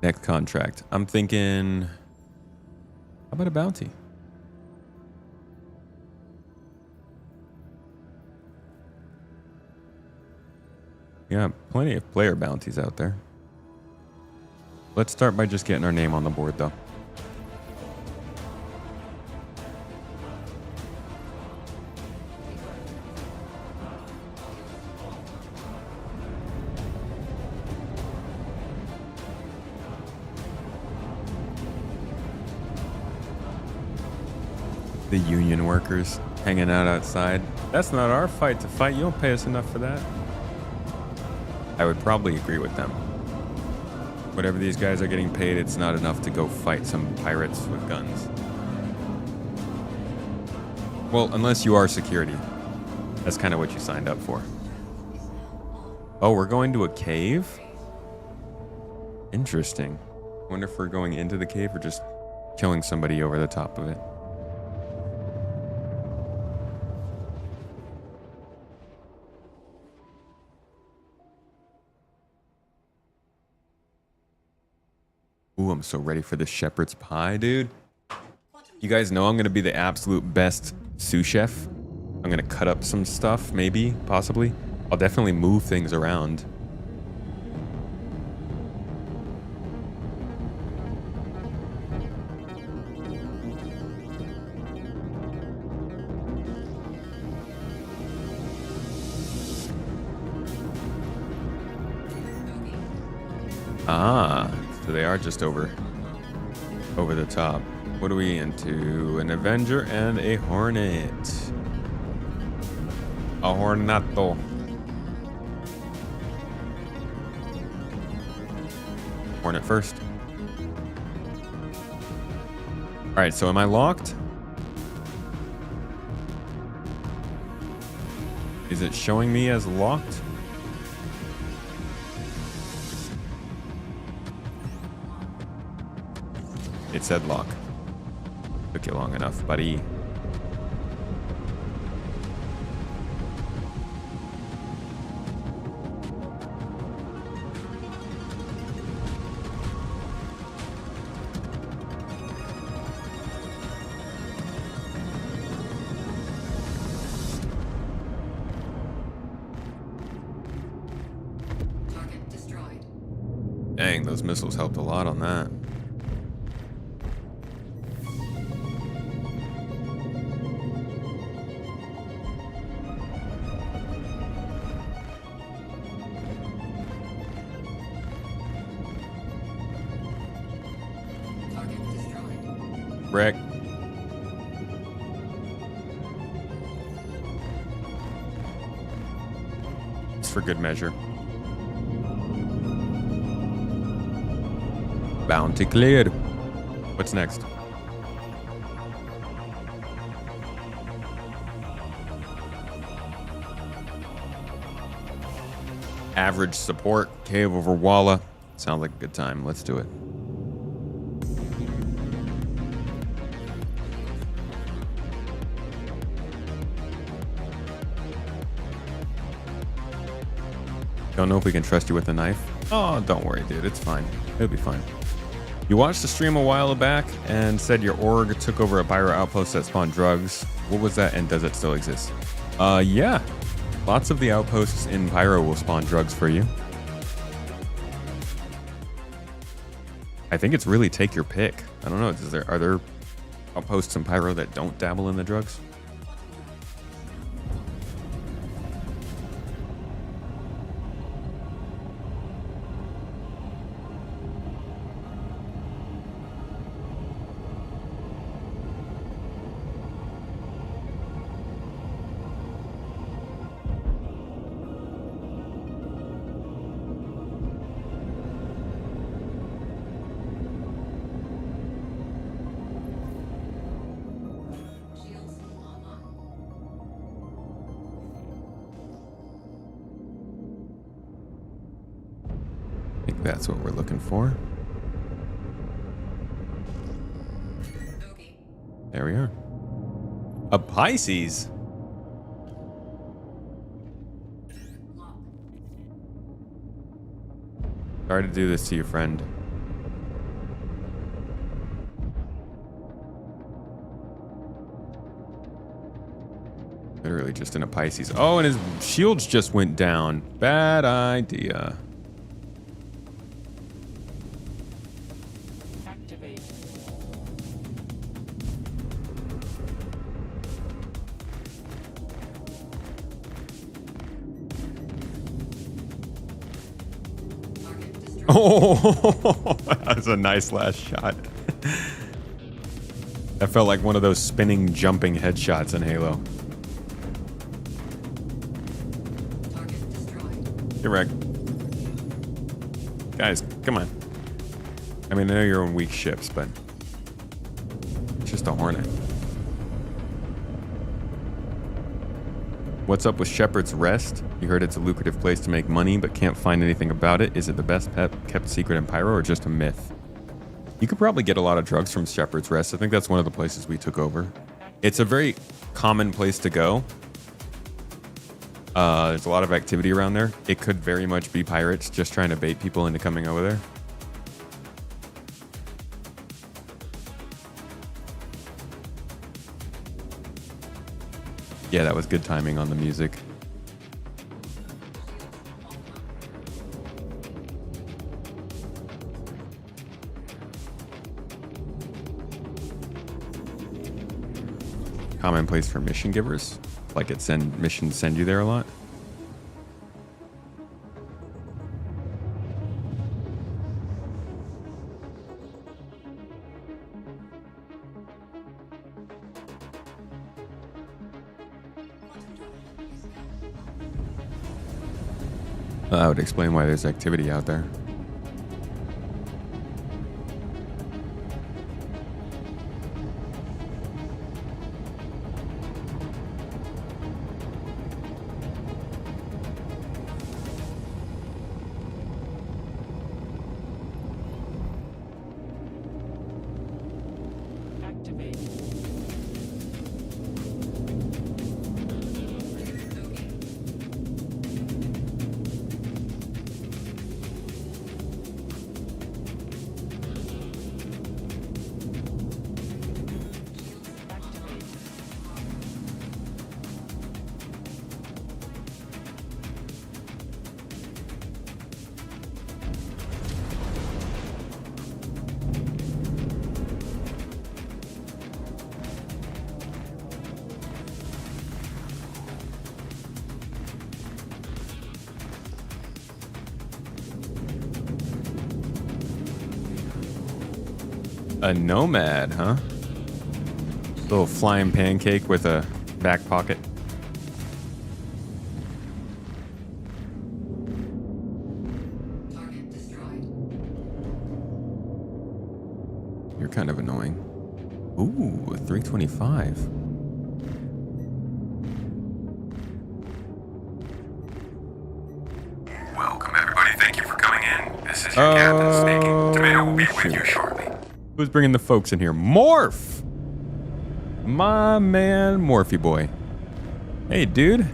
Next contract. I'm thinking, how about a bounty? Yeah, plenty of player bounties out there. Let's start by just getting our name on the board, though. The union workers hanging out outside. That's not our fight to fight. You don't pay us enough for that. I would probably agree with them. Whatever these guys are getting paid, it's not enough to go fight some pirates with guns. Well, unless you are security. That's kind of what you signed up for. Oh, we're going to a cave? Interesting. Wonder if we're going into the cave or just killing somebody over the top of it. Ooh, I'm so ready for this shepherd's pie, dude. You guys know I'm going to be the absolute best sous chef. I'm going to cut up some stuff, maybe, possibly. I'll definitely move things around. Ah, so they are just over the top. What are we into? An Avenger and a Hornet. A Hornato. Hornet first. All right, so am I locked? Is it showing me as locked? It said lock. Took you long enough, buddy. Target destroyed. Dang, those missiles helped a lot on that. Wreck. It's for good measure. Bounty cleared. What's next? Average support. Cave over Walla. Sounds like a good time. Let's do it. Don't know if we can trust you with a knife. Oh, don't worry, dude. It's fine. It'll be fine. You watched the stream a while back and said your org took over a pyro outpost that spawned drugs. What was that, and does it still exist? Yeah. Lots of the outposts in Pyro will spawn drugs for you. I think it's really take your pick. I don't know. Are there outposts in Pyro that don't dabble in the drugs? That's what we're looking for. There we are. A Pisces. Sorry to do this to you, friend. Literally just in a Pisces. Oh, and his shields just went down. Bad idea. Oh, that was a nice last shot. That felt like one of those spinning, jumping headshots in Halo. Get wrecked. Guys, come on. I mean, I know you're on weak ships, but it's just a Hornet. What's up with Shepherd's Rest? You heard it's a lucrative place to make money, but can't find anything about it. Is it the best kept secret in Pyro or just a myth? You could probably get a lot of drugs from Shepherd's Rest. I think that's one of the places we took over. It's a very common place to go. There's a lot of activity around there. It could very much be pirates just trying to bait people into coming over there. Yeah, that was good timing on the music. Common place for mission givers. Like missions send you there a lot. That would explain why there's activity out there. A nomad, huh? Little flying pancake with a back pocket. You're kind of annoying. Ooh, 325. Welcome, everybody. Thank you for coming in. This is your captain speaking. Tomato will be with you shortly. Who's bringing the folks in here? Morph! My man, Morphy boy. Hey, dude.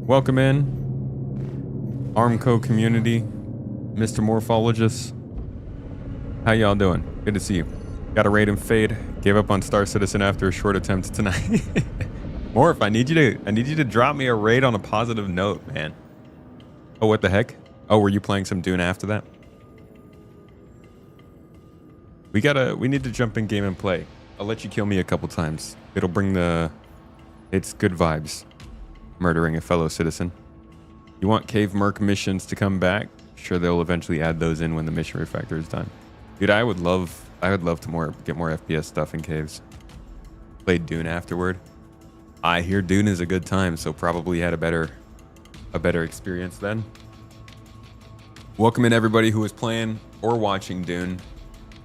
Welcome in. Armco community. Mr. Morphologist. How y'all doing? Good to see you. Got a raid and fade. Gave up on Star Citizen after a short attempt tonight. Morph, I need you to drop me a raid on a positive note, man. Oh, what the heck? Oh, were you playing some Dune after that? We need to jump in game and play. I'll let you kill me a couple times. It'll bring it's good vibes. Murdering a fellow citizen. You want Cave Merc missions to come back? Sure, they'll eventually add those in when the mission refactor is done. Dude, I would love to get more FPS stuff in caves. Played Dune afterward. I hear Dune is a good time, so probably had a better experience then. Welcome in everybody who is playing or watching Dune.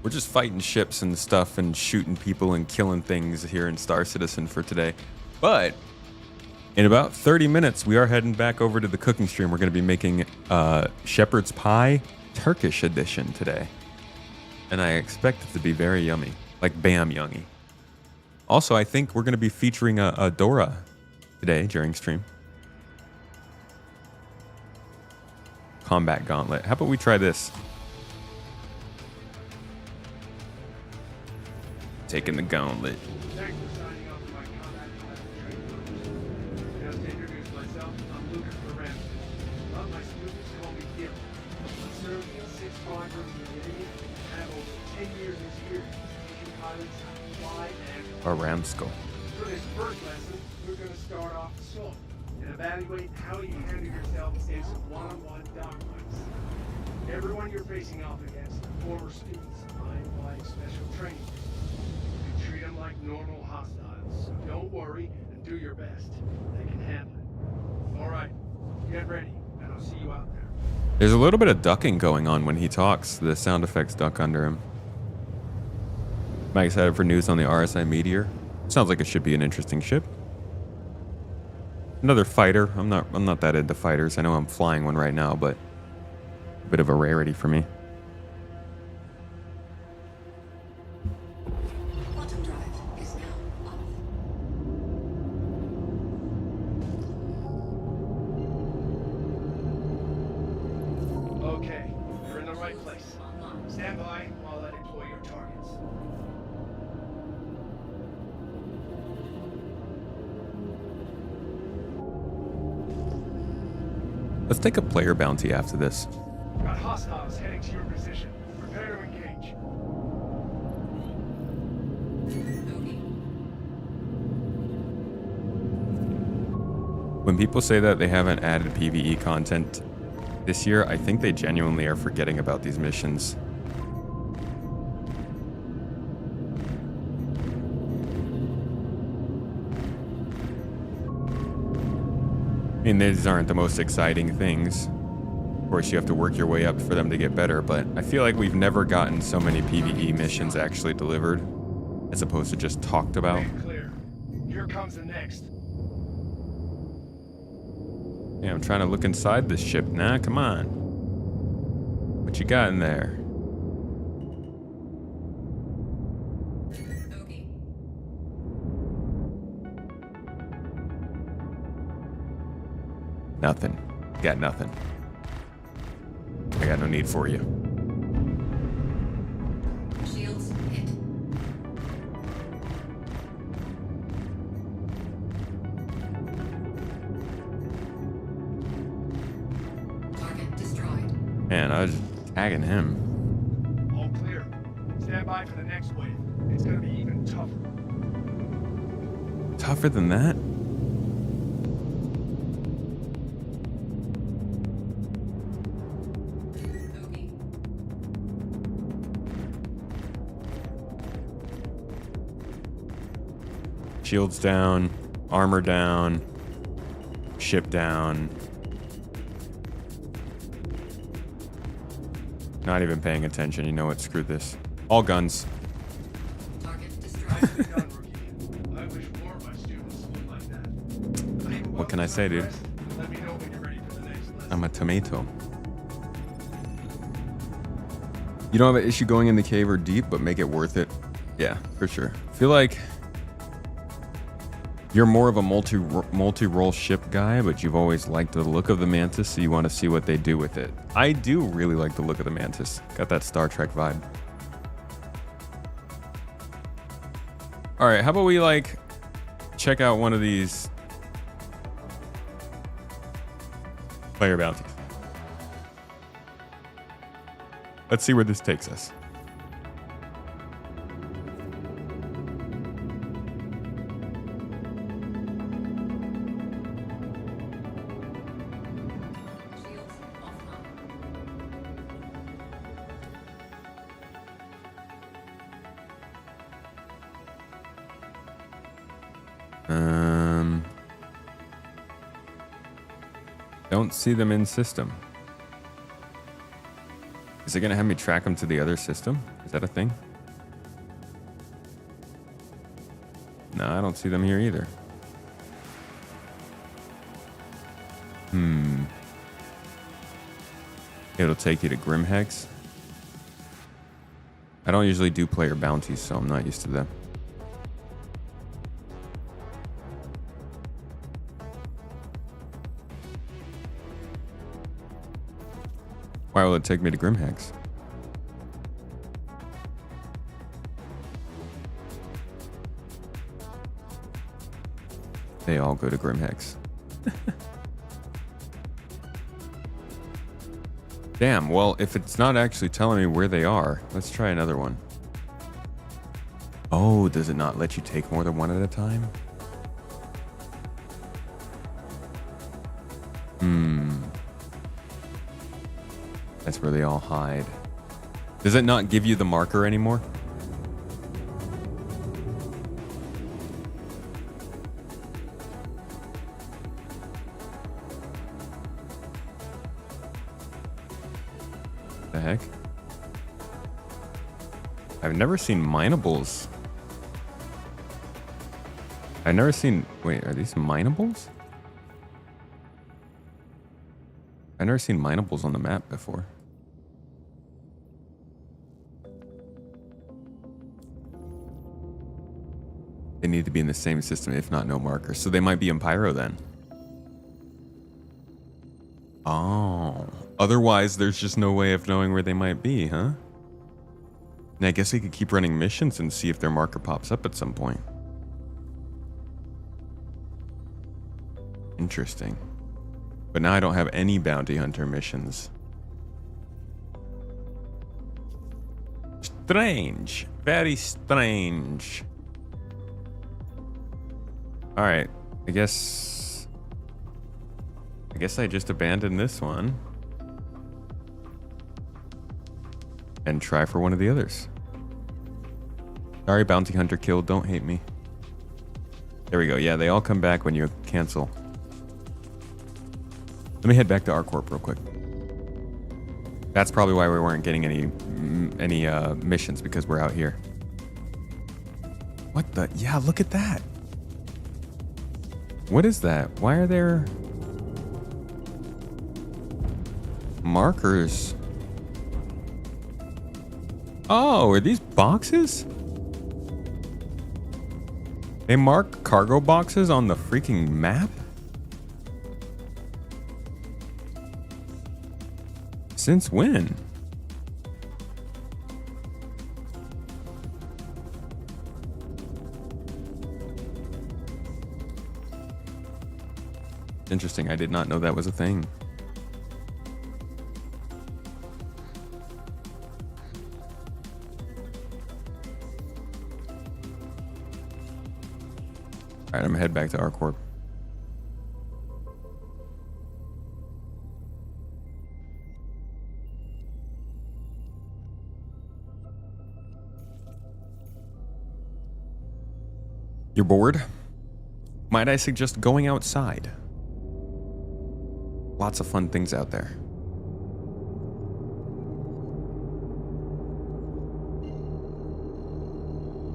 We're just fighting ships and stuff and shooting people and killing things here in Star Citizen for today. But in about 30 minutes, we are heading back over to the cooking stream. We're going to be making shepherd's pie Turkish edition today. And I expect it to be very yummy, like bam yummy. Also, I think we're going to be featuring a Dora today during stream. Combat Gauntlet. How about we try this? Taking the gauntlet. Thanks for signing up for my combat training course. Just to introduce myself, I'm Lucas Lorenz. Love my students call me Gil. I served in 6 squadrons in the Navy and have over 10 years experience teaching pilots how to fly and Aramsco. For this first lesson, we're going to start off slow and evaluate how you handle yourself in some one-on-one dogfights. Everyone you're facing off against are former students of mine flying special training. You treat them like normal hostiles, so don't worry and do your best. They can handle it. All right, get ready, and I'll see you out there. There's a little bit of ducking going on when he talks. The sound effects duck under him. I'm excited for news on the RSI Meteor. Sounds like it should be an interesting ship. Another fighter. I'm not that into fighters. I know I'm flying one right now, but a bit of a rarity for me. Quantum drive is now on. Okay, you're in the right place. Stand by while I deploy your targets. Let's take a player bounty after this. Got hostiles heading to your position. Prepare to engage. When people say that they haven't added PvE content this year, I think they genuinely are forgetting about these missions. mean, these aren't the most exciting things. Of course, you have to work your way up for them to get better, but I feel like we've never gotten so many PvE missions actually delivered, as opposed to just talked about. Clear. Here comes the next. Yeah, I'm trying to look inside this ship. Nah, come on. What you got in there? Nothing. Got nothing. I got no need for you. Shields hit. Target destroyed. Man, I was just tagging him. All clear. Stand by for the next wave. It's gonna be even tougher. Tougher than that? Shields down, armor down, ship down. Not even paying attention. You know what? Screw this. All guns. Target destroyed. I wish more of my students would like that. What can I say, dude? Let me know when you're ready for the next lesson. I'm a tomato. You don't have an issue going in the cave or deep, but make it worth it. Yeah, for sure. I feel like you're more of a multi-role ship guy, but you've always liked the look of the Mantis, so you want to see what they do with it. I do really like the look of the Mantis. Got that Star Trek vibe. All right, how about we like check out one of these player bounties. Let's see where this takes us. Don't see them in system. Is it gonna have me track them to the other system? Is that a thing? No, I don't see them here either. It'll take you to Grimhex. I don't usually do player bounties, so I'm not used to them. Why will it take me to Grimhex? They all go to Grimhex. Damn, well, if it's not actually telling me where they are, let's try another one. Oh, does it not let you take more than one at a time? That's where they all hide. Does it not give you the marker anymore? The heck? I've never seen minables. I've never seen... Wait, are these minables? I've never seen minables on the map before. They need to be in the same system, if not no marker. So they might be in Pyro then. Oh. Otherwise, there's just no way of knowing where they might be, huh? And I guess we could keep running missions and see if their marker pops up at some point. Interesting. But now I don't have any bounty hunter missions. Strange. Very strange. All right, I guess I just abandoned this one and try for one of the others. Sorry, bounty hunter killed. Don't hate me. There we go. Yeah, they all come back when you cancel. Let me head back to ArcCorp real quick. That's probably why we weren't getting any missions, because we're out here. What the? Yeah, look at that. What is that? Why are there markers? Oh, are these boxes? They mark cargo boxes on the freaking map? Since when? Interesting. I did not know that was a thing. All right, I'm gonna head back to ArcCorp. You're bored? Might I suggest going outside? Lots of fun things out there.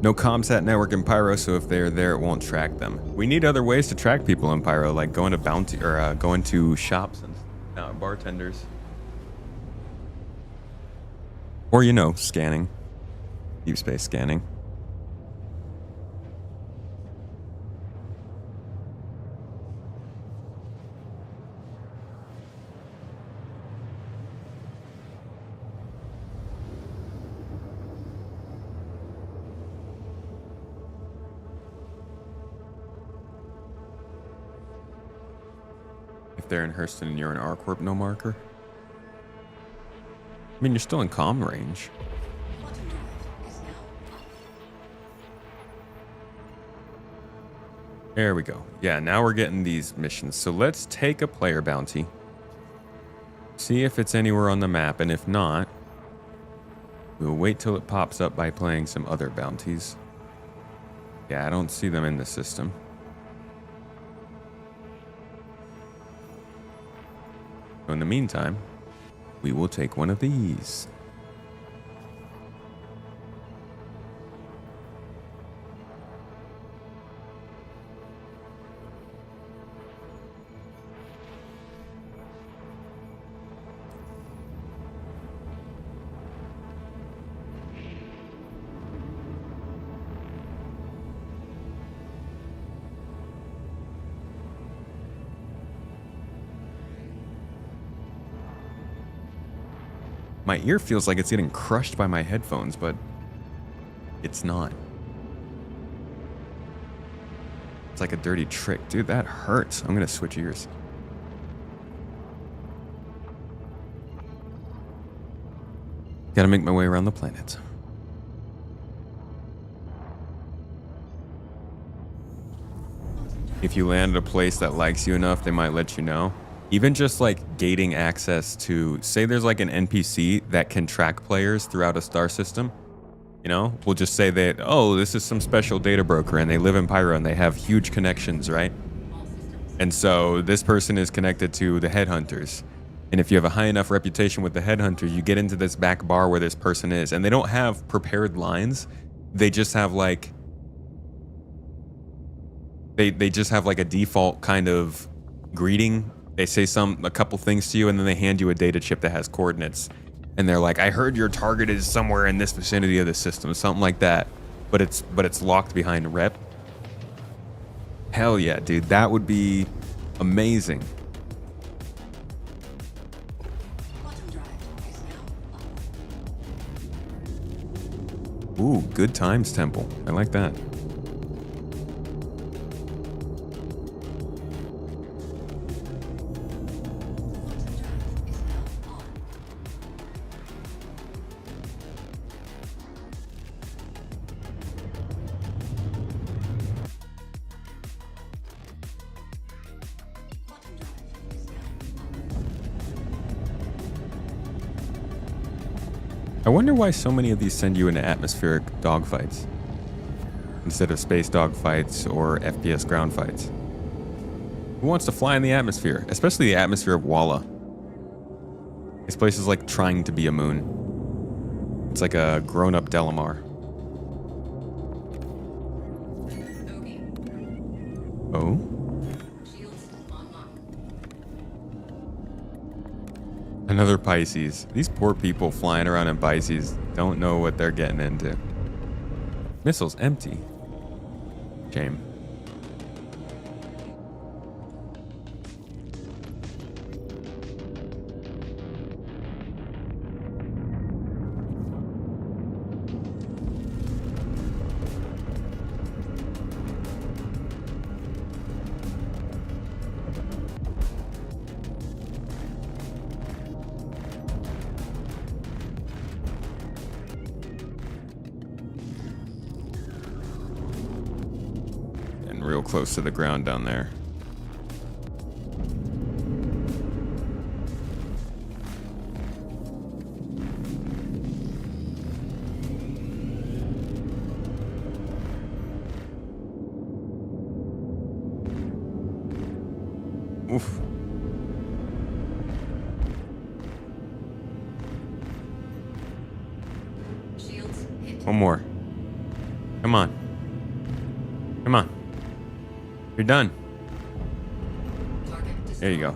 No ComSat network in Pyro, so if they're there, it won't track them. We need other ways to track people in Pyro, like going to bounty or going to shops and bartenders, or you know, scanning, deep space scanning. They're in Hurston and you're in ArcCorp, no marker. I mean, you're still in comm range. There we go. Yeah, now we're getting these missions. So let's take a player bounty. See if it's anywhere on the map, and if not, we'll wait till it pops up by playing some other bounties. Yeah, I don't see them in the system. In the meantime, we will take one of these. My ear feels like it's getting crushed by my headphones, but it's not. It's like a dirty trick. Dude, that hurts. I'm gonna switch ears. Gotta make my way around the planet. If you land at a place that likes you enough, they might let you know. Even just like gating access to, say there's like an NPC that can track players throughout a star system. You know, we'll just say that, oh, this is some special data broker and they live in Pyro and they have huge connections, right? And so this person is connected to the headhunters. And if you have a high enough reputation with the headhunter, you get into this back bar where this person is. And they don't have prepared lines. They just have like, they just have like a default kind of greeting. They say a couple things to you, and then they hand you a data chip that has coordinates. And they're like, I heard your target is somewhere in this vicinity of the system, something like that. But it's locked behind rep. Hell yeah, dude, that would be amazing. Ooh, good times temple. I like that. I wonder why so many of these send you into atmospheric dogfights instead of space dogfights or FPS ground fights. Who wants to fly in the atmosphere? Especially the atmosphere of Walla. This place is like trying to be a moon. It's like a grown-up Delamar. Oh? Another Pisces. These poor people flying around in Pisces don't know what they're getting into. Missiles empty. Shame. Real close to the ground down there. Oof. One more. Come on. Come on. You're done. There you go.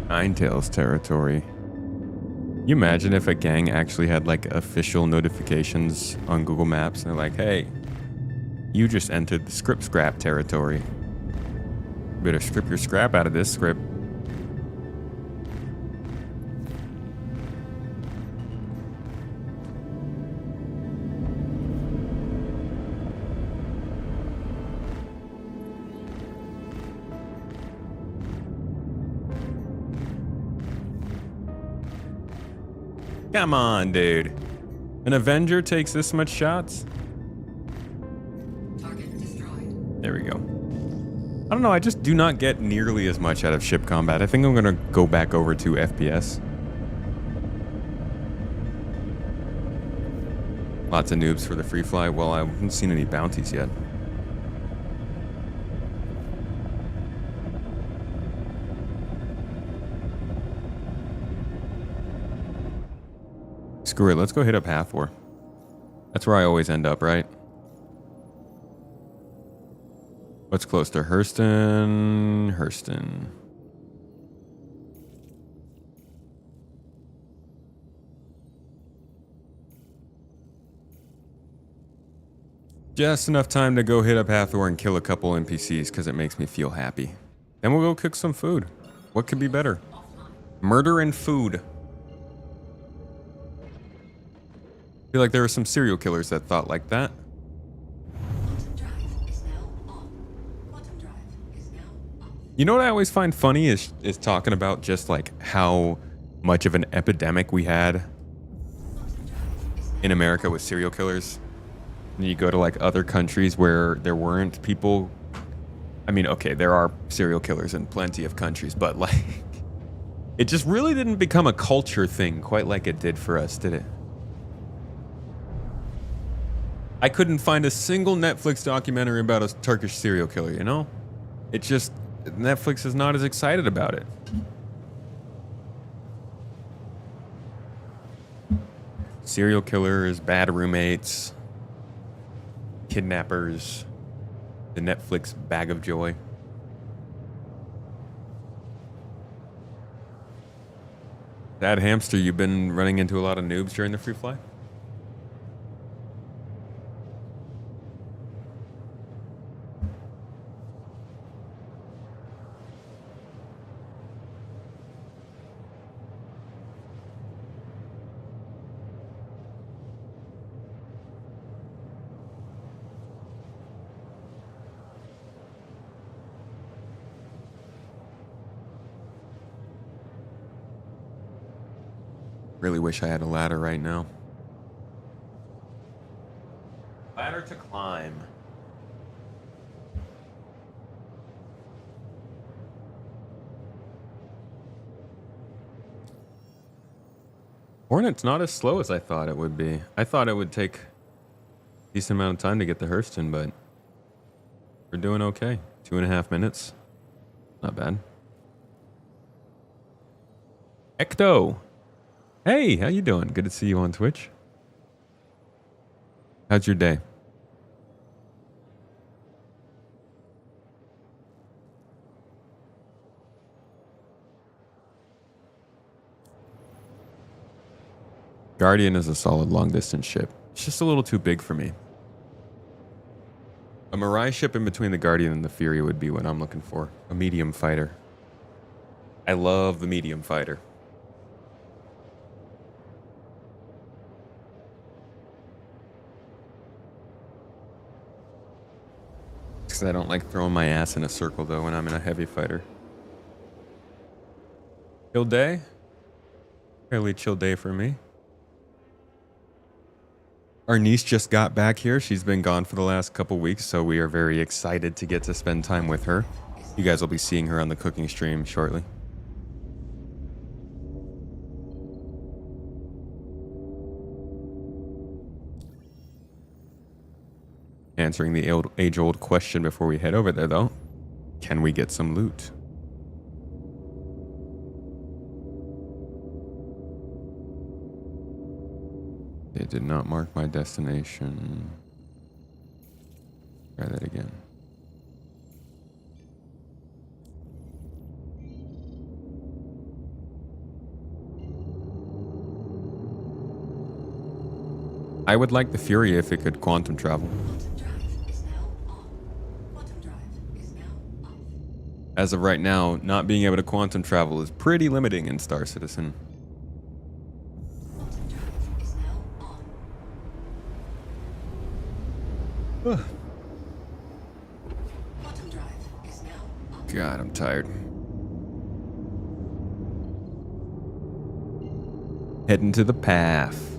Ninetales territory. You imagine if a gang actually had like official notifications on Google Maps and they're like, hey, you just entered the script scrap territory. You better strip your scrap out of this script. Come on, dude. An Avenger takes this much shots? Target destroyed. There we go. I don't know, I just do not get nearly as much out of ship combat. I think I'm gonna go back over to FPS. Lots of noobs for the free fly. Well, I haven't seen any bounties yet. Screw it, let's go hit up Hathor. That's where I always end up, right? What's close to Hurston? Hurston. Just enough time to go hit up Hathor and kill a couple NPCs because it makes me feel happy. Then we'll go cook some food. What could be better? Murder and food. I feel like there were some serial killers that thought like that. You know what I always find funny is talking about just like how much of an epidemic we had in America with serial killers. And you go to like other countries where there weren't people. I mean, okay, there are serial killers in plenty of countries, but like it just really didn't become a culture thing quite like it did for us, did it? I couldn't find a single Netflix documentary about a Turkish serial killer, you know? It just, Netflix is not as excited about it. Serial killers, bad roommates, kidnappers, the Netflix bag of joy. Dad Hamster, you've been running into a lot of noobs during the free fly? Really wish I had a ladder right now. Ladder to climb. Hornet's not as slow as I thought it would be. I thought it would take a decent amount of time to get to Hurston, but we're doing okay. 2.5 minutes. Not bad. Ecto. Hey, how you doing? Good to see you on Twitch. How's your day? Guardian is a solid long-distance ship. It's just a little too big for me. A Mirai ship in between the Guardian and the Fury would be what I'm looking for. A medium fighter. I love the medium fighter. Because I don't like throwing my ass in a circle, though, when I'm in a heavy fighter. Chill day? Fairly chill day for me. Our niece just got back here. She's been gone for the last couple weeks, so we are very excited to get to spend time with her. You guys will be seeing her on the cooking stream shortly. Answering the age-old question before we head over there, though. Can we get some loot? It did not mark my destination. Try that again. I would like the Fury if it could quantum travel. As of right now, not being able to quantum travel is pretty limiting in Star Citizen. God, I'm tired. Heading to the path.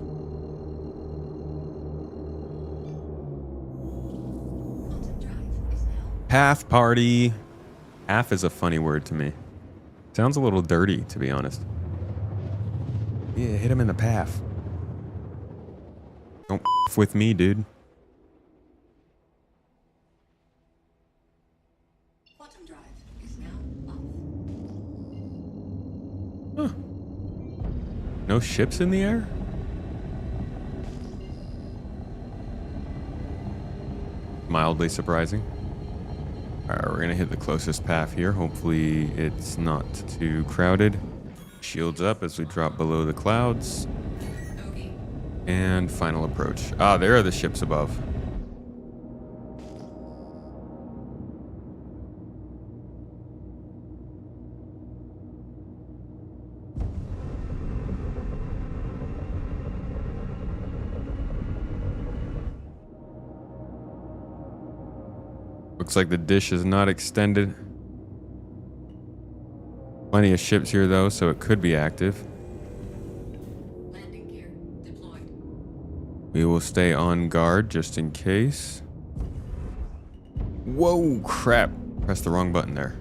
Path party. Half is a funny word to me. Sounds a little dirty, to be honest. Yeah, hit him in the path. Don't f with me, dude. Huh. No ships in the air? Mildly surprising. Alright, we're gonna hit the closest path here. Hopefully it's not too crowded. Shields up as we drop below the clouds. And final approach. Ah, there are the ships above. Looks like the dish is not extended. Plenty of ships here though, so it could be active. Landing gear deployed. We will stay on guard just in case. Whoa, crap. Pressed the wrong button there.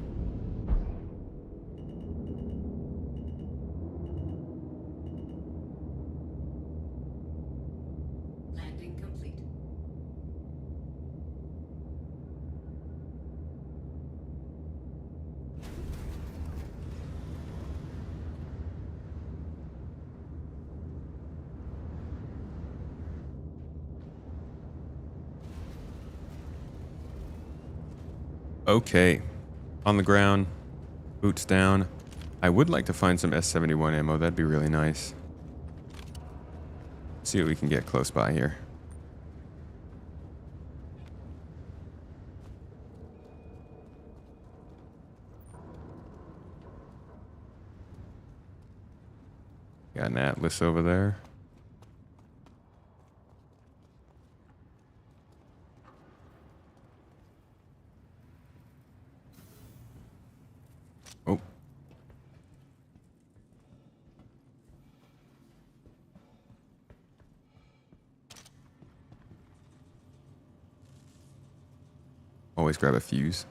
Landing complete. Okay. On the ground. Boots down. I would like to find some S71 ammo. That'd be really nice. See what we can get close by here. Got an Atlas over there. Oh. Always grab a fuse.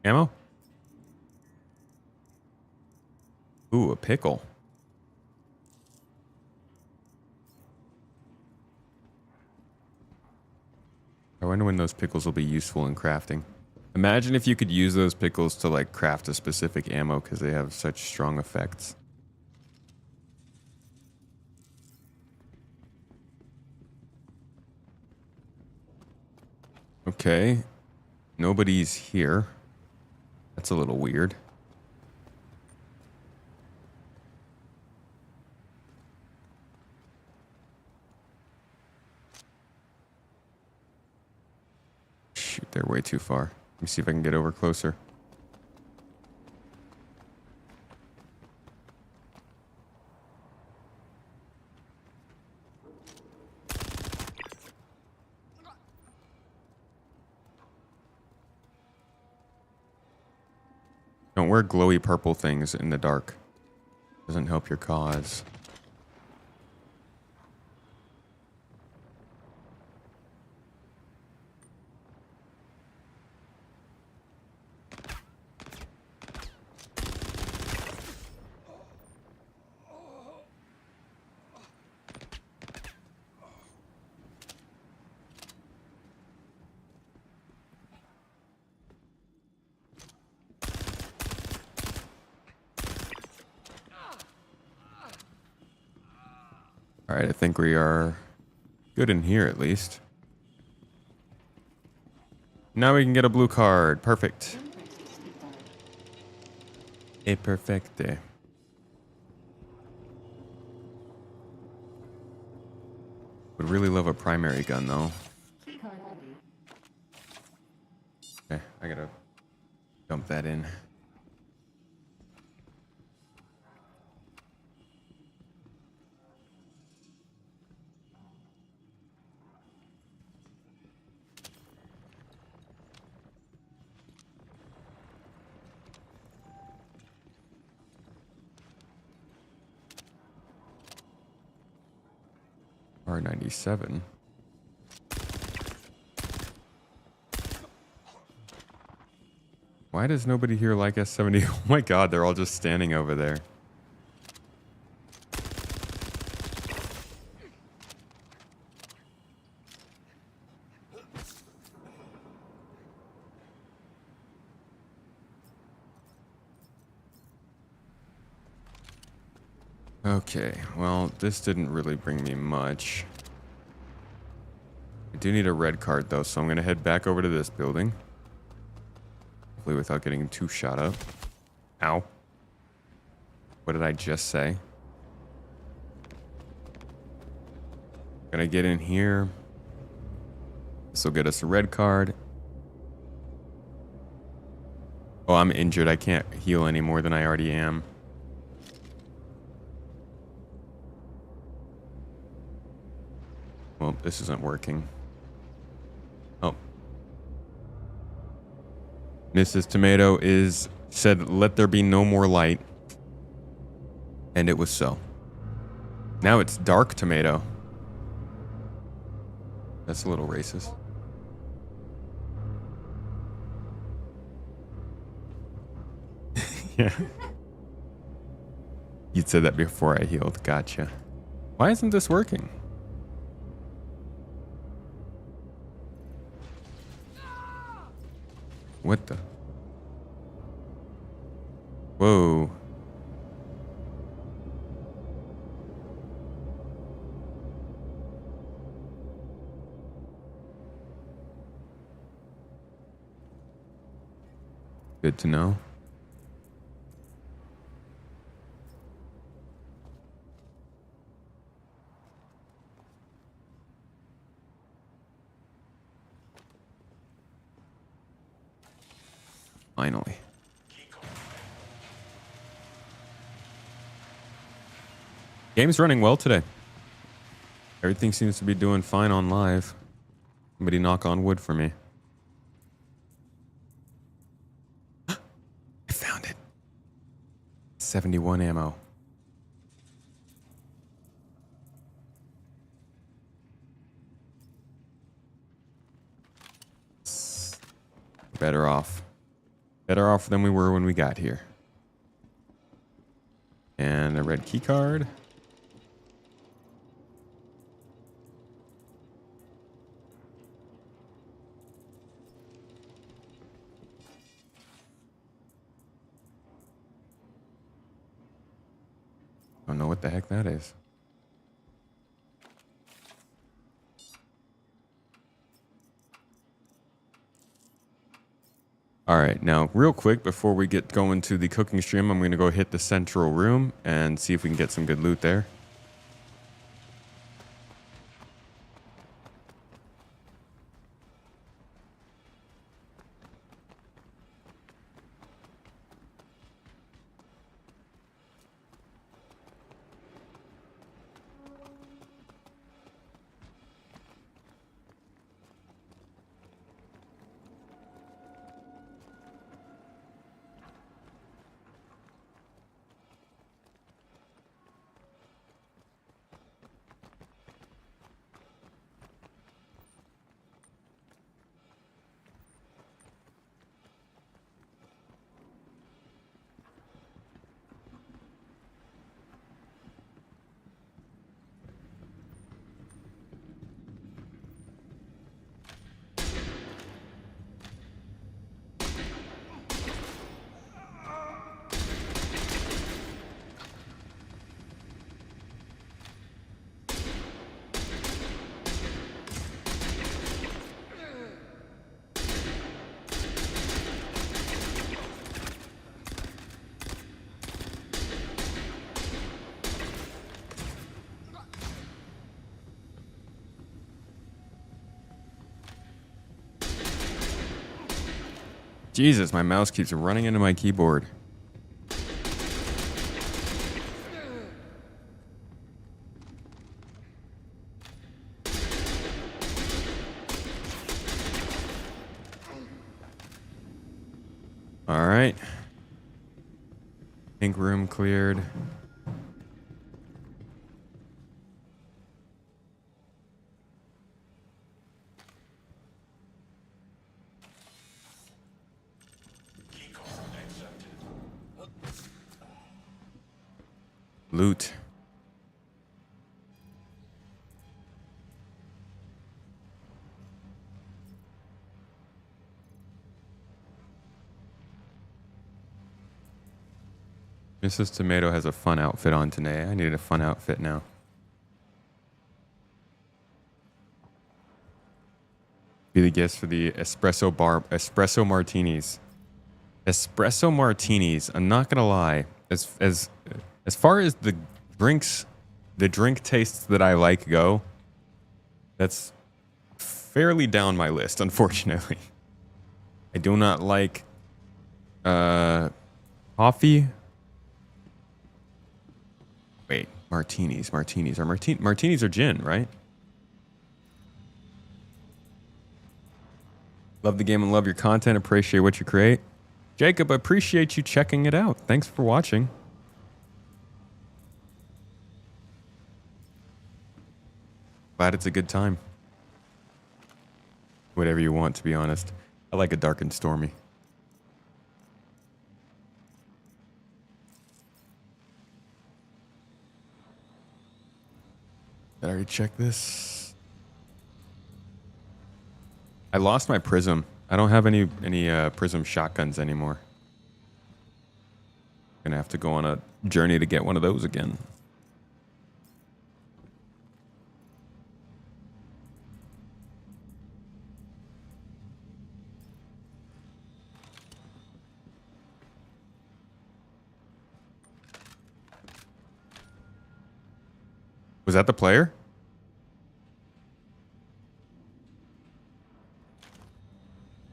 Ammo? Ooh, a pickle. I wonder when those pickles will be useful in crafting. Imagine if you could use those pickles to like craft a specific ammo because they have such strong effects. Okay. Nobody's here. That's a little weird. Shoot, they're way too far. Let me see if I can get over closer. Don't wear glowy purple things in the dark. Doesn't help your cause. All right, I think we are good in here at least. Now we can get a blue card. Perfect. A perfecte. Would really love a primary gun though. Okay, I gotta dump that in. R97. Why does nobody here like S70? Oh my god, they're all just standing over there. Okay, well, this didn't really bring me much. I do need a red card though, so I'm gonna head back over to this building. Hopefully without getting too shot up. Ow. What did I just say? Gonna get in here. This will get us a red card. Oh, I'm injured. I can't heal any more than I already am. Well, this isn't working. Oh. Mrs. Tomato said, "Let there be no more light." And it was so. Now it's Dark Tomato. That's a little racist. Yeah. You'd said that before I healed. Gotcha. Why isn't this working? What the? Whoa. Good to know. Finally. Game's running well today. Everything seems to be doing fine on live. Somebody knock on wood for me. I found it. 71 ammo. Better off. Better off than we were when we got here. And a red key card. Don't know what the heck that is. All right, now real quick before we get going to the cooking stream, I'm going to go hit the central room and see if we can get some good loot there. Jesus, my mouse keeps running into my keyboard. All right. Pink room cleared. Loot. Mrs. Tomato has a fun outfit on today. I need a fun outfit now. Be the guest for the espresso martinis. Espresso martinis. I'm not gonna lie. As far as the drink tastes that I like go, that's fairly down my list, unfortunately. I do not like coffee. Wait, martinis are gin, right? Love the game and love your content. Appreciate what you create. Jacob, appreciate you checking it out. Thanks for watching. Glad it's a good time. Whatever you want, to be honest. I like it dark and stormy. Did I already check this? I lost my prism. I don't have any prism shotguns anymore. Gonna have to go on a journey to get one of those again. Was that the player?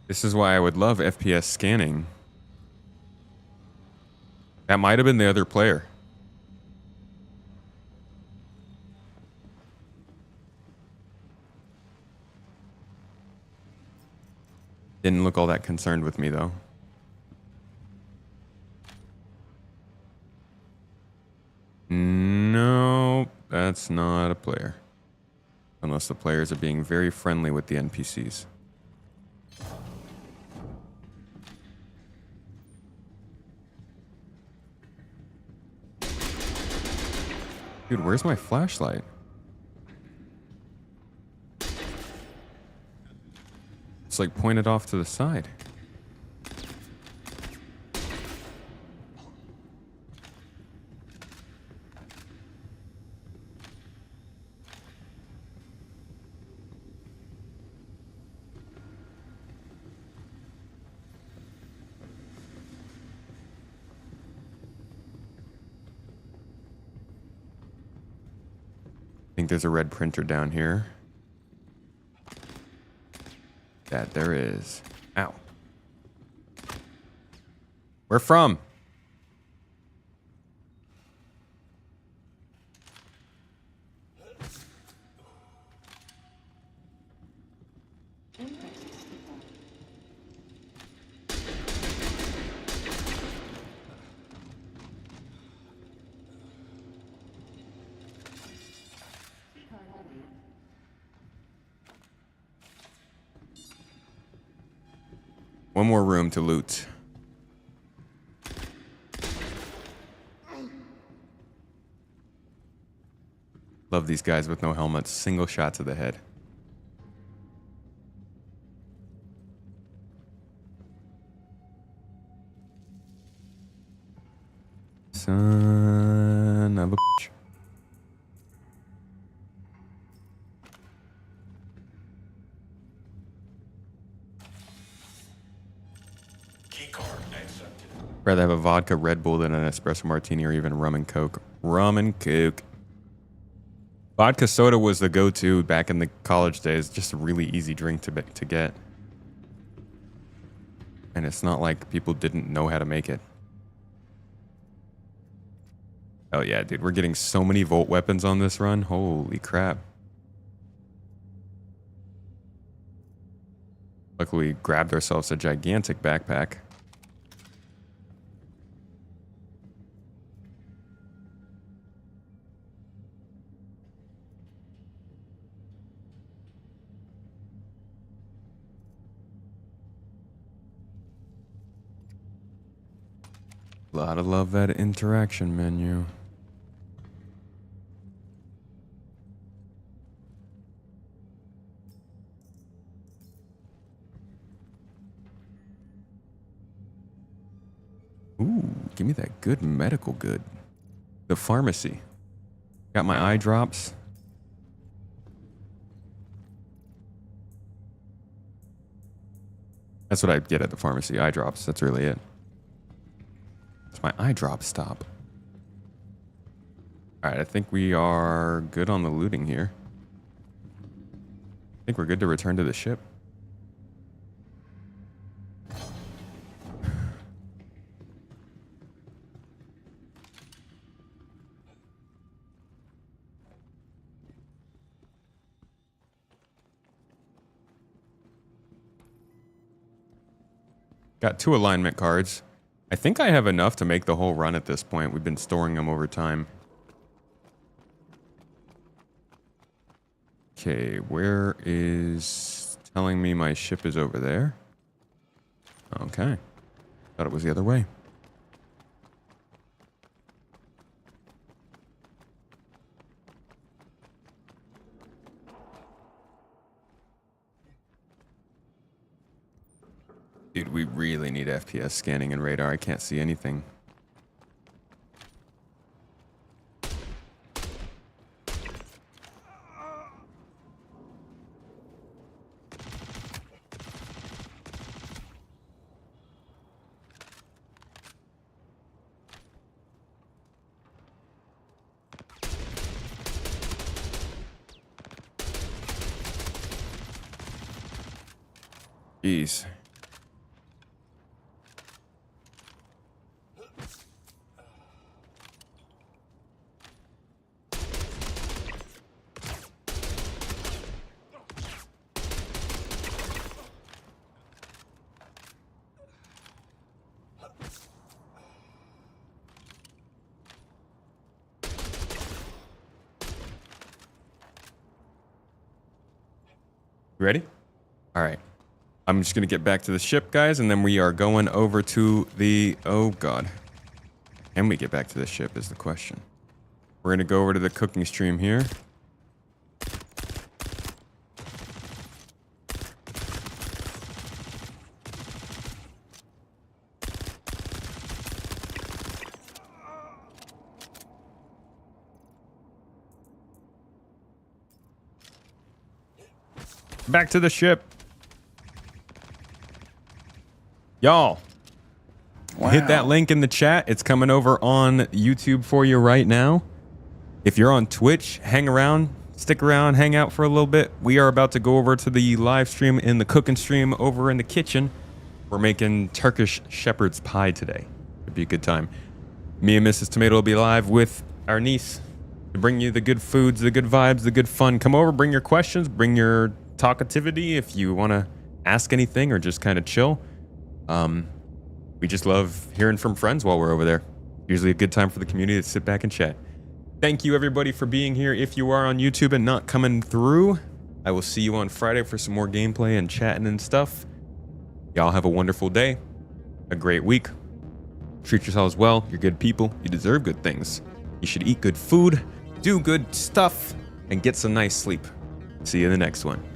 This is why I would love FPS scanning. That might have been the other player. Didn't look all that concerned with me, though. No, that's not a player. Unless the players are being very friendly with the NPCs. Dude, where's my flashlight? It's like pointed off to the side. I think there's a red printer down here. That there is. Ow. Where from? One more room to loot. Love these guys with no helmets. Single shot to the head. Son of a bitch. Rather have a vodka Red Bull than an espresso martini or even rum and coke. Rum and coke. Vodka soda was the go-to back in the college days. Just a really easy drink to get. And it's not like people didn't know how to make it. Oh yeah, dude. We're getting so many Volt weapons on this run. Holy crap. Luckily, we grabbed ourselves a gigantic backpack. Gotta love that interaction menu. Ooh, give me that good medical good. The pharmacy. Got my eye drops. That's what I get at the pharmacy, eye drops. That's really it. It's my eye drop stop. Alright, I think we are good on the looting here. I think we're good to return to the ship. Got 2 alignment cards. I think I have enough to make the whole run at this point. We've been storing them over time. Okay, where is telling me my ship is over there? Okay. Thought it was the other way. Dude, we really need FPS scanning and radar. I can't see anything. Jeez. Ready? All right. I'm just going to get back to the ship, guys, and then we are going over to the... Oh, God. Can we get back to the ship is the question. We're going to go over to the cooking stream here. Back to the ship. Y'all, hit that link in the chat. It's coming over on YouTube for you right now. If you're on Twitch, hang around, stick around, hang out for a little bit. We are about to go over to the live stream in the cooking stream over in the kitchen. We're making Turkish shepherd's pie today. It'd be a good time. Me and Mrs. Tomato will be live with our niece to bring you the good foods, the good vibes, the good fun. Come over, bring your questions, bring your talkativity if you want to ask anything or just kind of chill. We just love hearing from friends while we're over there. Usually a good time for the community to sit back and chat. Thank you everybody for being here. If you are on YouTube and not coming through, I will see you on Friday for some more gameplay and chatting and stuff. Y'all have a wonderful day, a great week. Treat yourselves well. You're good people. You deserve good things. You should eat good food, do good stuff, and get some nice sleep. See you in the next one.